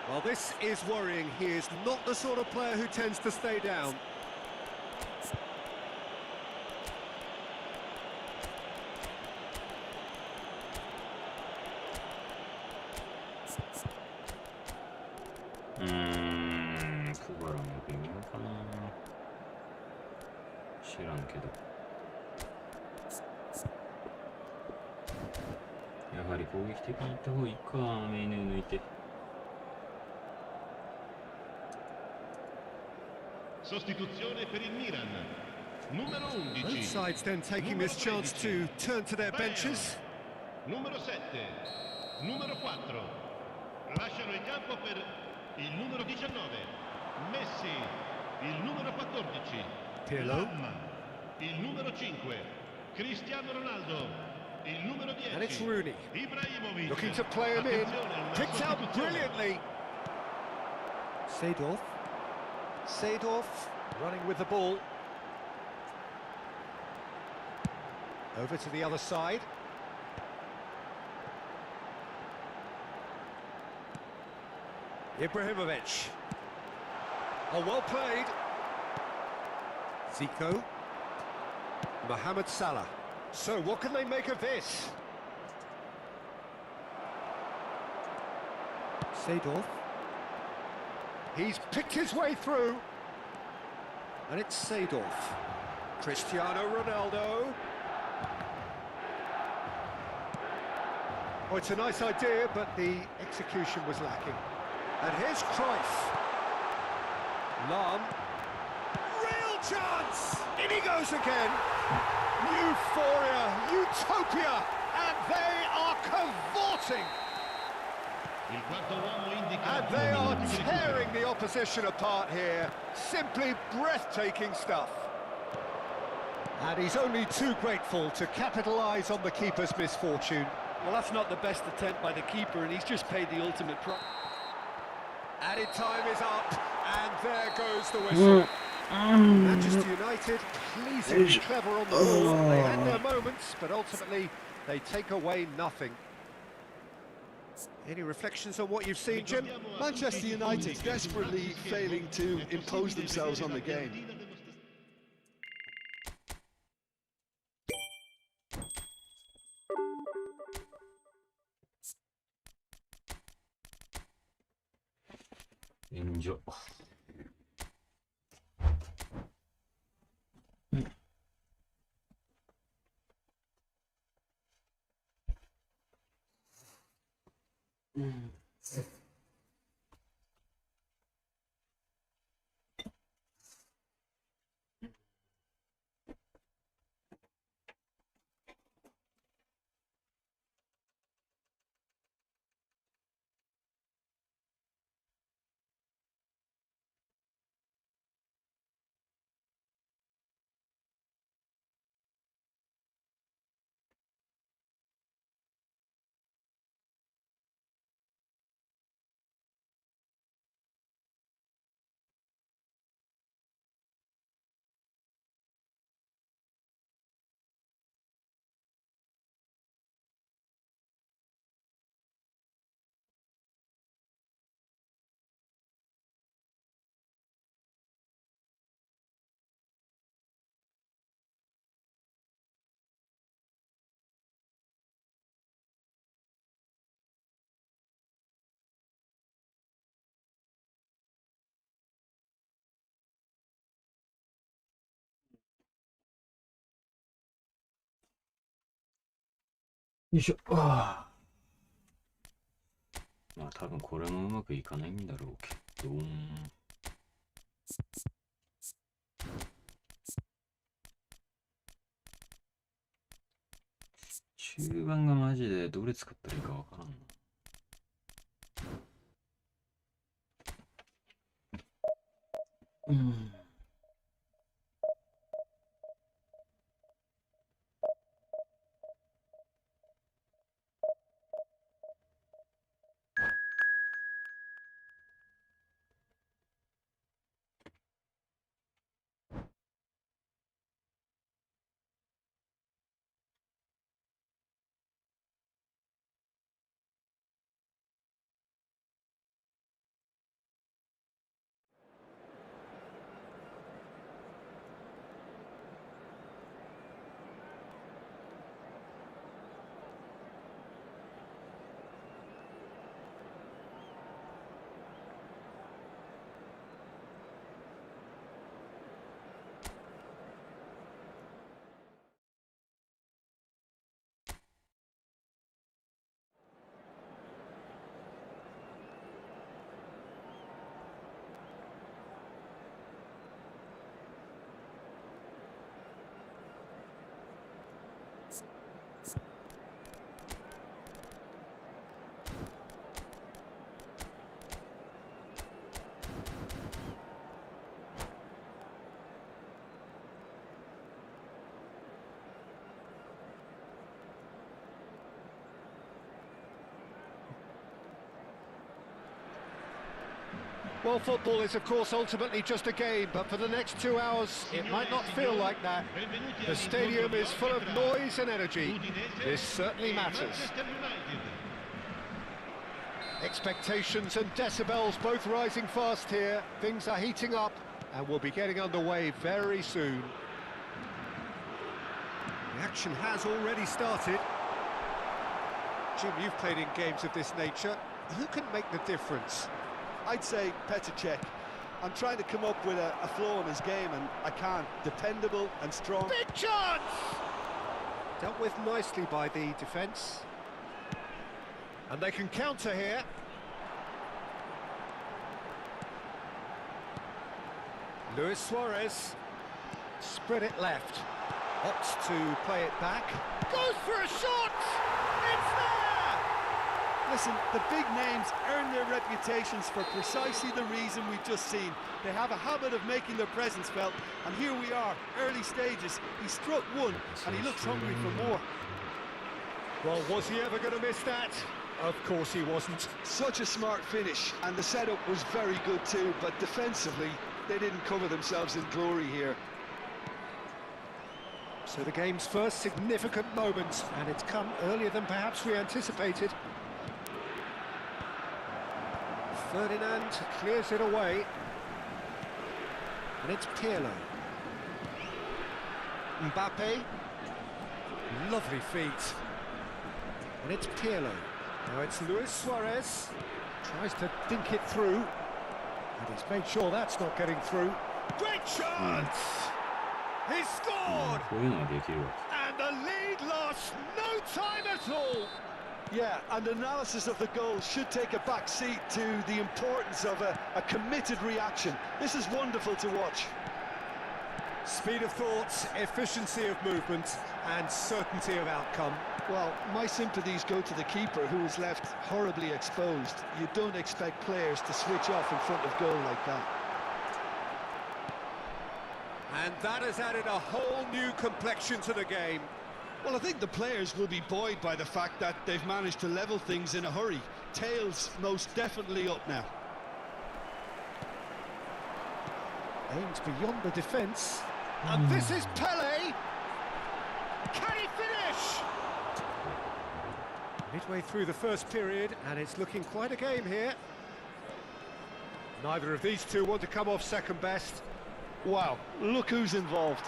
S2: Well, this is worrying. He is not the sort of player who tends to stay down.
S1: 그거랑微妙かな。知らんけど。やはり攻撃的にいった方がいいか、メニュー抜いて。
S6: Sostituzione per il Milan. Numero
S2: Both
S6: 11.
S2: sides then taking this chance to turn to their benches.
S6: Numero 7. Numero 4. Lasciano il campo per il numero 19. Messi. Il numero 14.
S2: Pirlo.
S6: Lam, il numero 5. Cristiano Ronaldo. Il numero 10.
S2: And it's Rooney.
S6: Ibrahimovic.
S2: Looking to play him in.
S6: Attenzione, una
S2: Picked out
S6: sostituzione.
S2: brilliantly. Seedorf running with the ball. Over to the other side. Ibrahimovic. Oh, well played. Zico. Mohamed Salah. So what can they make of this? Seedorf. He's picked his way through. And it's Seedorf. Cristiano Ronaldo. Oh, it's a nice idea, but the execution was lacking. And here's Cruyff. Lam. Real chance! In he goes again. Euphoria, utopia, and they are cavorting.
S6: Il quarto uomo indica
S2: And they are tearing the opposition apart here. Simply breathtaking stuff. And he's only too grateful to capitalise on the keeper's misfortune.
S3: Well, that's not the best attempt by the keeper, and he's just paid the ultimate price.
S2: Added time is up, and there goes the whistle. Manchester United, pleasingly clever on the ball. They had their moments, but ultimately they take away nothing. Any reflections on what you've seen, Jim?
S3: Manchester United desperately failing to impose themselves on the game.
S1: Enjoy.よいしょ。まあ多分これもうまくいかないんだろうけど。中盤がマジでどれ使ったらいいかわからんな。うん。
S2: Well, football is, of course, ultimately just a game, but for the next 2 hours, it might not feel like that. The stadium is full of noise and energy. This certainly matters. Expectations and decibels both rising fast here. Things are heating up, and we'll be getting underway very soon. The action has already started. Jim, you've played in games of this nature. Who can make the difference?
S3: I'd say Petr Cech. I'm trying to come up with a flaw in his game, and I can't. Dependable and strong.
S2: Big chance! Dealt with nicely by the defence. And they can counter here. Luis Suarez. Spread it left. Opts to play it back. Goes for a shot! It's there!
S3: Listen, the big names earn their reputations for precisely the reason we've just seen. They have a habit of making their presence felt, and here we are, early stages. He struck one, and he looks hungry for more.
S2: Well, was he ever going to miss that? Of course he wasn't.
S3: Such a smart finish, and the setup was very good too, but defensively, they didn't cover themselves in glory here.
S2: So the game's first significant moment, and it's come earlier than perhaps we anticipated. Ferdinand clears it away. And it's Pirlo. Mbappe. Lovely feet. And it's Pirlo. Now it's Luis Suarez. Tries to dink it through. And he's made sure that's not getting through. Great chance! He scored! And the lead lost no time at all!
S3: Yeah, and analysis of the goal should take a back seat to the importance of a committed reaction. This is wonderful to watch.
S2: Speed of thought, efficiency of movement, and certainty of outcome.
S3: Well, my sympathies go to the keeper, who was left horribly exposed. You don't expect players to switch off in front of goal like that.
S2: And that has added a whole new complexion to the game.
S3: Well, I think the players will be buoyed by the fact that they've managed to level things in a hurry. Tails most definitely up now.
S2: Aims beyond the defence. And this is Pele. Can he finish? Midway through the first period, and it's looking quite a game here. Neither of these two want to come off second best.
S3: Wow, look who's involved.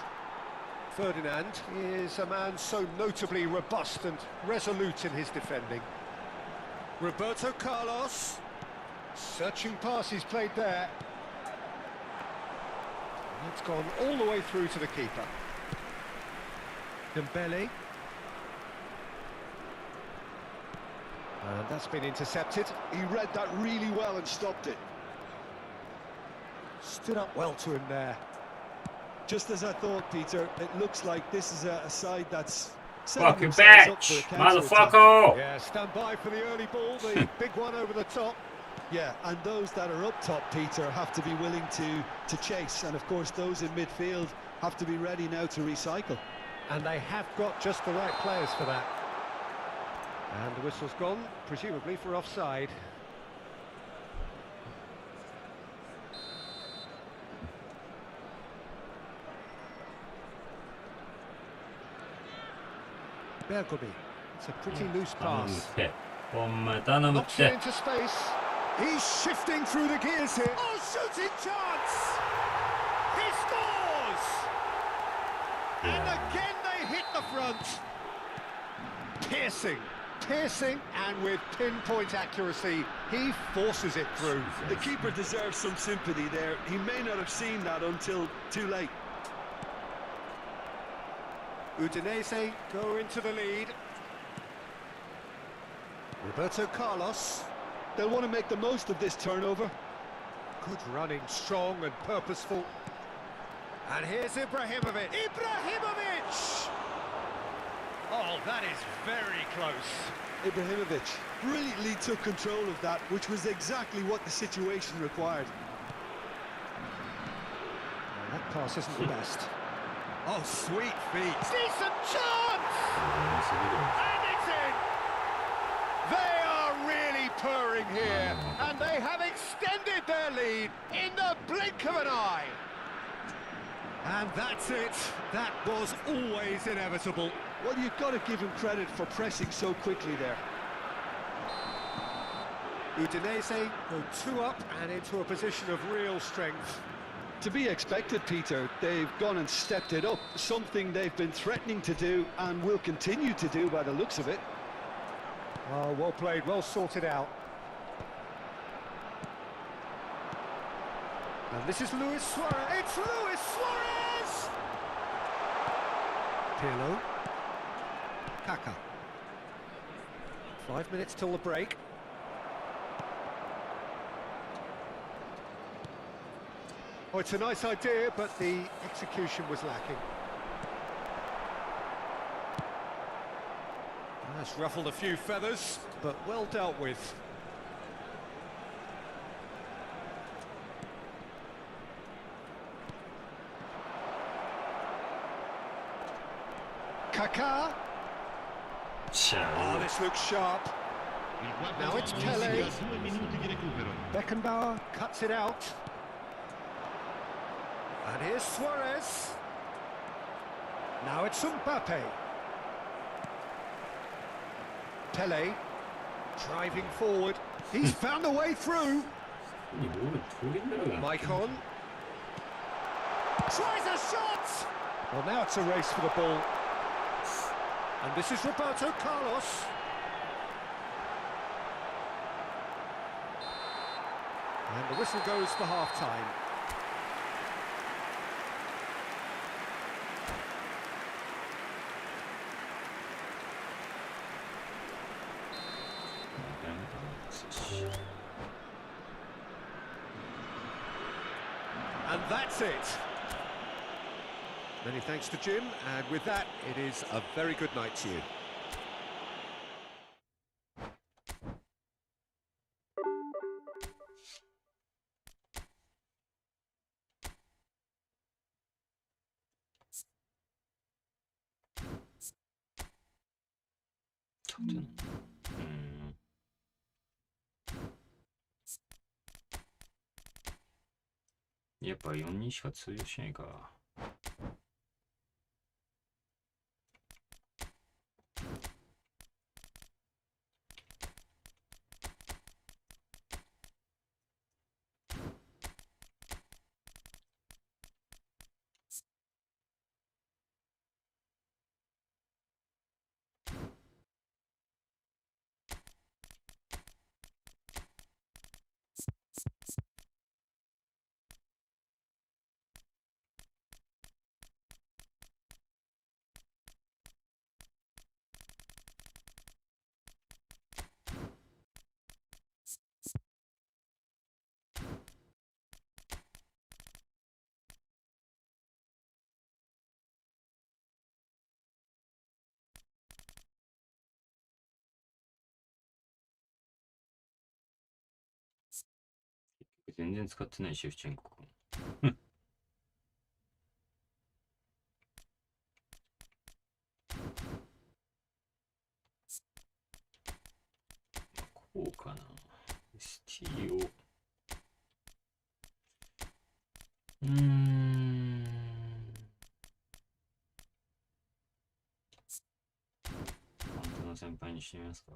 S2: Ferdinand is a man so notably robust and resolute in his defending. Roberto Carlos. Searching pass he's played there. It's gone all the way through to the keeper. Dembele. And that's been intercepted.
S3: He read that really well and stopped it.
S2: Stood up well to him there.
S3: Just as I thought, Peter, it looks like this is a side that's setting
S1: Fucking
S3: themselves up for a
S1: bitch!
S3: counter-attack.
S1: Motherfucker!
S2: Yeah, stand by for the early ball, the big one over the top.
S3: Yeah, and those that are up top, Peter, have to be willing to chase. And of course, those in midfield have to be ready now to recycle.
S2: And they have got just the right players for that. And the whistle's gone, presumably for offside. Bergomi. It's a pretty loose
S1: 頼むっ
S2: pass.
S1: て。ほんま頼むっ
S2: Knocks it
S1: て。
S2: into space. He's shifting through the gears here. Oh, shooting chance! He scores! And again they hit the front. Piercing, and with pinpoint accuracy, he forces it through.
S3: The keeper deserves some sympathy there. He may not have seen that until too late.
S2: Udinese go into the lead. Roberto Carlos.
S3: They'll want to make the most of this turnover.
S2: Good running, strong and purposeful. And here's Ibrahimovic. Ibrahimovic! Oh, that is very close.
S3: Ibrahimovic brilliantly took control of that, which was exactly what the situation required.
S2: Well, that pass isn't the best. Oh, sweet feet. Decent chance! And it's in! They are really purring here, and they have extended their lead in the blink of an eye. And that's it. That was always inevitable.
S3: Well, you've got to give him credit for pressing so quickly there.
S2: Udinese go 2 up and into a position of real strength.
S3: To be expected, Peter. They've gone and stepped it up, something they've been threatening to do and will continue to do by the looks of it.
S2: Oh, well played, well sorted out. And this is Luis Suarez. It's Luis Suarez! Pirlo. Kaka. 5 minutes till the break. Oh, it's a nice idea, but the execution was lacking. That's ruffled a few feathers, but well dealt with. Kaká. Oh, this looks sharp. Now it's Pele. Beckenbauer cuts it out. And here's Suarez. Now it's Mbappe. Pele driving forward. He's found a way through. Maicon tries a shot. Well, now it's a race for the ball. And this is Roberto Carlos. And the whistle goes for half-time. And that's it. Many thanks to Jim, and with that, it is a very good night to you.
S1: やっぱ4人しか通用しないか。全然使ってないシェフチェンコ。こうかな。ST を。本当の先輩にしてみますか。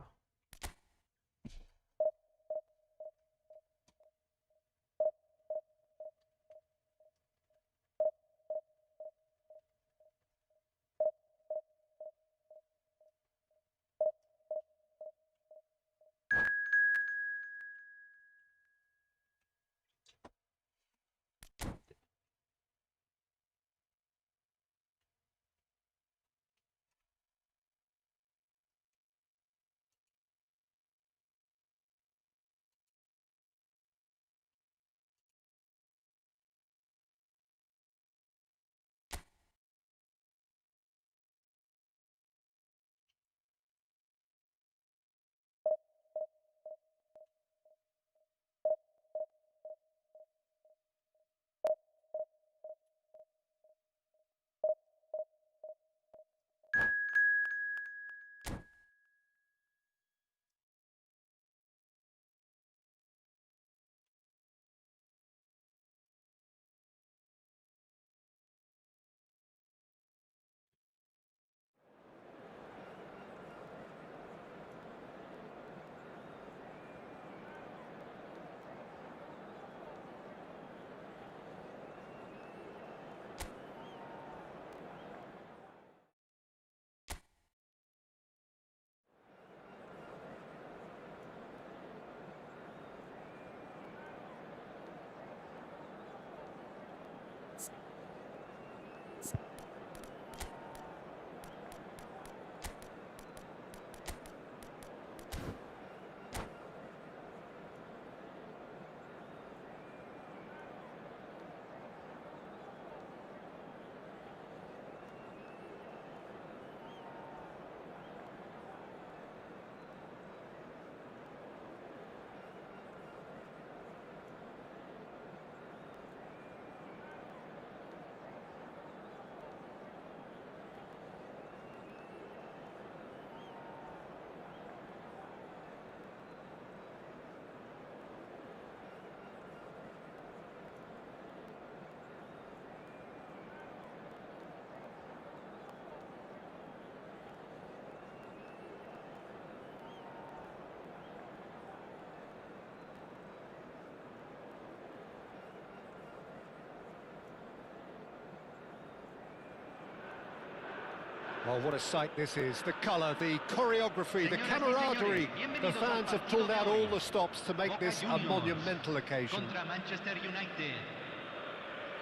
S2: Well, what a sight this is. The colour, the choreography, the camaraderie. The fans have pulled out all the stops to make this a monumental occasion.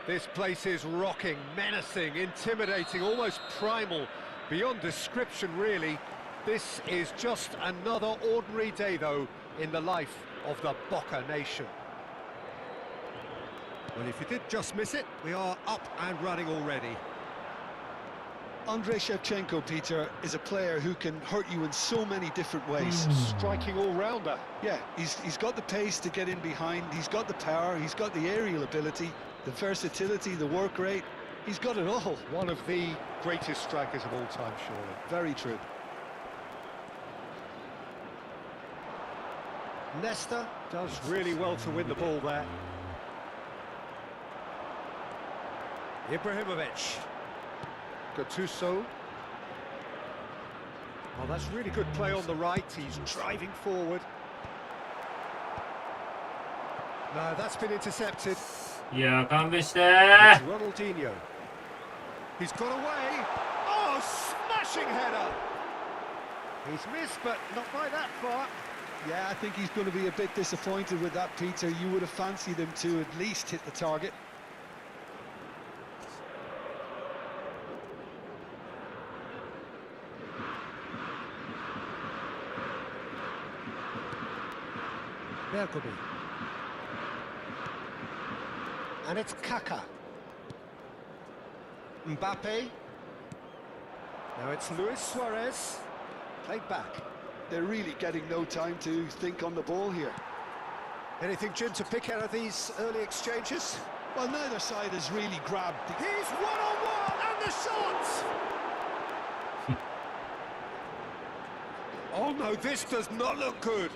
S2: This place is rocking, menacing, intimidating, almost primal, beyond description, really. This is just another ordinary day, though, in the life of the Boca nation. Well, if you did just miss it, we are up and running already.
S3: Andrei Shevchenko, Peter, is a player who can hurt you in so many different ways.
S2: Striking all-rounder.
S3: Yeah, he's got the pace to get in behind, he's got the power, he's got the aerial ability, the versatility, the work rate. He's got it all.
S2: One of the greatest strikers of all time, surely.
S3: Very true.
S2: Nesta does really well to win the ball there. Ibrahimovic. Gattuso. Oh, that's really good play on the right. He's driving forward. No, that's been intercepted.
S1: いやー、勘弁して
S2: It's Ronaldinho. He's got away. Oh, smashing header. He's missed, but not by that far.
S3: Yeah, I think he's going to be a bit disappointed with that, Peter. You would have fancied him to at least hit the target.
S2: Berkobi. And it's Kaka. Mbappe. Now it's Luis Suarez. Played back.
S3: They're really getting no time to think on the ball here.
S2: Anything, Jim, to pick out of these early exchanges?
S3: Well, neither side has really grabbed the...
S2: He's one-on-one, and the shot! Oh no, this does not look good.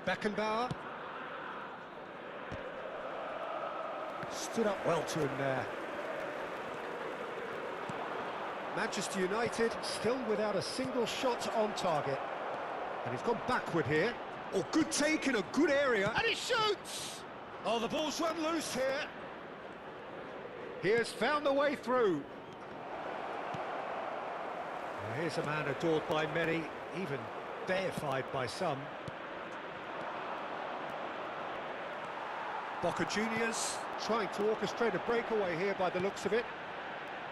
S2: Beckenbauer. Stood up well to him there. Manchester United still without a single shot on target. And he's gone backward here. Oh, good take in a good area. And he shoots! Oh, the ball's run loose here. He has found the way through. Now, here's a man adored by many, even deified by some. Boca Juniors trying to orchestrate a breakaway here by the looks of it.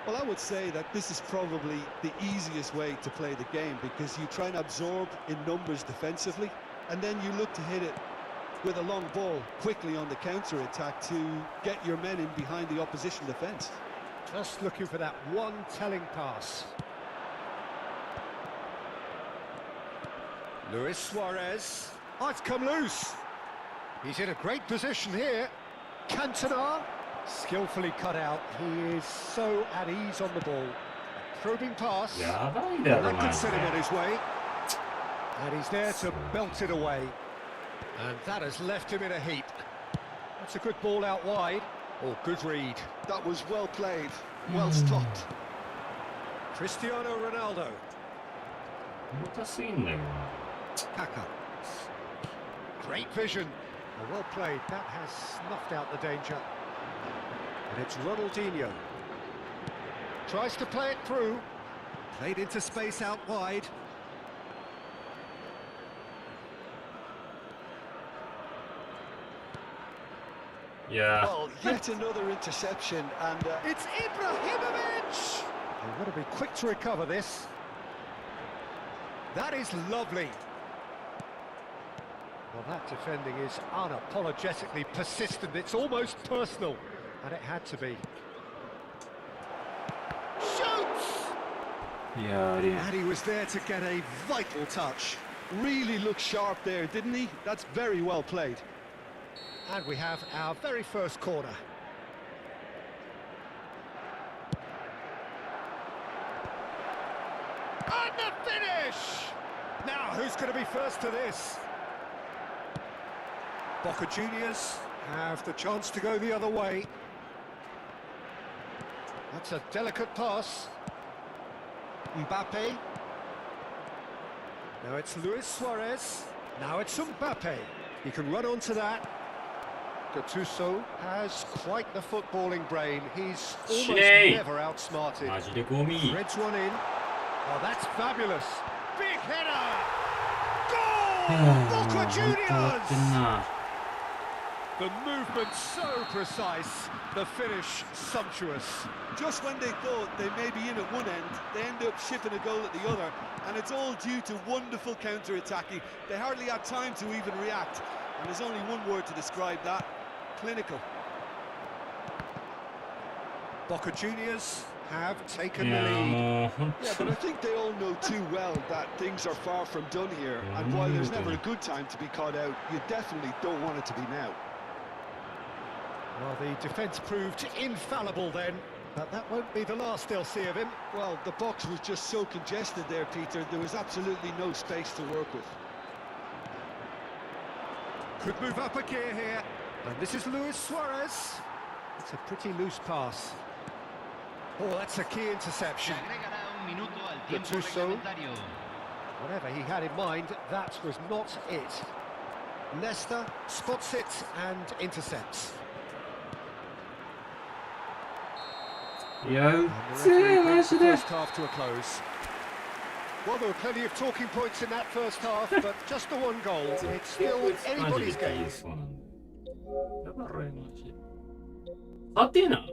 S3: Well, I would say that this is probably the easiest way to play the game, because you try and absorb in numbers defensively, and then you look to hit it with a long ball quickly on the counter-attack to get your men in behind the opposition defence.
S2: Just looking for that one telling pass. Luis Suarez. Oh, it's come loose. He's in a great position here. Cantona, skillfully cut out. He is so at ease on the ball. A probing pass. That could set him on his way. And he's there to belt it away. And that has left him in a heap. That's a good ball out wide. Oh, good read.
S3: That was well played, well stopped.
S2: Cristiano Ronaldo. Kaka. Great vision. Oh, well played. That has snuffed out the danger. And it's Ronaldinho. Tries to play it through. Played into space out wide.
S1: Yeah.
S3: Well, yet another interception, and
S2: It's Ibrahimovic! They've got to be quick to recover this. That is lovely. Well, that defending is unapologetically persistent. It's almost personal, and it had to be. Shoots!
S1: Yeah,
S2: And he was there to get a vital touch.
S3: really looked sharp there, didn't he? That's very well played.
S2: And we have our very first corner. And the finish! Now, who's going to be first to this? Boca Juniors have the chance to go the other way. That's a delicate pass. Mbappe. Now it's Luis Suarez. Now it's Mbappe. He can run onto that. Gattuso has quite the footballing brain. He's almost never outsmarted. Threads one in. Oh, that's fabulous. Big header! Goal! Boca Juniors! The movement so precise, the finish sumptuous.
S3: Just when they thought they may be in at one end, they end up shipping a goal at the other, and it's all due to wonderful counter-attacking. They hardly had time to even react, and there's only one word to describe that: clinical.
S2: Boca Juniors have taken the lead.
S3: Yeah, but I think they all know too well that things are far from done here, and while there's never a good time to be caught out, you definitely don't want it to be now.
S2: Well, the defence proved infallible then, but that won't be the last they'll see of him.
S3: Well, the box was just so congested there, Peter. There was absolutely no space to work with.
S2: Could move up a gear here. And this is Luis Suarez. It's a pretty loose pass. Oh, that's a key interception. Gattuso. Whatever he had in mind, that was not it. Leicester spots it and intercepts.
S1: Yeah,
S2: First half to a close. Well, there were plenty of talking points in that first half, but just the one goal. It's still anybody's game.
S1: だからマジで。勝てな。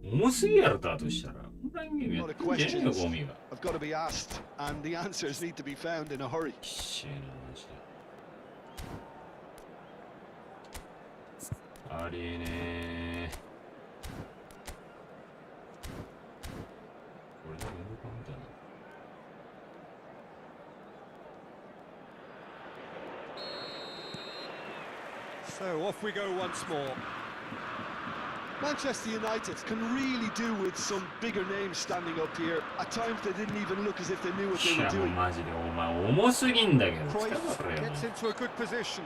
S1: 重すぎやろだとしたら。オンラインゲームやってんじゃねえよ、ゴミが。
S3: Have got to be asked, and the answers need to be found in a hurry.
S1: きしえな、マジで。ありえねえ。これでも喜んだな。
S2: So off we go once more.
S3: Manchester United can really do with some bigger names standing up here. At times they didn't even look as if they knew what
S1: い
S3: they
S1: や
S3: were
S1: もう
S3: doing.
S1: マジでお前重すぎんだけど
S2: Cruyff
S1: 力これよ
S2: gets into a good position.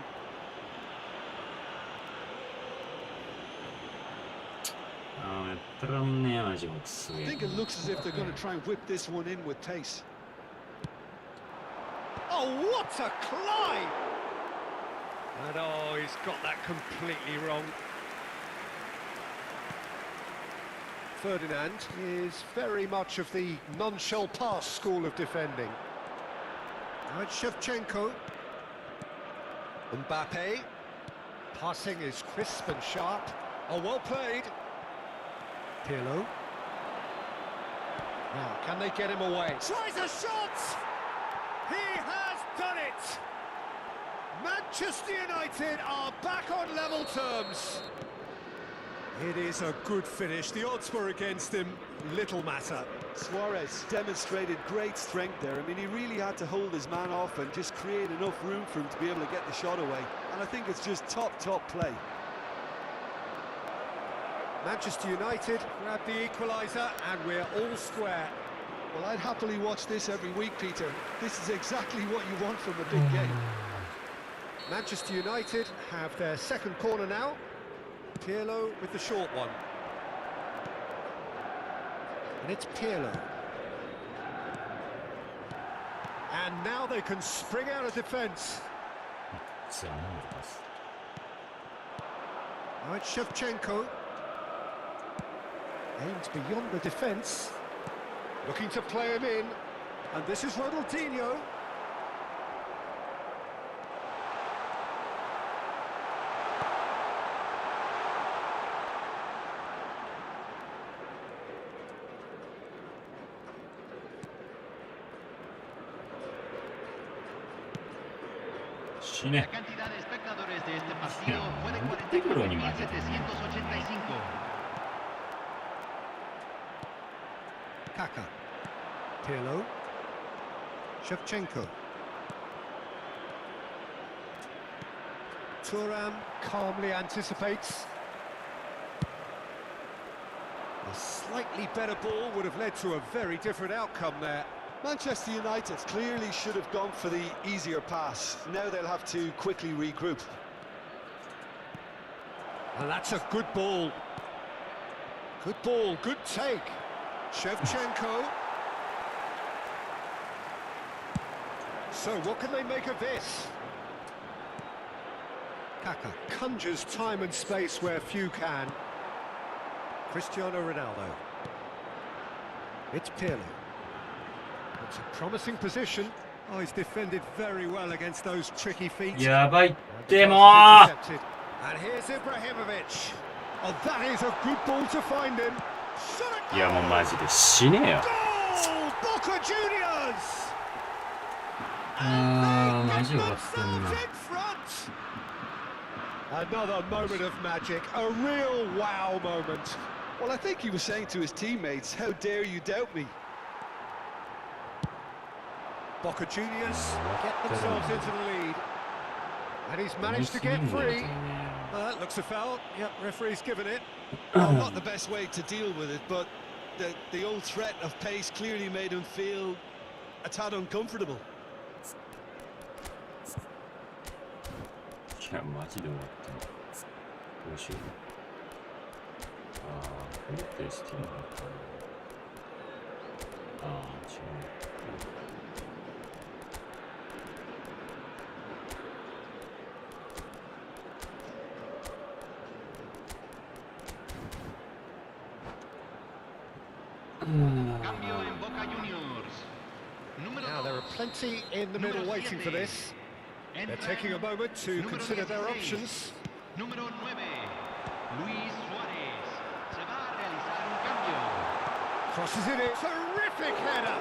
S1: やってらんねえマジもくすげ
S3: I
S1: え
S3: think it looks as if they're going to try and whip this one in with pace.
S2: Oh, what a climb! And oh, he's got that completely wrong. Ferdinand is very much of the non-shall-pass school of defending. Now it's Shevchenko. Mbappe. Passing is crisp and sharp. Oh, well played. Pirlo. Now, can they get him away? Tries a shot! He has done it! Manchester United are back on level terms. It is a good finish. The odds were against him. Little matter.
S3: Suarez demonstrated great strength there. I mean, he really had to hold his man off and just create enough room for him to be able to get the shot away. And I think it's just top play.
S2: Manchester United grab the equaliser and we're all square.
S3: Well, I'd happily watch this every week, Peter. This is exactly what you want from a big game.
S2: Manchester United have their second corner now. Pirlo with the short one. And it's Pirlo. And now they can spring out of defence.
S1: 強いなパス
S2: Now it's Shevchenko. Aims beyond the defence. Looking to play him in. And this is Ronaldinho.
S1: 死ね
S6: La cantidad de espectadores de este partido
S1: Ya,
S6: fue de
S1: montículo ni más.
S6: 44.785.
S2: Kaka. Pirlo. Shevchenko. Thuram calmly anticipates. A slightly better ball would have led to a very different outcome there.
S3: Manchester United clearly should have gone for the easier pass. Now they'll have to quickly regroup.
S2: And that's a good ball. Good ball, good take. Shevchenko. So what can they make of this? Kaka conjures time and space where few can. Cristiano Ronaldo. It's Pirlo. It's a promising position. Oh, he's defended very well against those tricky feet.
S1: やばいっ
S2: And
S1: て
S2: the
S1: も
S2: pass
S1: う
S2: is intercepted. And here's Ibrahimovic. Oh, that is a good ball to find him. Shot it
S1: いやもうマジで死ねよ
S2: Goal! Boca Juniors!
S1: あーマジ
S2: Get
S1: 終わってん
S2: themselves
S1: な
S2: in front. Another moment of magic, a real wow moment.
S3: Well, I think he was saying to his teammates, how dare you doubt me?
S2: Boca Juniors get themselves into the lead. And he's managed to get free. That looks a foul. Yep, referee's given it.
S3: Well, not the best way to deal with it, but the old threat of pace clearly made him feel a tad uncomfortable.
S1: いやマジで終わったどうしようああこれってスティームだったなああ違う
S6: Cambio en Boca Juniors. Número
S2: Now there are
S6: 2.
S2: plenty in the middle waiting for this. They're taking a moment to consider their options.
S6: Número 9. Luis Suárez. Se va a realizar un cambio.
S2: Crosses it in. Terrific header.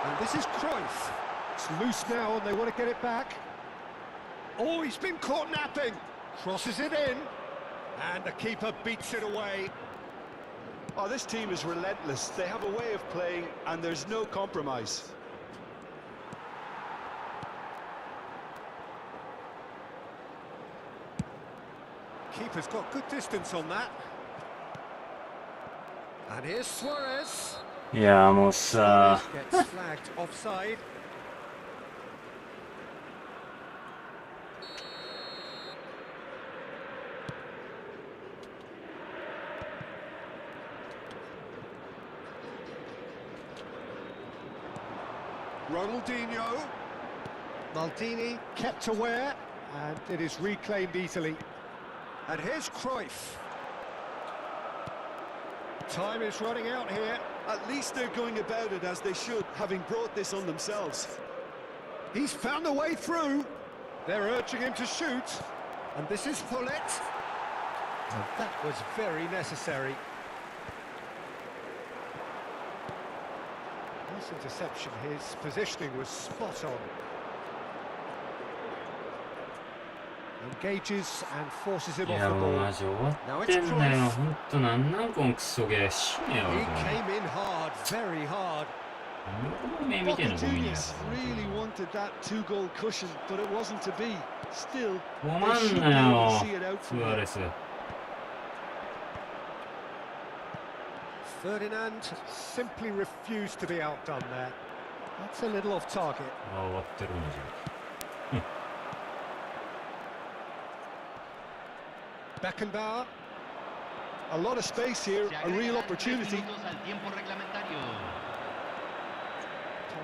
S2: And this is Cruyff. It's loose now and they want to get it back. Oh, he's been caught napping. Crosses it in. And the keeper beats it away.
S3: Oh, this team is relentless. They have a way of playing and there's no compromise.
S2: Keeper's got good distance on that. And here's Suarez.
S1: いやもうさ
S2: Suarez gets flagged offside. Ronaldinho. Maldini kept aware, and it is reclaimed easily. And here's Cruyff. Time is running out here.
S3: At least they're going about it as they should, having brought this on themselves.
S2: He's found a way through. They're urging him to shoot. And this is Pullet. And that was very necessary. Nice interception. His positioning was spot on. Engages and forces him
S1: い
S2: off
S1: や
S2: the
S1: もう
S2: ball.
S1: マジ終わってんだよほんとなんなんこのクソゲー死ねよ
S2: He
S1: これ
S2: came in hard, very hard.
S1: 何の目見てんのゴミにや
S3: Genius really wanted that 2-goal cushion, but it wasn't to be. Still,
S1: 止
S3: they
S1: ま
S3: should
S1: ん
S3: be
S1: な
S3: able
S1: よ
S3: to see it out
S1: ス
S3: from
S1: ア
S3: here.
S1: レス
S2: Ferdinand simply refused to be outdone there. That's a little off target.
S1: あ終わってるんじゃ
S2: Beckenbauer.
S3: A lot of space here,
S6: Se
S3: a real
S6: agregan 3
S3: opportunity.
S6: minutos al tiempo reglamentario.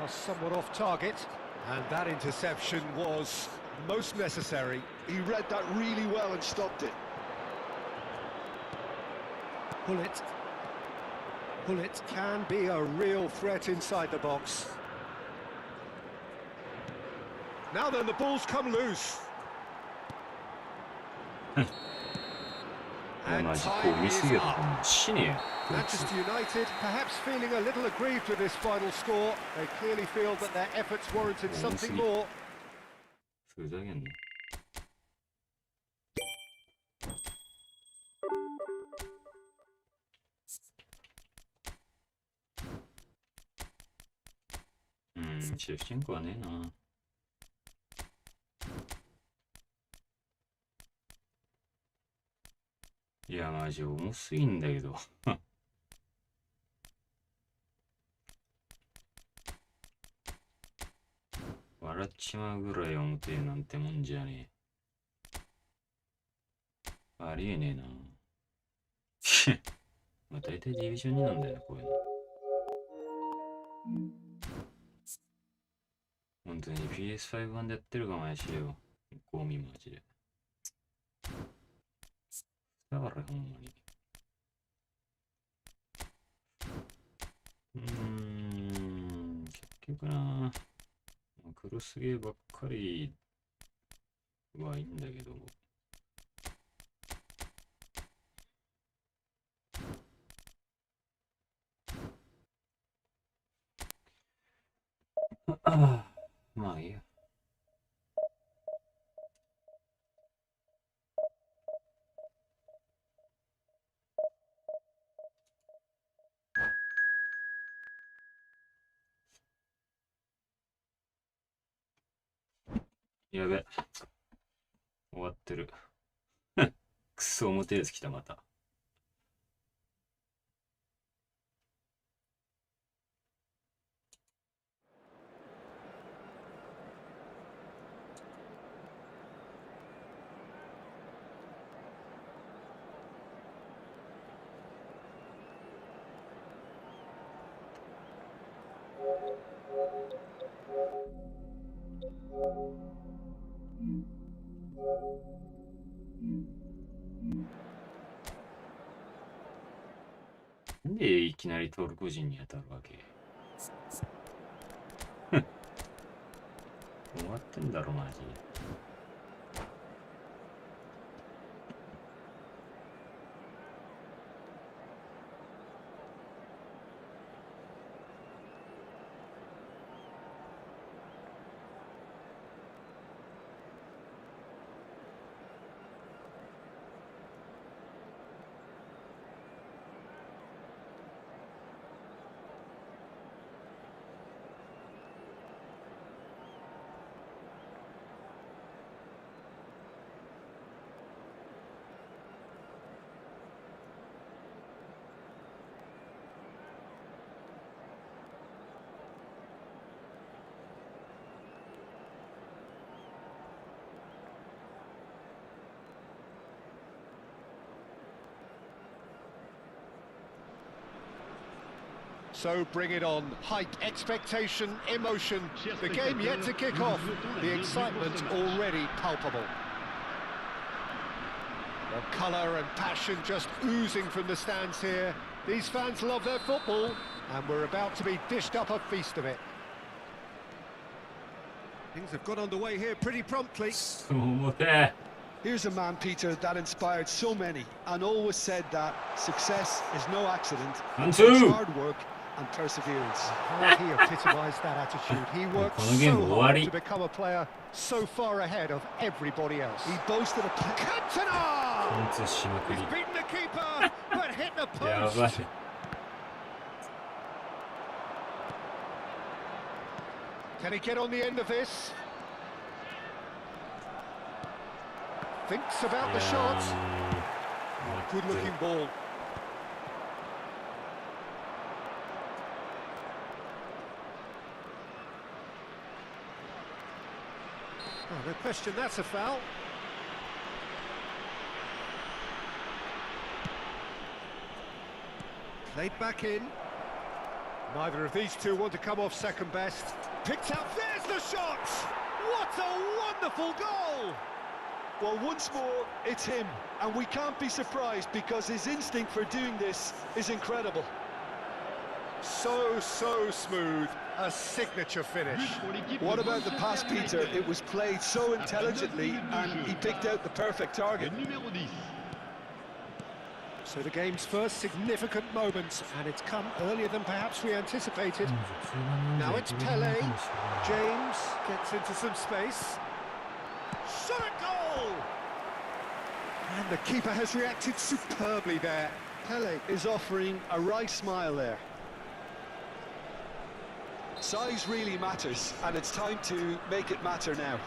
S2: Pass somewhat off target. And that interception was most necessary.
S3: He read that really well and stopped it.
S2: Pullet. Pullet can be a real threat inside the box. Now then, the ball's come loose.
S1: いや
S2: And
S1: マジこ
S2: time
S1: う見
S2: is
S1: すぎる
S2: up.
S1: ともう死ねよこいつ
S2: Manchester United perhaps feeling a little aggrieved with this final score. They clearly feel that their efforts warranted something more.
S1: ふざけんなシェフチェンコはねえな。いや、マジ重すぎんだけど。笑っちまうぐらい重てえなんてもんじゃねえ。ありえねえな。まあ大体ディビジョン2なんだよね、こういうの。本当に PS5 版でやってるかもやしよ。ゴミマジで。だからほんまに。結局な、クロスゲーばっかりはいいんだけど。まあいいや。やべ。終わってる。くそ重てえやつ来た、また。なんでいきなりトルコ人に当たるわけ終わってんだろマジ。
S2: So bring it on. Hype, expectation, emotion. The game yet to kick off. The excitement already palpable. The colour and passion just oozing from the stands here. These fans love their football, and we're about to be dished up a feast of it. Things have got underway here pretty promptly.
S3: Here's a man, Peter, that inspired so many and always said that success is no accident. It's hard work and perseverance.
S2: How he epitomised that attitude. He worked so hard to become a player so far ahead of everybody else.
S3: He boasted a
S2: Cantona! He's beaten the keeper, but hit the post. Can he get on the end of this? Thinks about the shot. Good looking ball. Oh, no question, that's a foul. Played back in. Neither of these two want to come off second best. Picked out, there's the shot! What a wonderful goal!
S3: Well, once more, it's him, and we can't be surprised because his instinct for doing this is incredible.
S2: So smooth, a signature finish.
S3: What about the pass, Peter? It was played so intelligently, and he picked out the perfect target.
S2: So the game's first significant moment, and it's come earlier than perhaps we anticipated. Now it's Pele. James gets into some space. Shot a goal! And the keeper has reacted superbly there.
S3: Pele is offering a right smile there. Size really matters, and it's time to make it matter now.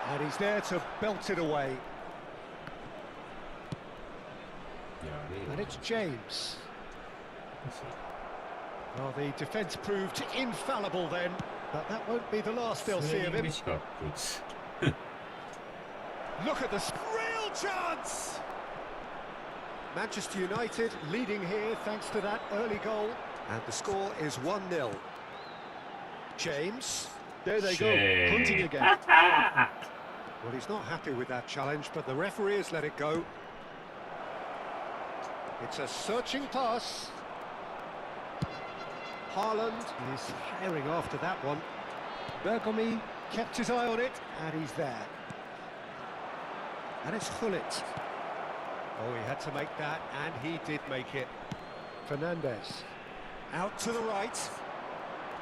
S2: And he's there to belt it away. And it's James. Well, the defence proved infallible then, but that won't be the last they'll see of him. Look at this real chance! Manchester United leading here thanks to that early goal, and the score is 1-0. James.
S3: There they go, hunting again.
S2: Well, he's not happy with that challenge, but the referee has let it go. It's a searching pass. Haaland is herring after that one. Bergomi kept his eye on it, and he's there. And it's Hullet. Oh, he had to make that, and he did make it. Fernandes. Out to the right.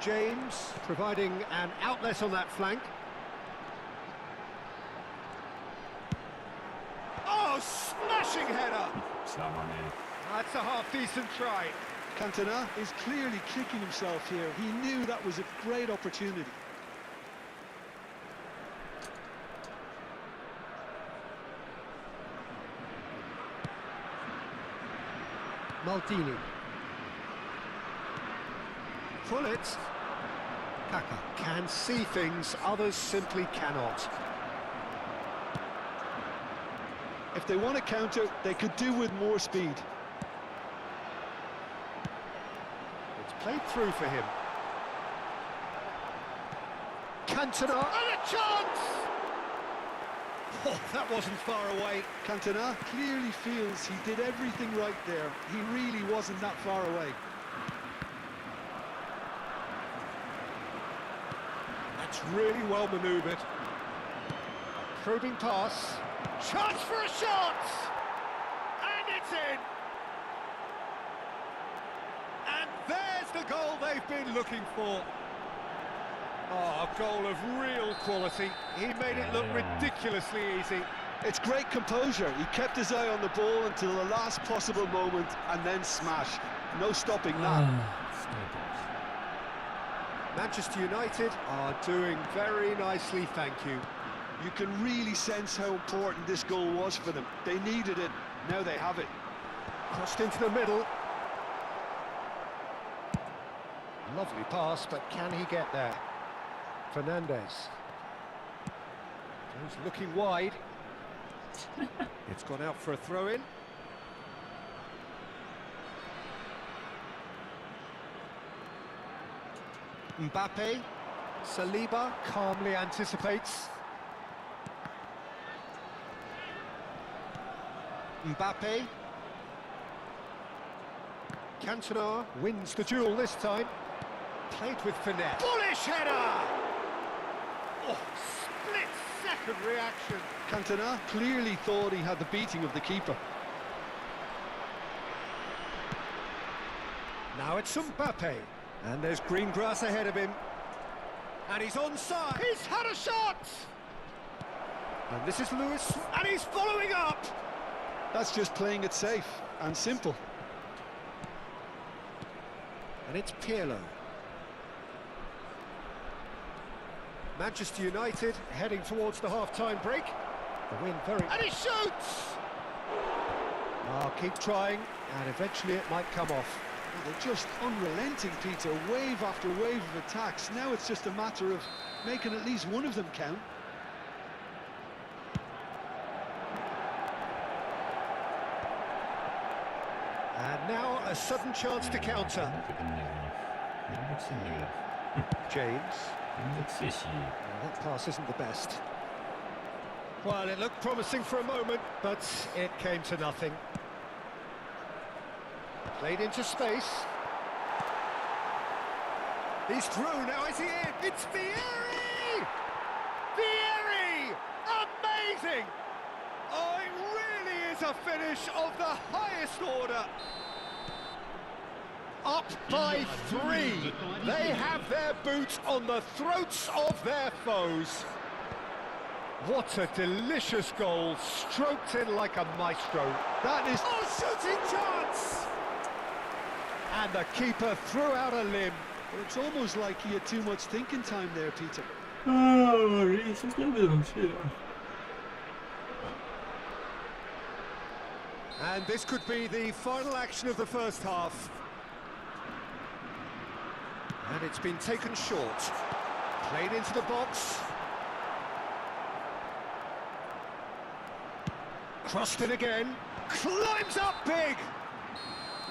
S2: James providing an outlet on that flank. Oh, smashing header! That's a half-decent try.
S3: Cantona is clearly kicking himself here. He knew that was a great opportunity.
S2: Maldini. Hullet. Kaka can see things others simply cannot.
S3: If they want to counter, they could do with more speed.
S2: It's played through for him. Cantona, and a chance! Oh, that wasn't far away.
S3: Cantona clearly feels he did everything right there. He really wasn't that far away.
S2: That's really well manoeuvred. Probing pass. Chance for a shot! And it's in! And there's the goal they've been looking for. Oh, a goal of real quality. He made it look ridiculously easy.
S3: It's great composure. He kept his eye on the ball until the last possible moment and then smash. No stopping that.
S2: Manchester United are doing very nicely, thank you.
S3: You can really sense how important this goal was for them. They needed it. Now they have it.
S2: Crossed into the middle. Lovely pass, but can he get there? Fernandez. He's looking wide. It's gone out for a throw-in. Mbappe. Saliba calmly anticipates. Mbappe. Cantona wins the duel this time. Played with finesse. Bullish header! Oh, split-second reaction.
S3: Cantona clearly thought he had the beating of the keeper.
S2: Now it's Mbappe. And there's green grass ahead of him. And he's onside. He's had a shot! And this is Lewis. And he's following up!
S3: That's just playing it safe and simple.
S2: And it's Pirlo. Manchester United heading towards the half-time break. The win very... And he shoots! Oh, keep trying, and eventually it might come off.
S3: Well, they're just unrelenting, Peter. Wave after wave of attacks. Now it's just a matter of making at least one of them count.
S2: And now a sudden chance to counter. James. That pass isn't the best. Well, it looked promising for a moment, but it came to nothing. Played into space. He's through, now is he in? It's Vieri! Vieri! Amazing! Oh, it really is a finish of the highest order. Up by 3. They have their boots on the throats of their foes. What a delicious goal, stroked in like a maestro. That is... Oh, shooting chance! And the keeper threw out a limb.
S3: Well, it's almost like he had too much thinking time there, Peter.
S2: And this could be the final action of the first half. And it's been taken short. Played into the box. Crossed it again. Climbs up big!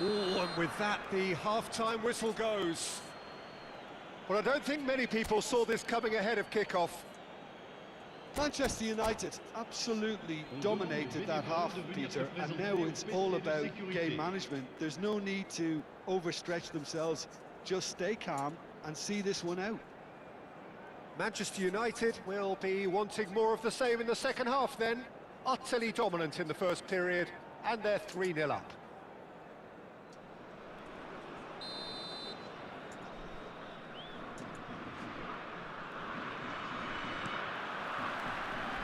S2: Oh, and with that, the half-time whistle goes. Well, I don't think many people saw this coming ahead of kick-off.
S3: Manchester United absolutely dominated that half, Peter, and now it's all about game management. There's no need to overstretch themselves. Just stay calm and see this one out.
S2: Manchester United will be wanting more of the same in the second half then. Utterly dominant in the first period, and they're 3-0 up.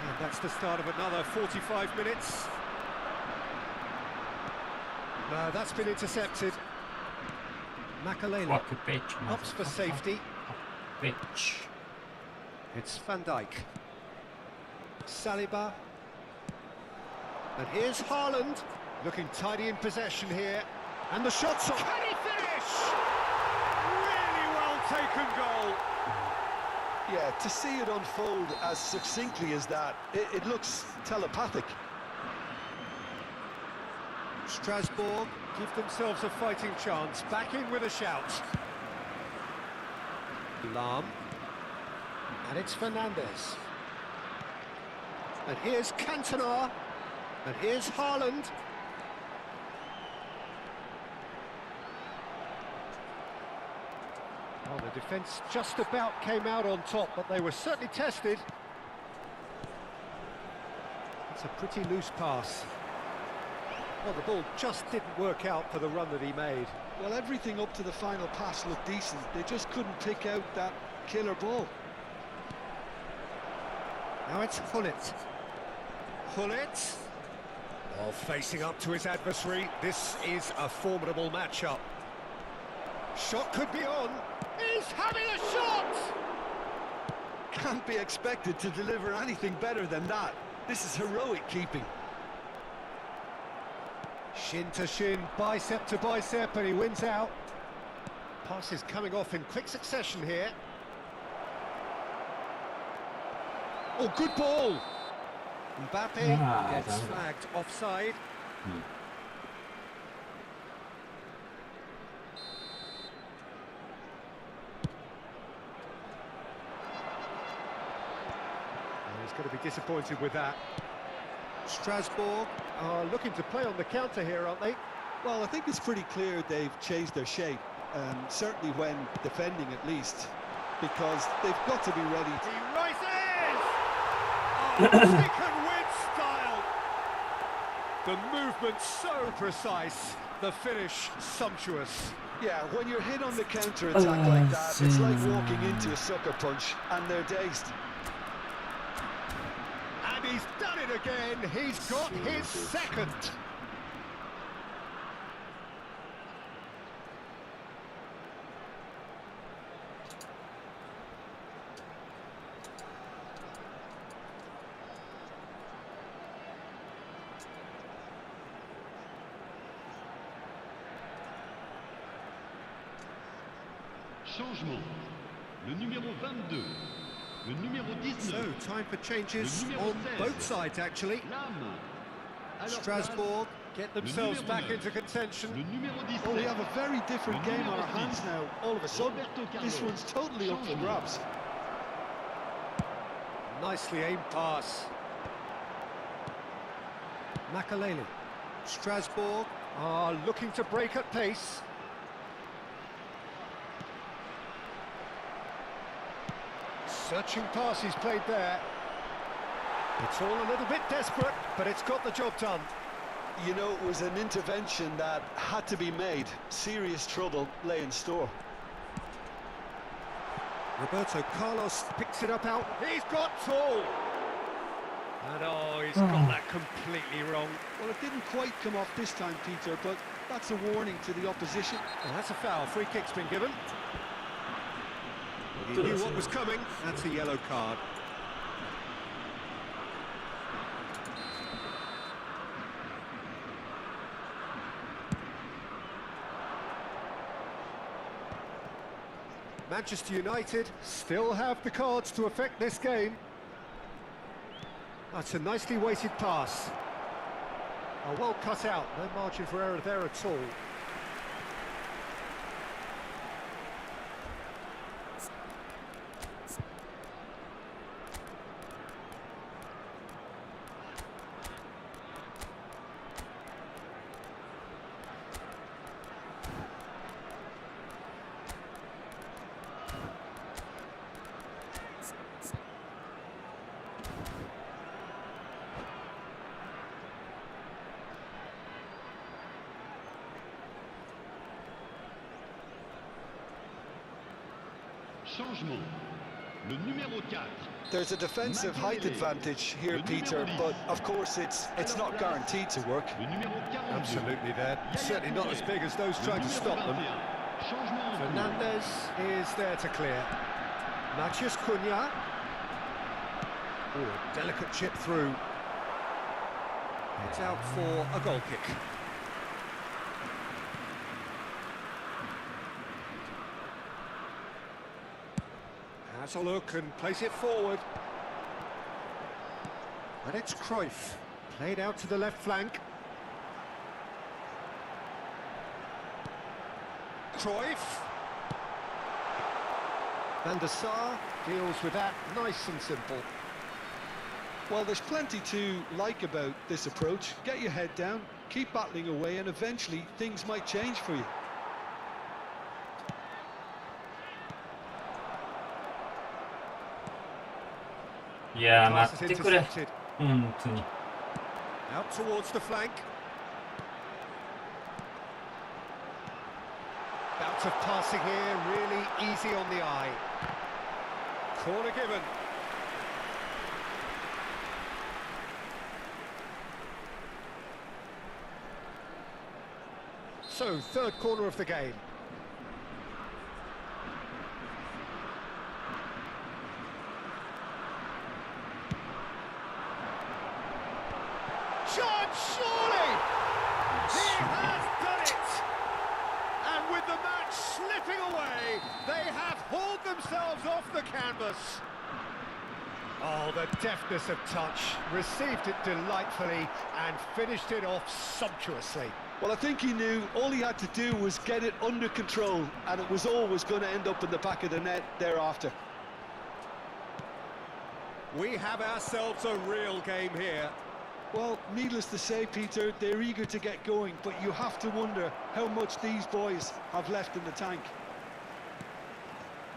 S2: And that's the start of another 45 minutes. No, that's been intercepted. Makalele opts for safety. It's Van Dijk. Saliba. And here's Haaland, looking tidy in possession here. And the shot's on. Can he finish? Really well taken goal.
S3: Yeah, to see it unfold as succinctly as that, it looks telepathic.
S2: Strasbourg give themselves a fighting chance. Back in with a shout. Lahm. And it's Fernandez. And here's Cantona. And here's Haaland. Oh, the defence just about came out on top, but they were certainly tested. It's a pretty loose pass. Well, the ball just didn't work out for the run that he made.
S3: Well, everything up to the final pass looked decent. They just couldn't pick out that killer ball.
S2: Now it's Gullit. Gullit. Oh, facing up to his adversary. This is a formidable matchup. Shot could be on. He's having a shot!
S3: Can't be expected to deliver anything better than that. This is heroic keeping.
S2: Shin to shin, bicep to bicep, and he wins out. Passes coming off in quick succession here. Oh, good ball. Mbappe
S1: Ah,
S2: gets
S1: damn it.
S2: flagged offside. And he's going to be disappointed with that. Strasbourg are looking to play on the counter here, aren't they?
S3: Well, I think it's pretty clear they've changed their shape, certainly when defending at least, because they've got to be ready.
S2: He rises! Oh, chicken win style! The movement so precise, the finish sumptuous.
S3: Yeah, when you're hit on the counter-attack like that, it's like walking into a sucker punch, and they're dazed.
S2: And he's done it again, he's got his second.
S6: Changement. Le numéro 22. Le numéro 19.
S2: So, time for changes
S6: Le numéro
S2: on
S6: 16.
S2: both sides, actually.
S6: Lame. À leur
S2: Strasbourg get themselves
S6: numéro
S2: back
S6: 9.
S2: into contention.
S6: Le numéro 17.
S3: Oh, we have a very different
S6: Le
S3: game on
S6: numéro
S3: our hands
S6: 10.
S3: now, all of a sudden.
S6: Roberto
S3: This
S6: Carlos.
S3: one's totally up for
S6: Changement.
S3: grabs.
S2: Nicely aimed pass. Makaleli. Strasbourg are looking to break at pace. Searching pass he's played there. It's all a little bit desperate, but it's got the job done.
S3: You know, it was an intervention that had to be made. Serious trouble lay in store.
S2: Roberto Carlos picks it up out. He's got tall. And oh, he's got that completely wrong.
S3: Well, it didn't quite come off this time, Peter, but that's a warning to the opposition.
S2: And that's a foul. Free kick's been given. He knew what was coming. That's a yellow card. Manchester United still have the cards to affect this game. That's a nicely weighted pass. Oh, well cut out. No margin for error there at all.
S6: Changement. Le numéro 4.
S3: There's a defensive height advantage here, Peter, but of course it's not guaranteed to work.
S6: Le numéro 42.
S2: Absolutely there. Certainly not as big as those trying to stop them.
S6: Changement en cours.
S2: Fernandez is there to clear. Matheus Cunha. Oh, a delicate chip through. It's out for a goal kick. Has a look and plays it forward. And it's Cruyff. Played out to the left flank. Cruyff. Van der Sar deals with that nice and simple.
S3: Well, there's plenty to like about this approach. Get your head down, keep battling away, and eventually things might change for you.
S1: いやー、
S2: Pass
S1: 待
S2: is
S1: ってくれ。
S2: intercepted.
S1: 本当に。
S2: Out towards the flank. Bout of passing here, really easy on the eye. Corner given. So, third corner of the game. John, surely! He has done it! And with the match slipping away, they have hauled themselves off the canvas. Oh, the deftness of touch. Received it delightfully and finished it off sumptuously.
S3: Well, I think he knew all he had to do was get it under control, and it was always going to end up in the back of the net thereafter.
S2: We have ourselves a real game here.
S3: Well, needless to say, Peter, they're eager to get going, but you have to wonder how much these boys have left in the tank.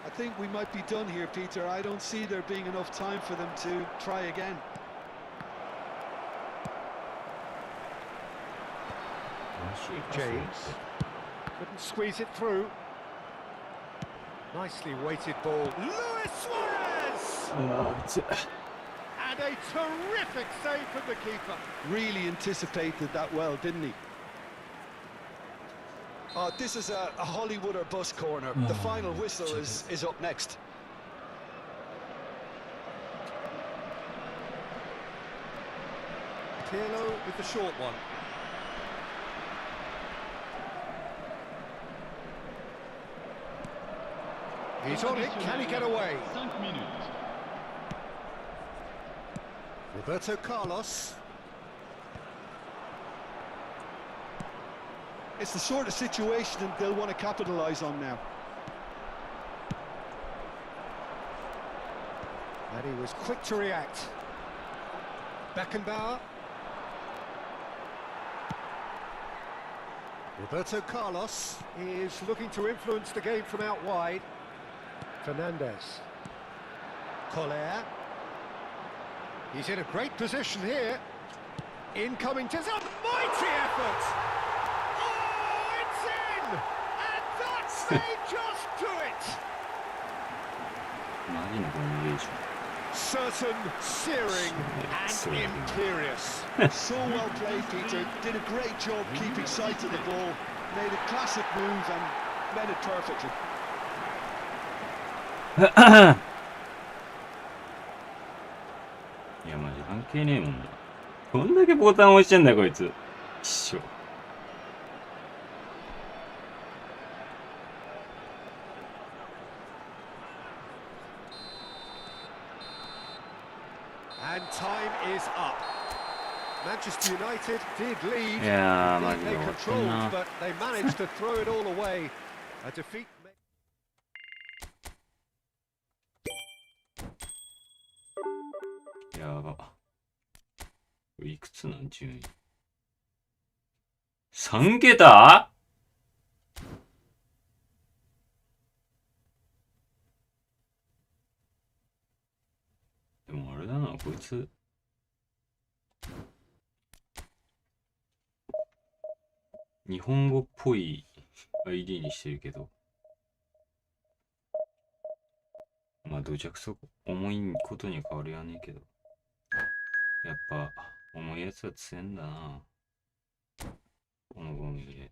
S3: I think we might be done here, Peter. I don't see there being enough time for them to try again.
S2: James couldn't squeeze it through. Nicely weighted ball. Luis Suarez! And a terrific save from the keeper.
S3: Really anticipated that well, didn't he? This is a Hollywood or bust corner. The final whistle is up next.
S2: Pirlo with the short one. He's on it, can he get away?
S6: 5 minutes.
S2: Roberto Carlos.
S3: It's the sort of situation that they'll want to capitalise on now.
S2: And he was quick to react. Beckenbauer. Roberto Carlos is looking to influence the game from out wide. Fernandez. Collier. He's in a great position here. Incoming to a mighty effort. Oh, it's in! And that may just do it! Certain, searing, and imperious.
S3: So well played, Peter. Did a great job keeping sight of the ball. Made a classic move and made it perfectly.
S1: いやマジ関係ねえもんな。どんだけボタン押してんだよこいつ。一緒。
S2: And time is up. Manchester United did lead.
S1: Yeah,
S2: They
S1: man,
S2: controlled,
S1: no.
S2: but they managed to throw it all away. A defeat.
S1: やば。いくつなん順位。3桁？でもあれだな、こいつ。日本語っぽい ID にしてるけど。まあ、どちゃくそ重いことには変わりはねえけど。やっぱ、重いやつは強いんだな。このゴミで。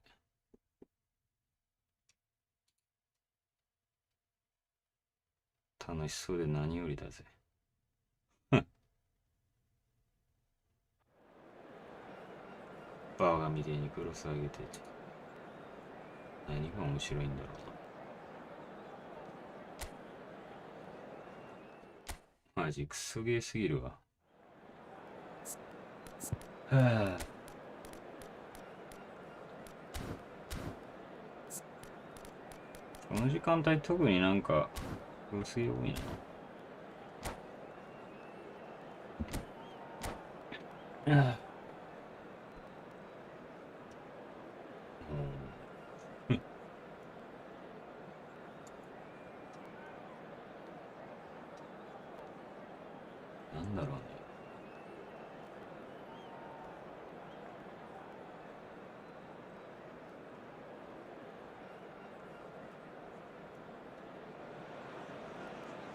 S1: 楽しそうで何よりだぜ。バーガーみてえにクロス上げてて。何が面白いんだろうな。マジクソゲーすぎるわ。はぁ。この時間帯特になんかクロスゲー多いな。はぁ。なんだろうね。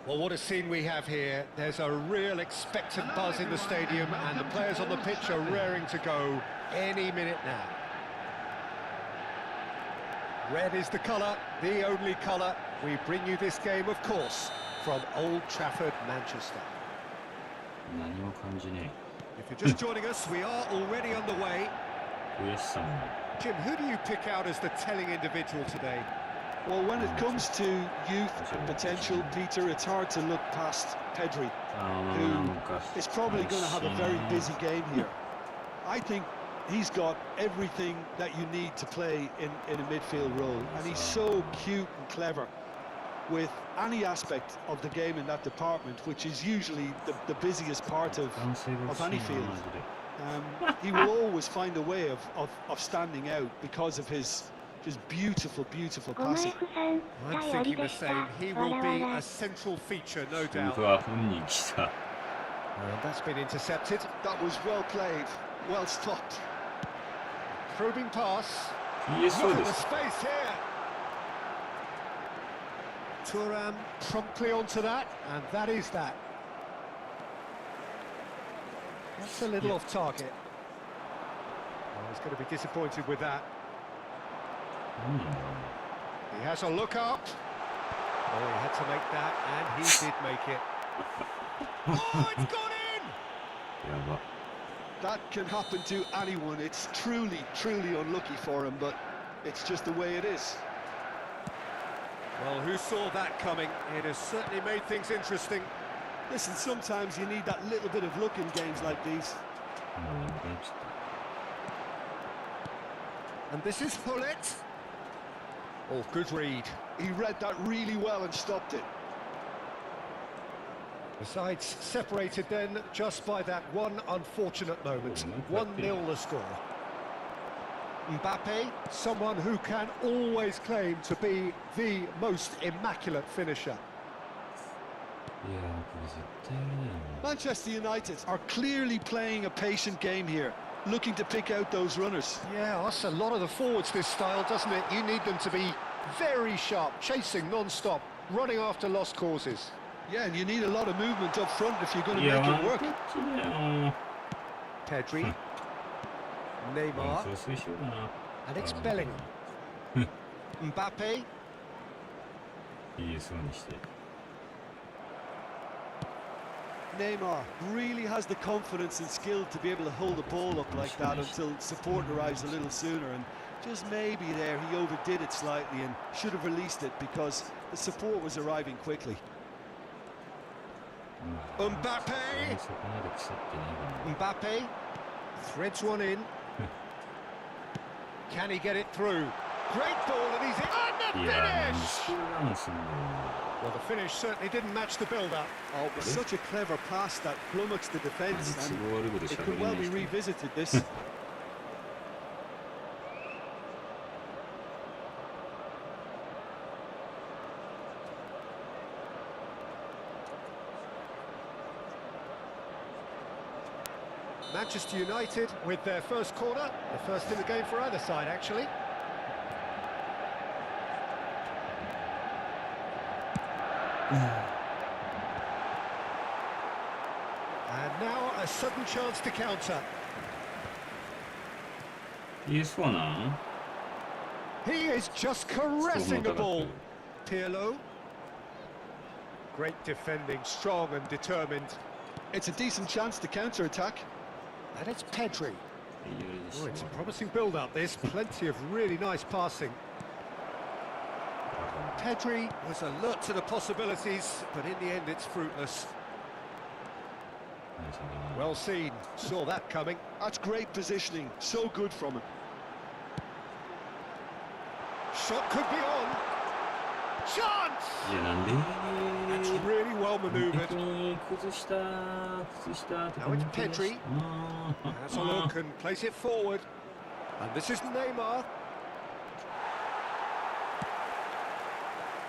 S2: Well, what a scene we have here. There's a real expectant buzz in the stadium, and the players on the pitch are raring to go any minute now. Red is the colour, the only colour. We bring you this game, of course, from Old Trafford, Manchester.
S1: 何も感じね
S2: If you're just joining us, we are already underway.
S1: え。悔しさも。
S2: Jim, who do you pick out as the telling individual today?
S3: Well, when it comes to youth and potential, Peter, it's hard to look past Pedri,
S1: ああ、
S3: who
S1: なんか
S3: is probably going to have a very busy game here. I think he's got everything that you need to play in a midfield role, and he's so cute and clever with any aspect of the game in that department, which is usually the busiest part of
S1: 男性が欲しい
S3: any
S1: な
S3: field.
S1: マジで
S3: He will always find a way of standing out because of his just beautiful, beautiful
S5: ごま
S3: passing.
S5: F さん、
S2: I'm
S5: 頼り
S2: thinking
S5: で
S2: the
S5: した
S2: same. He
S5: わ
S2: will
S5: ら
S2: be
S5: わら
S2: a central feature, no
S1: う
S2: doubt.
S1: わ本人来た
S2: And that's been intercepted.
S3: That was well played, well stopped.
S2: Probing pass.
S1: 言えそう
S2: Look
S1: で
S2: at the
S1: す
S2: space here. Thuram promptly onto that, and that is that. That's a little off target. Oh, he's going to be disappointed with that.
S1: 何なんだろ
S2: He has a look up. Oh, he had to make that, and he did make it. Oh, it's gone in!
S1: うやば
S3: That can happen to anyone. It's truly, truly unlucky for him, but it's just the way it is.
S2: Well, who saw that coming? It has certainly made things interesting.
S3: Listen, sometimes you need that little bit of luck in games like these.
S1: もう眠くなっちゃっ
S2: And this is Hullet. Oh, good read.
S3: He read that really well and stopped it.
S2: The sides separated then just by that one unfortunate moment. 1-0 the score. Mbappe, someone who can always claim to be the most immaculate finisher.
S1: たいやーこれ絶対やりないよ
S3: Manchester United are clearly playing a patient game here, looking to pick out those runners.
S2: Yeah, that's a lot of the forwards, this style, doesn't it? You need them to be very sharp, chasing non-stop, running after lost causes.
S3: Yeah, and you need a lot of movement up front if you're going to
S1: いや
S3: make
S1: ワン
S3: it
S1: タ
S3: work.
S1: ッチだよ
S2: Pedri,
S1: ワン
S2: Neymar,
S1: クロスしようかな
S2: and it's Bellingham. Mbappe,
S1: 言えそうにして
S3: Neymar really has the confidence and skill to be able to hold the ball up like that until support arrives a little sooner, and just maybe there he overdid it slightly and should have released it because the support was arriving quickly.
S1: うん
S2: Mbappe,
S1: そこまで腐ってね
S2: Mbappe, threads one in. Can he get it through? Great ball, and he's in. And
S1: え
S2: the
S1: ばいやーなんで
S2: finish!
S1: スピードダウンすんのよ
S2: Well, the finish certainly didn't match the build-up.
S3: Oh, but such a clever pass that flummoxed the
S1: マジ
S3: defence,
S1: 都
S3: and
S1: 合悪いこと
S3: it
S1: しゃべ
S3: could
S1: れな
S3: well
S1: い
S3: be
S1: 人
S3: revisited this.
S2: Manchester United with their first corner, the first in the game for either side, actually. And now a sudden chance to counter.
S1: 言えそうなん
S2: He is just
S1: そう思
S2: caressing
S1: う
S2: the
S1: たかった
S2: ball. Pirlo. Great defending, strong and determined.
S3: It's a decent chance to counter-attack.
S2: And it's Pedri.
S1: いいよりでし
S2: Oh,
S1: ょ
S2: it's a promising build-up, this. Plenty of really nice passing. Pedri was alert to the possibilities, but in the end it's fruitless.
S1: 何それ
S2: Well seen. Saw that coming.
S3: That's great positioning, so good from him.
S2: Shot could be on. Chance!
S1: いやなんで
S2: That's really well
S1: 逆
S2: manoeuvred.
S1: に崩した崩したとか
S2: Now it's
S1: 抜け出し
S2: Pedri. Has a look and place it forward. And this is Neymar.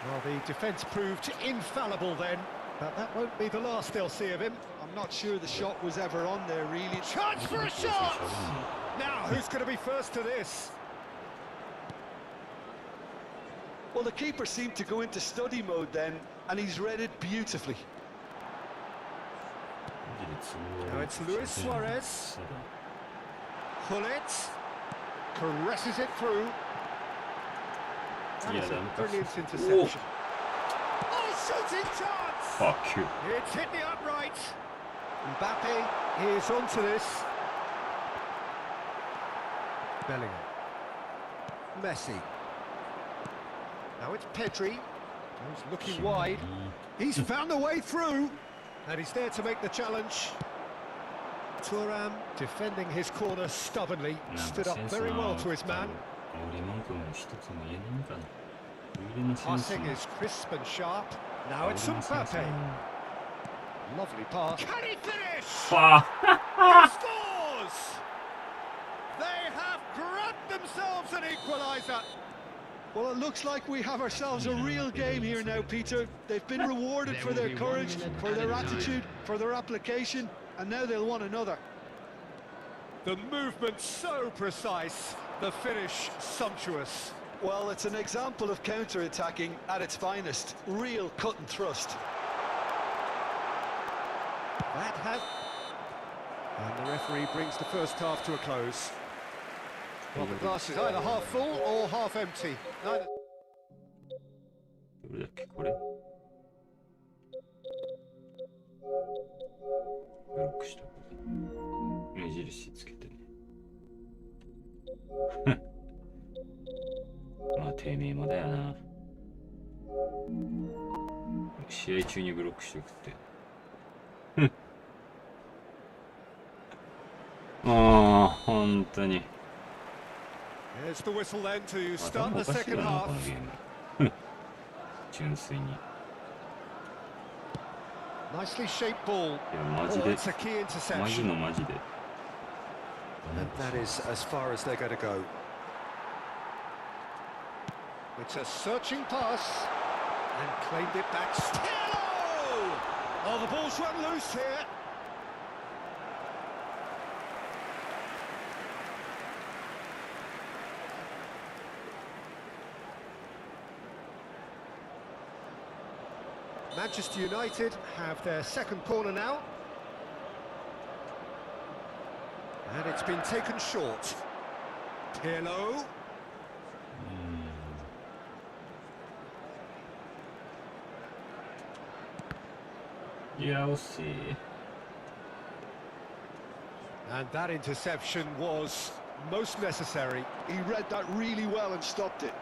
S2: Well, the defence proved infallible then, but that won't be the last they'll see of him.
S3: I'm not sure the shot was ever on there, really.
S2: Chance for a shot! Now, who's going to be first to this?
S3: Well, the keeper seemed to go into study mode then, and he's read it beautifully.
S2: Now it's Luis Suarez. Hullet caresses it through. That is a brilliant interception. Oh, shooting chance!
S1: Fuck you.
S2: It's hit the upright. Mbappe is onto this. Bellingham. Messi. Now it's Pedri. He's looking wide. He's found a way through. And he's there to make the challenge. Thuram defending his corner stubbornly. Stood up very well to his man.
S1: 俺文句も一つも言えないかな。腕のセンス
S2: Passing is crisp and sharp. Now it's Mbappe. Lovely pass. Can he finish?
S1: ファ
S2: He scores! They have grabbed themselves an equaliser.
S3: Well, it looks like we have ourselves a real game here now, Peter. They've been rewarded for their courage, for their attitude, for their application, and now they'll want another.
S2: The movement so precise, the finish sumptuous.
S3: Well, it's an example of counter-attacking at its finest. Real cut and thrust.
S2: That has... And the referee brings the first half to a close. Well, the glass is either half full or half empty. Neither...
S1: どれだっけこれブロックした目印つけてねまあてめえもだよな試合中にブロックしておくってああ本当に
S2: Here's the whistle then to start the second half.
S1: 純粋に
S2: Nicely shaped ball.
S1: いやマジ
S2: Oh,
S1: で
S2: it's a key
S1: マジ
S2: interception.
S1: のマジで
S2: And that is as far as they're going to go. It's a searching pass. And claimed it back. Still! Oh, the ball's run loose here. Manchester United have their second corner now. And it's been taken short. Pirlo.
S1: Yeah, we'll see.
S2: And that interception was most necessary.
S3: He read that really well and stopped it.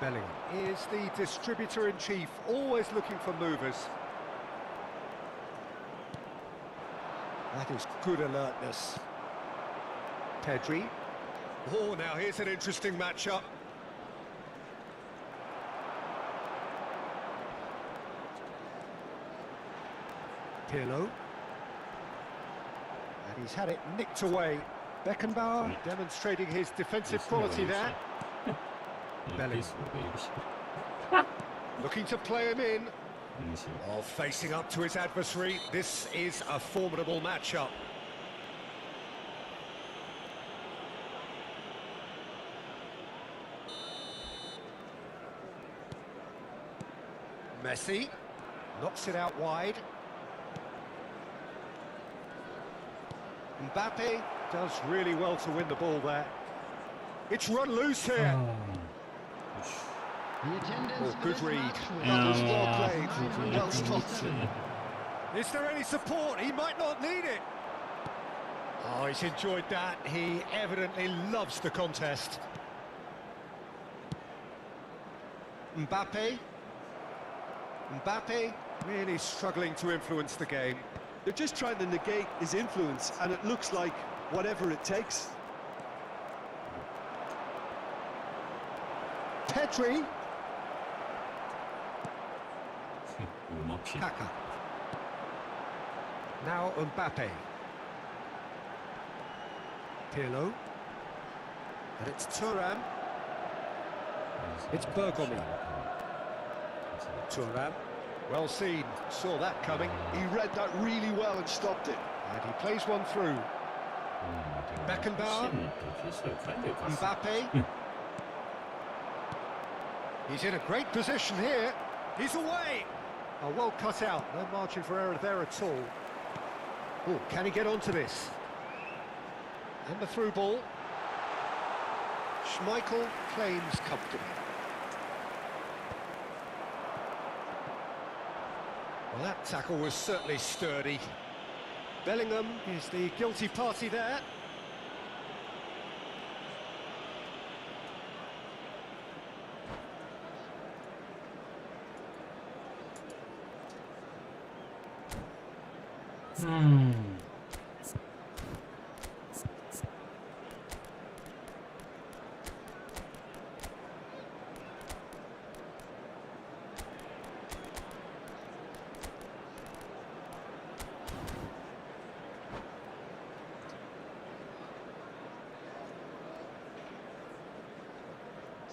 S2: Bellingham is the distributor-in-chief, always looking for movers. That is good alertness. Pedri. Oh, now here's an interesting matchup. Pirlo. And he's had it nicked away. Beckenbauer demonstrating his defensive quality there. Bellingham. Looking to play him in. Oh, facing up to his adversary. This is a formidable matchup. Messi knocks it out wide. Mbappe does really well to win the ball there. It's run loose here. Oh, good read.
S3: That was well played, well spotted.
S2: Is there any support? He might not need it. Oh, he's enjoyed that. He evidently loves the contest. Mbappe. Mbappe really struggling to influence the game.
S3: They're just trying to negate his influence, and it looks like whatever it takes.
S2: Pedri. Kaka. Now Mbappe. Pirlo. And it's Thuram. It's Bergomi. Thuram. Well seen. Saw that coming.
S3: He read that really well and stopped it.
S2: And he plays one through. Beckenbauer. Mbappe. He's in a great position here. He's away. Oh, well cut out. No margin for error there at all. Oh, can he get onto this? And the through ball. Schmeichel claims comfortably. Well, that tackle was certainly sturdy. Bellingham is the guilty party there.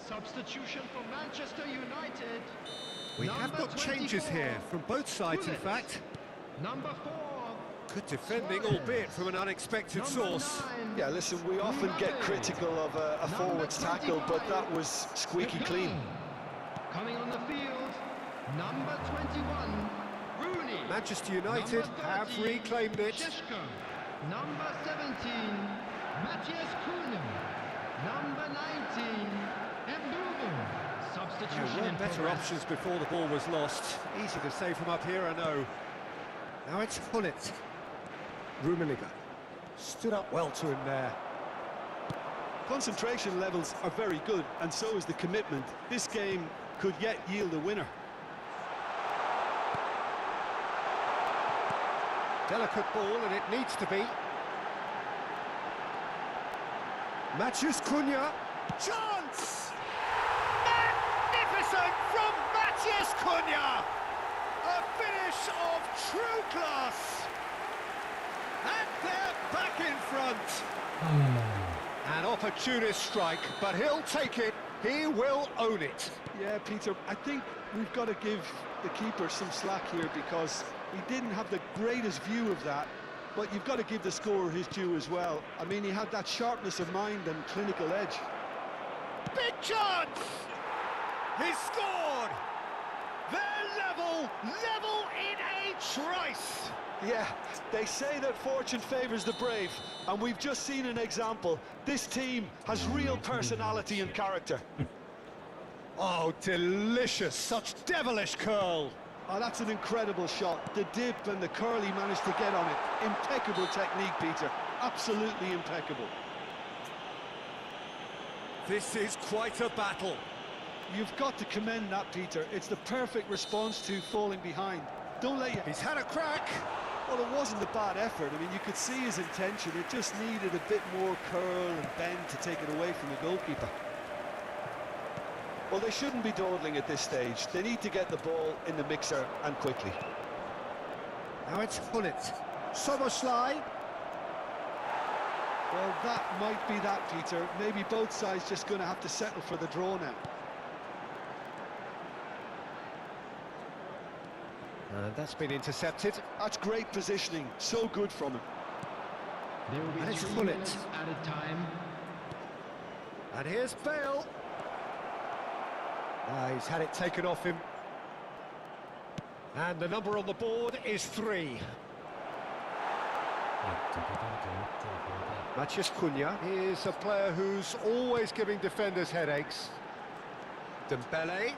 S6: Substitution for Manchester United.
S2: We have got changes here from both sides, in fact.
S6: Number 4.
S2: Good defending, albeit from an unexpected source.
S3: Yeah, listen, we often get critical of a forward's tackle, but that was squeaky clean.
S6: Coming on the field, number 21, Rooney.
S2: Manchester United have reclaimed it.
S6: Sheshko. Number 17, Matthias Cunha. Number 19, Mbumo. Substitution
S2: There were
S6: in
S2: better
S6: progress.
S2: options before the ball was lost. Easy to say from up here, I know. Now it's Hullet. Rummenigge stood up well to him there.
S3: Concentration levels are very good, and so is the commitment. This game could yet yield a winner.
S2: Delicate ball, and it needs to be. Matthias Cunha. Chance! Magnificent from Matthias Cunha! A finish of true class! And they're back in front. An opportunist strike, but he'll take it. He will own it.
S3: Yeah, Peter, I think we've got to give the keeper some slack here because he didn't have the greatest view of that, but you've got to give the scorer his due as well. I mean, he had that sharpness of mind and clinical edge.
S2: Big chance! He scored! They're level in a trice!
S3: Yeah, they say that fortune favours the brave, and we've just seen an example. This team has real personality and character.
S2: Oh, delicious! Such devilish curl!
S3: Oh, that's an incredible shot. The dip and the curl he managed to get on it. Impeccable technique, Peter. Absolutely impeccable.
S2: This is quite a battle.
S3: You've got to commend that, Peter. It's the perfect response to falling behind. Don't let you...
S2: He's had a crack.
S3: Well, it wasn't a bad effort. I mean, you could see his intention. It just needed a bit more curl and bend to take it away from the goalkeeper. Well, they shouldn't be dawdling at this stage. They need to get the ball in the mixer and quickly.
S2: Now it's Hullet. Soboslai.
S3: Well, that might be that, Peter. Maybe both sides just going to have to settle for the draw now.
S2: That's been intercepted.
S3: That's great positioning. So good from him.
S4: There will
S2: And
S4: be
S2: it's
S4: 3
S2: Hullet.
S4: minutes added time.
S2: And here's Bale. He's had it taken off him. And the number on the board is 3. Matthias Cunha is a player who's always giving defenders headaches. Dembele,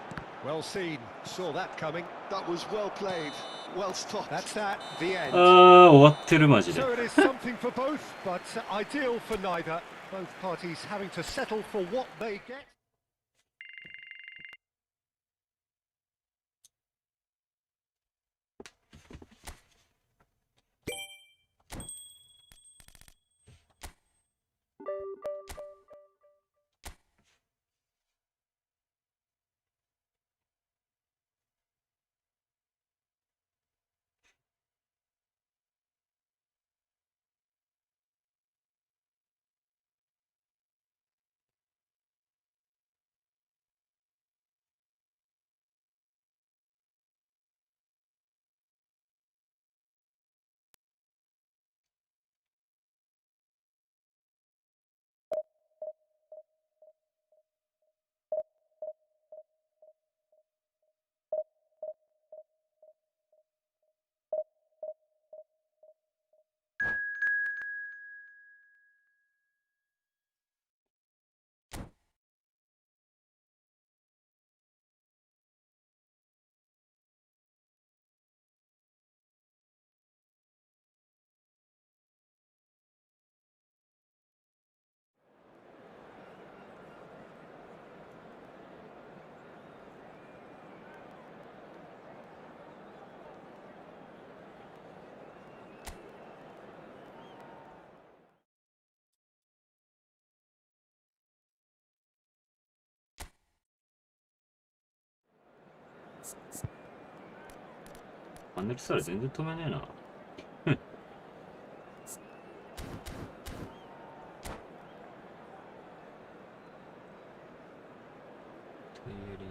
S2: well seen, saw that coming.
S3: That was well played. Well stopped.
S2: That's that, the end.
S1: 終わってるマジで
S2: So it is something for both, but ideal for neither. Both parties having to settle for what they get.
S1: マンネルしたら全然止めねえな。という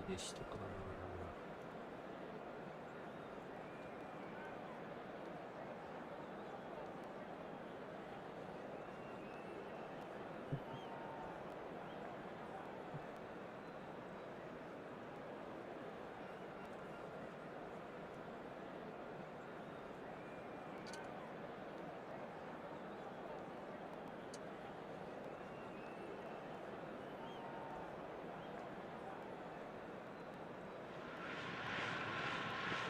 S1: 理でしたか。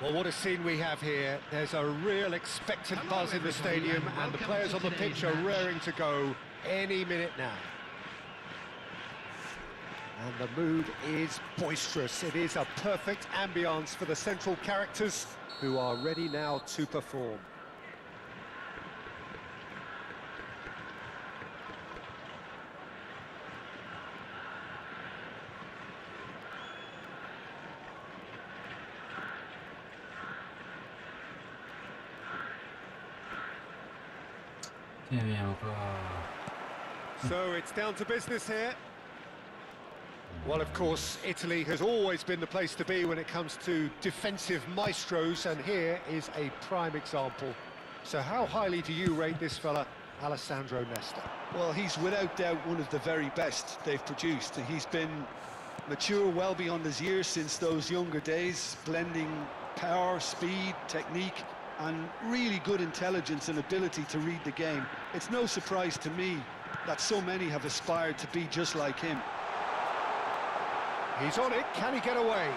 S2: Well, what a scene we have here. There's a real expectant buzz in the stadium, and the players on the pitch are raring to go any minute now. And the mood is boisterous. It is a perfect ambience for the central characters who are ready now to perform. So it's down to business here. Well, of course, Italy has always been the place to be when it comes to defensive maestros, and here is a prime example. So how highly do you rate this fella, Alessandro Nesta?
S3: Well, he's without doubt one of the very best they've produced. He's been mature well beyond his years since those younger days, blending power, speed, technique, and really good intelligence and ability to read the game. It's no surprise to me that so many have aspired to be just like him.
S2: He's on it, can he get away?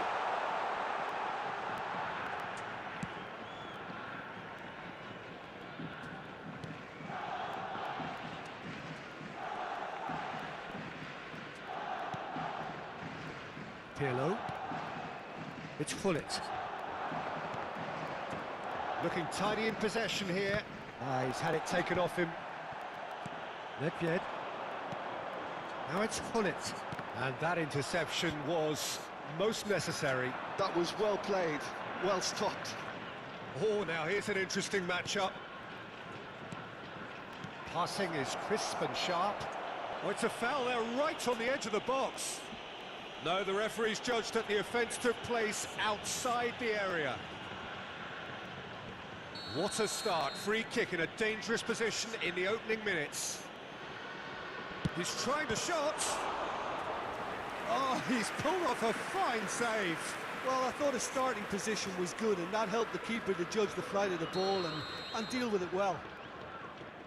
S2: Pirlo. It's Fullet. Looking tidy in possession here. He's had it taken off him. Nedved. Now it's Fullet. And that interception was most necessary.
S3: That was well played, well stopped.
S2: Oh, now here's an interesting matchup. Passing is crisp and sharp. Oh, it's a foul there right on the edge of the box. No, the referee's judged that the offence took place outside the area. What a start. Free kick in a dangerous position in the opening minutes. He's trying the shot. Oh, he's pulled off a fine save.
S3: Well, I thought his starting position was good, and that helped the keeper to judge the flight of the ball and deal with it well.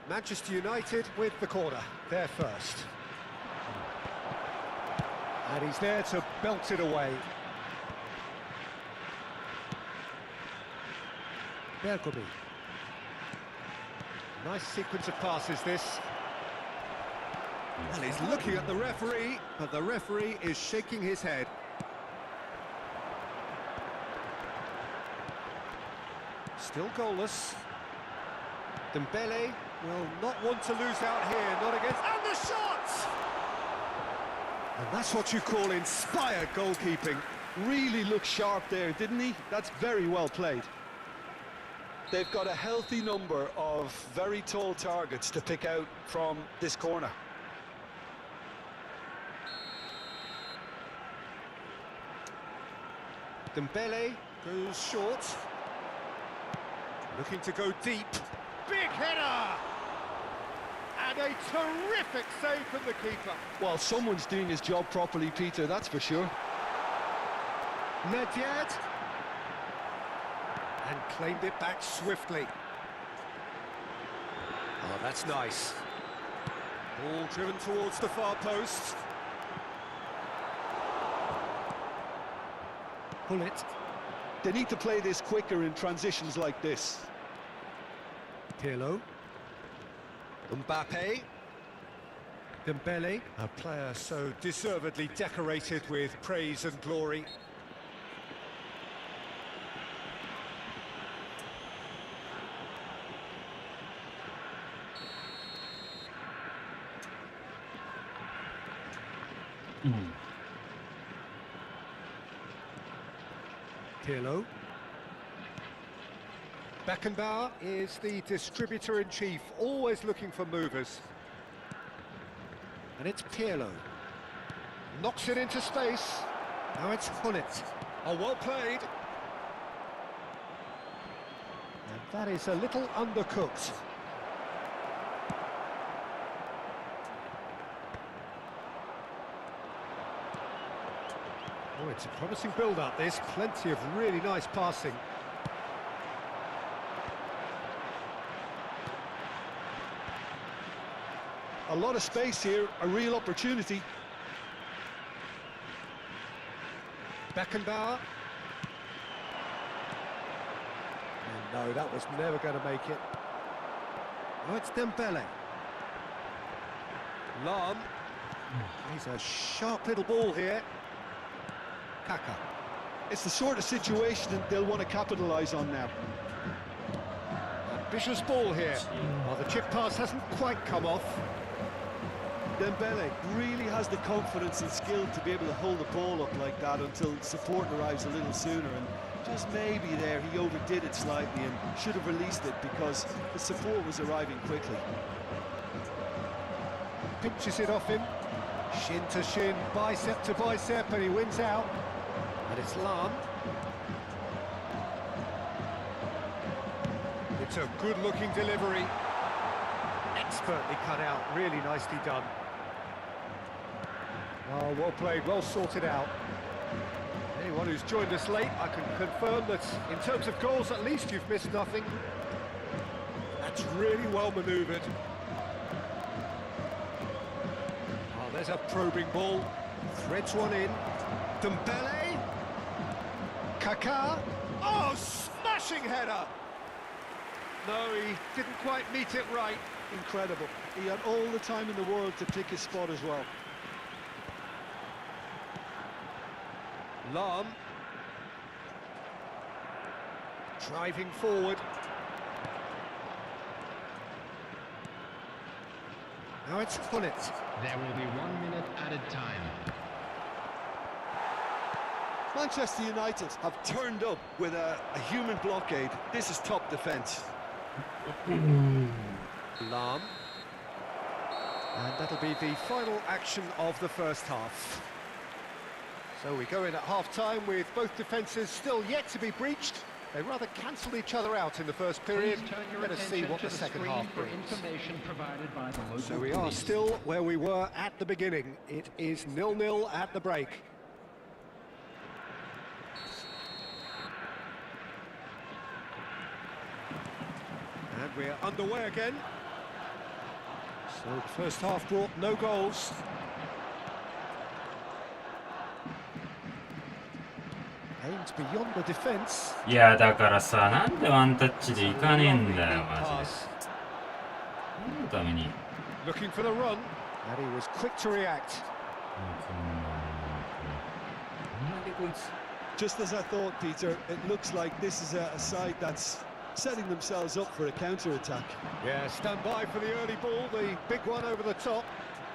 S2: Manchester United with the corner, there first. And he's there to belt it away. Bergomi. Nice sequence of passes, this. And he's looking at the referee, but the referee is shaking his head. Still goalless. Dembele will not want to lose out here, not against... And the shot! And that's what you call inspired goalkeeping.
S3: Really looked sharp there, didn't he? That's very well played. They've got a healthy number of very tall targets to pick out from this corner.
S2: Dembele goes short. Looking to go deep. Big header! And a terrific save from the keeper.
S3: Well, someone's doing his job properly, Peter, that's for sure.
S2: Nedved. And claimed it back swiftly. Oh, that's nice. Ball driven towards the far post. Pull it.
S3: They need to play this quicker in transitions like this.
S2: Pirlo. Mbappe. Dembele, a player so deservedly decorated with praise and glory. Pirlo. Beckenbauer is the distributor-in-chief, always looking for movers. And it's Pirlo. Knocks it into space. Now it's Hullet. Oh, well played. And that is a little undercooked. Oh, it's a promising build-up, this. Plenty of really nice passing.
S3: A lot of space here, a real opportunity.
S2: Beckenbauer. And no, that was never going to make it. Oh, it's Dembele. Lahm. He's a sharp little ball here. Kaka.
S3: It's the sort of situation that they'll want to capitalise on now.
S2: Ambitious ball here. Well, the chip pass hasn't quite come off.
S3: Dembele really has the confidence and skill to be able to hold the ball up like that until support arrives a little sooner, and just maybe there he overdid it slightly and should have released it because the support was arriving quickly.
S2: Pinches it off him. Shin to shin, bicep to bicep, and he wins out. And it's Lahm. It's a good-looking delivery. Expertly cut out, really nicely done. Oh, well played, well sorted out. Anyone who's joined us late, I can confirm that in terms of goals, at least you've missed nothing. That's really well manoeuvred. Oh, there's a probing ball. Threads one in. Dembele. Kaká. Oh, smashing header! No, he didn't quite meet it right.
S3: Incredible. He had all the time in the world to pick his spot as well.
S2: Lahm. Driving forward. Now it's Hullet.
S4: There will be 1 minute added time.
S3: Manchester United have turned up with a human blockade. This is top defence.
S2: Lahm. And that'll be the final action of the first half. So we go in at half-time with both defences still yet to be breached. They rather cancelled each other out in the first period. Let us see what the second half brings.
S4: Information provided by the local
S2: So we are
S4: police.
S2: still where we were at the beginning. It is 0-0 at the break. And we're underway again. So the first half brought no goals. Aimed beyond the defence.
S1: いやだからさ、なんでワンタッチでいかねえんだよマジで。何のために。
S2: Looking for the run, and he was quick to react.
S3: Just as I thought, Peter, it looks like this is a side that's setting themselves up for a counter-attack.
S2: Yeah, stand by for the early ball, the big one over the top.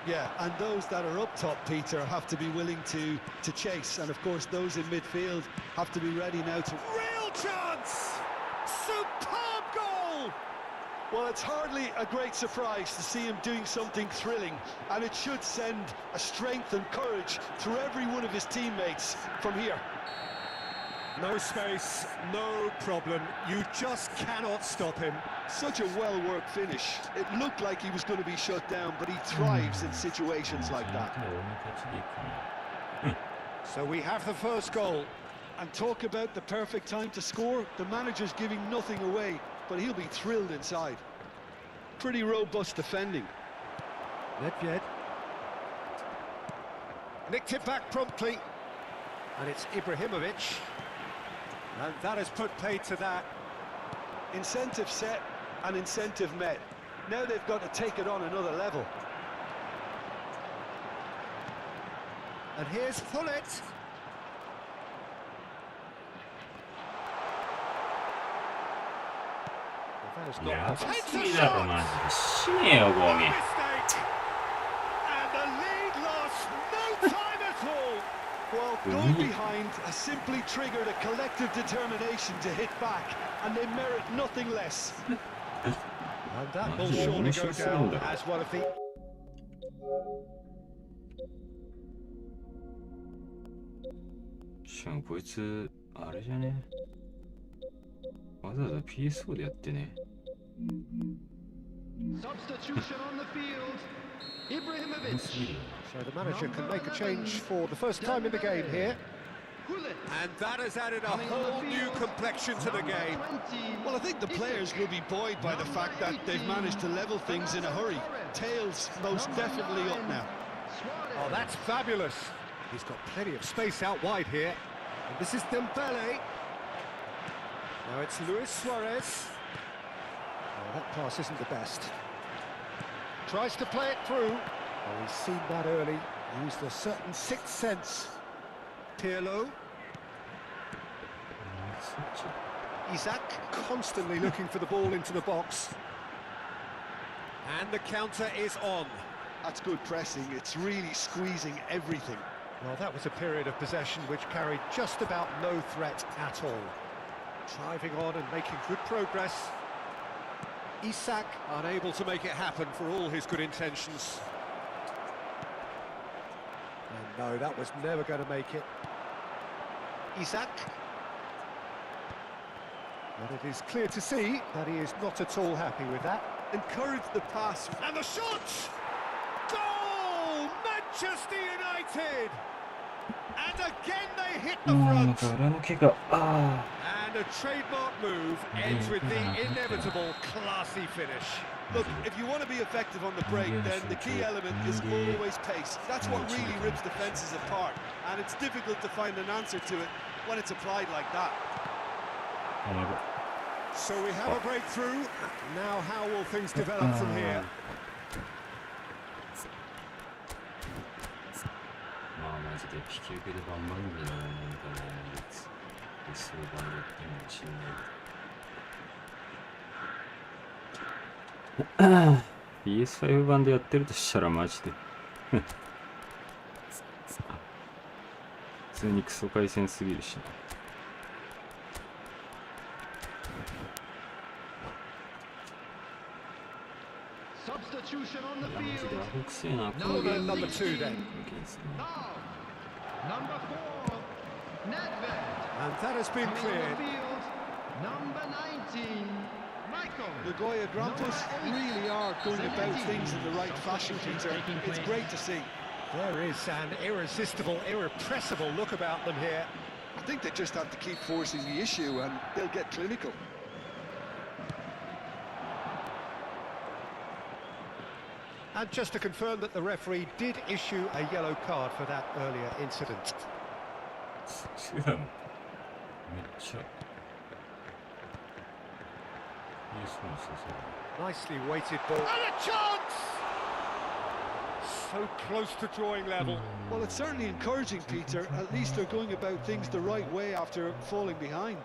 S3: Yeah, and those that are up top, Peter, have to be willing to chase. And of course, those in midfield have to be ready now to...
S2: Real chance! Superb goal!
S3: Well, it's hardly a great surprise to see him doing something thrilling. And it should send a strength and courage through every one of his teammates from here.
S2: No space, no problem. You just cannot stop him.
S3: Such a well-worked finish. It looked like he was going to be shut down, but he thrives in situations like that.
S2: So we have the first goal.
S3: And talk about the perfect time to score. The manager's giving nothing away, but he'll be thrilled inside. Pretty robust defending.
S2: Nedved. Nicked it back promptly. And it's Ibrahimovic. And that has put paid to that.
S3: Incentive set and incentive met. Now they've got to take it on another level.
S2: And here's Hullet. That is
S1: や
S2: not
S1: ば
S2: takes
S1: す
S2: a
S1: ぎだろ
S2: shot.
S1: マジで。死ねよゴミ。
S2: Mistake. And the lead lost. No time at all.
S3: Well, Going behind has simply triggered a collective determination to hit back, and they merit nothing less.
S2: And that will surely go down as one of the...
S1: しかもこいつあれじゃね、わざわざ PSO でやってね。
S4: Substitution on the field. Ibrahimovic.
S2: So the manager can make a change for the first time in the game here.
S4: Gullit.
S2: And that has added a whole new complexion to the game.
S3: Well, I think the players will be buoyed by the fact that they've managed to level things in a hurry. Tails most definitely up now.
S2: Oh, that's fabulous. He's got plenty of space out wide here. And this is Dembele. Now it's Luis Suarez. Oh, that pass isn't the best. Tries to play it through. Oh, he's seen that early. Used a certain sixth sense. Pirlo. Isaac constantly looking for the ball into the box. And the counter is on.
S3: That's good pressing. It's really squeezing everything.
S2: Well, that was a period of possession which carried just about no threat at all. Driving on and making good progress. Isak unable to make it happen for all his good intentions. And no, that was never going to make it. Isak. But it is clear to see that he is not at all happy with that.
S3: Encourage the pass.
S2: And the shot! Goal! Manchester United! And again they hit the
S1: なんか
S2: front.
S1: 裏の怪我。あ
S2: And a trademark move ends with the inevitable classy finish.
S3: Look, if you want to be effective on the break, then the key element is always pace. That's what really rips defences apart, and it's difficult to find an answer to it when it's applied like that.
S1: あ、やばい。
S2: So we have a breakthrough. Now how will things develop from here?
S1: まあマジで引き受けで頑張るんだよな、なんかね、理想版でやってるのかもしんないけど。PS5 版でやってるとしたらマジで普通にクソ回線すぎるしな。
S4: Substitution on the
S1: いやマジ
S4: field.
S1: でアホくせえな、こ
S2: Will
S1: の
S2: be number 2 then.
S4: Now, number 4, Nedved.
S2: And that has been
S4: Coming on
S2: cleared.
S4: the field, number 19, Michael.
S3: Nagoya Grampus really are going about things in the right fashion, Peter. It's great to see.
S2: There is an irresistible, irrepressible look about them here.
S3: I think they just have to keep forcing the issue and they'll get clinical.
S2: And just to confirm that the referee did issue a yellow card for that earlier incident.
S1: 違うのめっちゃ
S2: Nicely weighted ball. And a chance! So close to drawing level.
S3: Well, it's certainly encouraging, Peter. At least they're going about things the right way after falling behind.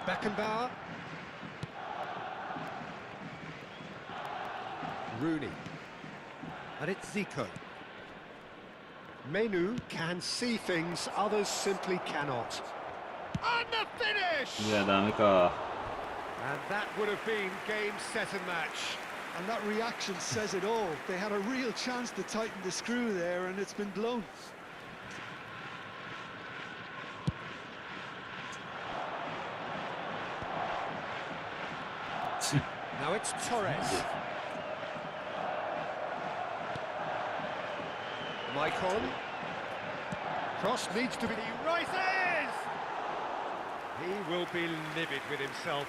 S2: Beckenbauer. Rooney. And it's Zico. Menu can see things others simply cannot. And the finish!
S1: いやダメか。
S2: And that would have been game, set and match.
S3: And that reaction says it all. They had a real chance to tighten the screw there, and it's been blown.
S2: Now it's Torres. Maicon. Cross needs to be... He rises! He will be livid with himself.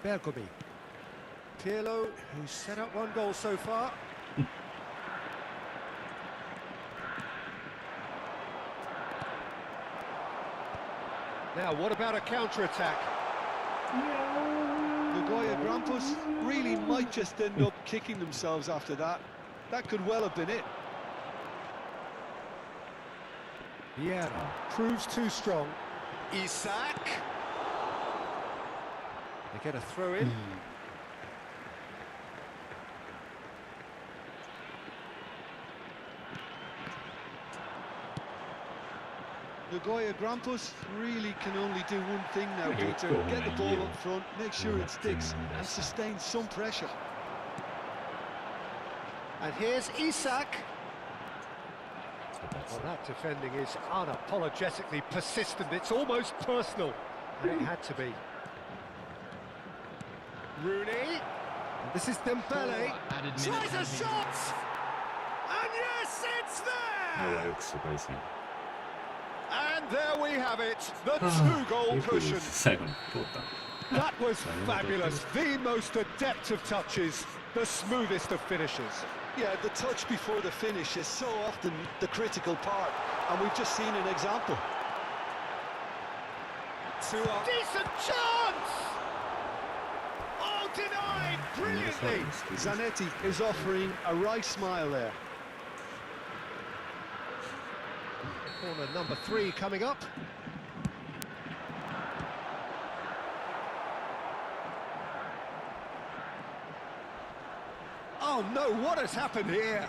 S2: Bergomi. Pirlo, who's set up one goal so far. Now, what about a counter-attack?
S3: Nagoya Grampus really might just end up kicking themselves after that. That could well have been it.
S2: Yeah, proves too strong. Isak. They get a throw in.
S3: Nagoya Grampus really can only do one thing now, Peter. Get the ball up front, make sure it sticks, and sustain some pressure.
S2: And here's Isak. Well, that defending is unapologetically persistent. It's almost personal. And it had to be. Rooney. And this is Dembele. Tries a shot! And yes, it's there! And there we have it, the two-goal cushion. That was fabulous. The most adept of touches, the smoothest of finishes.
S3: Yeah, the touch before the finish is so often the critical part, and we've just seen an example.
S2: Decent chance! Oh, denied brilliantly!
S3: Zanetti is offering a wry smile there.
S2: Corner number 3 coming up. Oh no, what has happened here?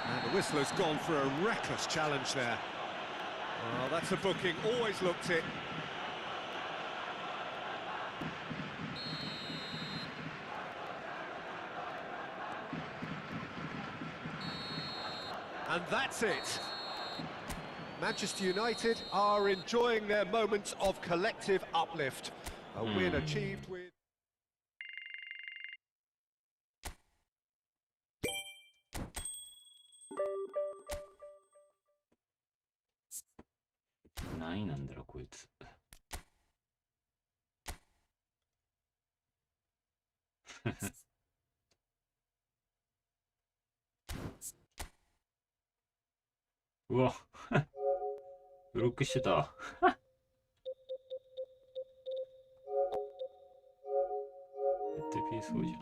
S2: And the whistle has gone for a reckless challenge there. Well, that's a booking, always looked it. And that's it. Manchester United are enjoying their moments of collective uplift. A win achieved with...
S1: 何位なんだろうこいつ。うわブロックしてた。絶対 PSO じゃん。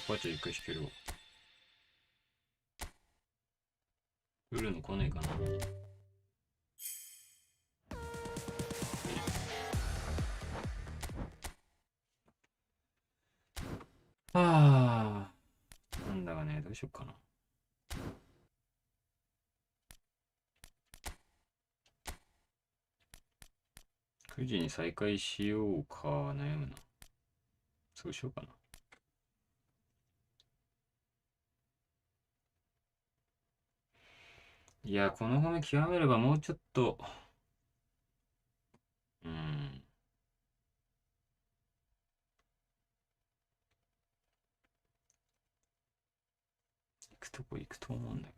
S1: おばあちゃん一回引けるわ。来るの来ねえかな。はあ、なんだかね、どうしよっかな。9時に再開しようか悩むな。そうしようかな。いや、この褒極めればもうちょっと、行くとこ行くと思うんだけど。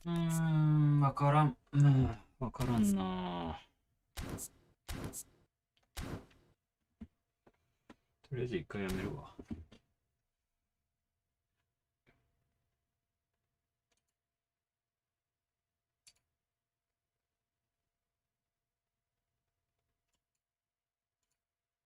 S1: わからん。わからんな。とりあえず一回やめるわ。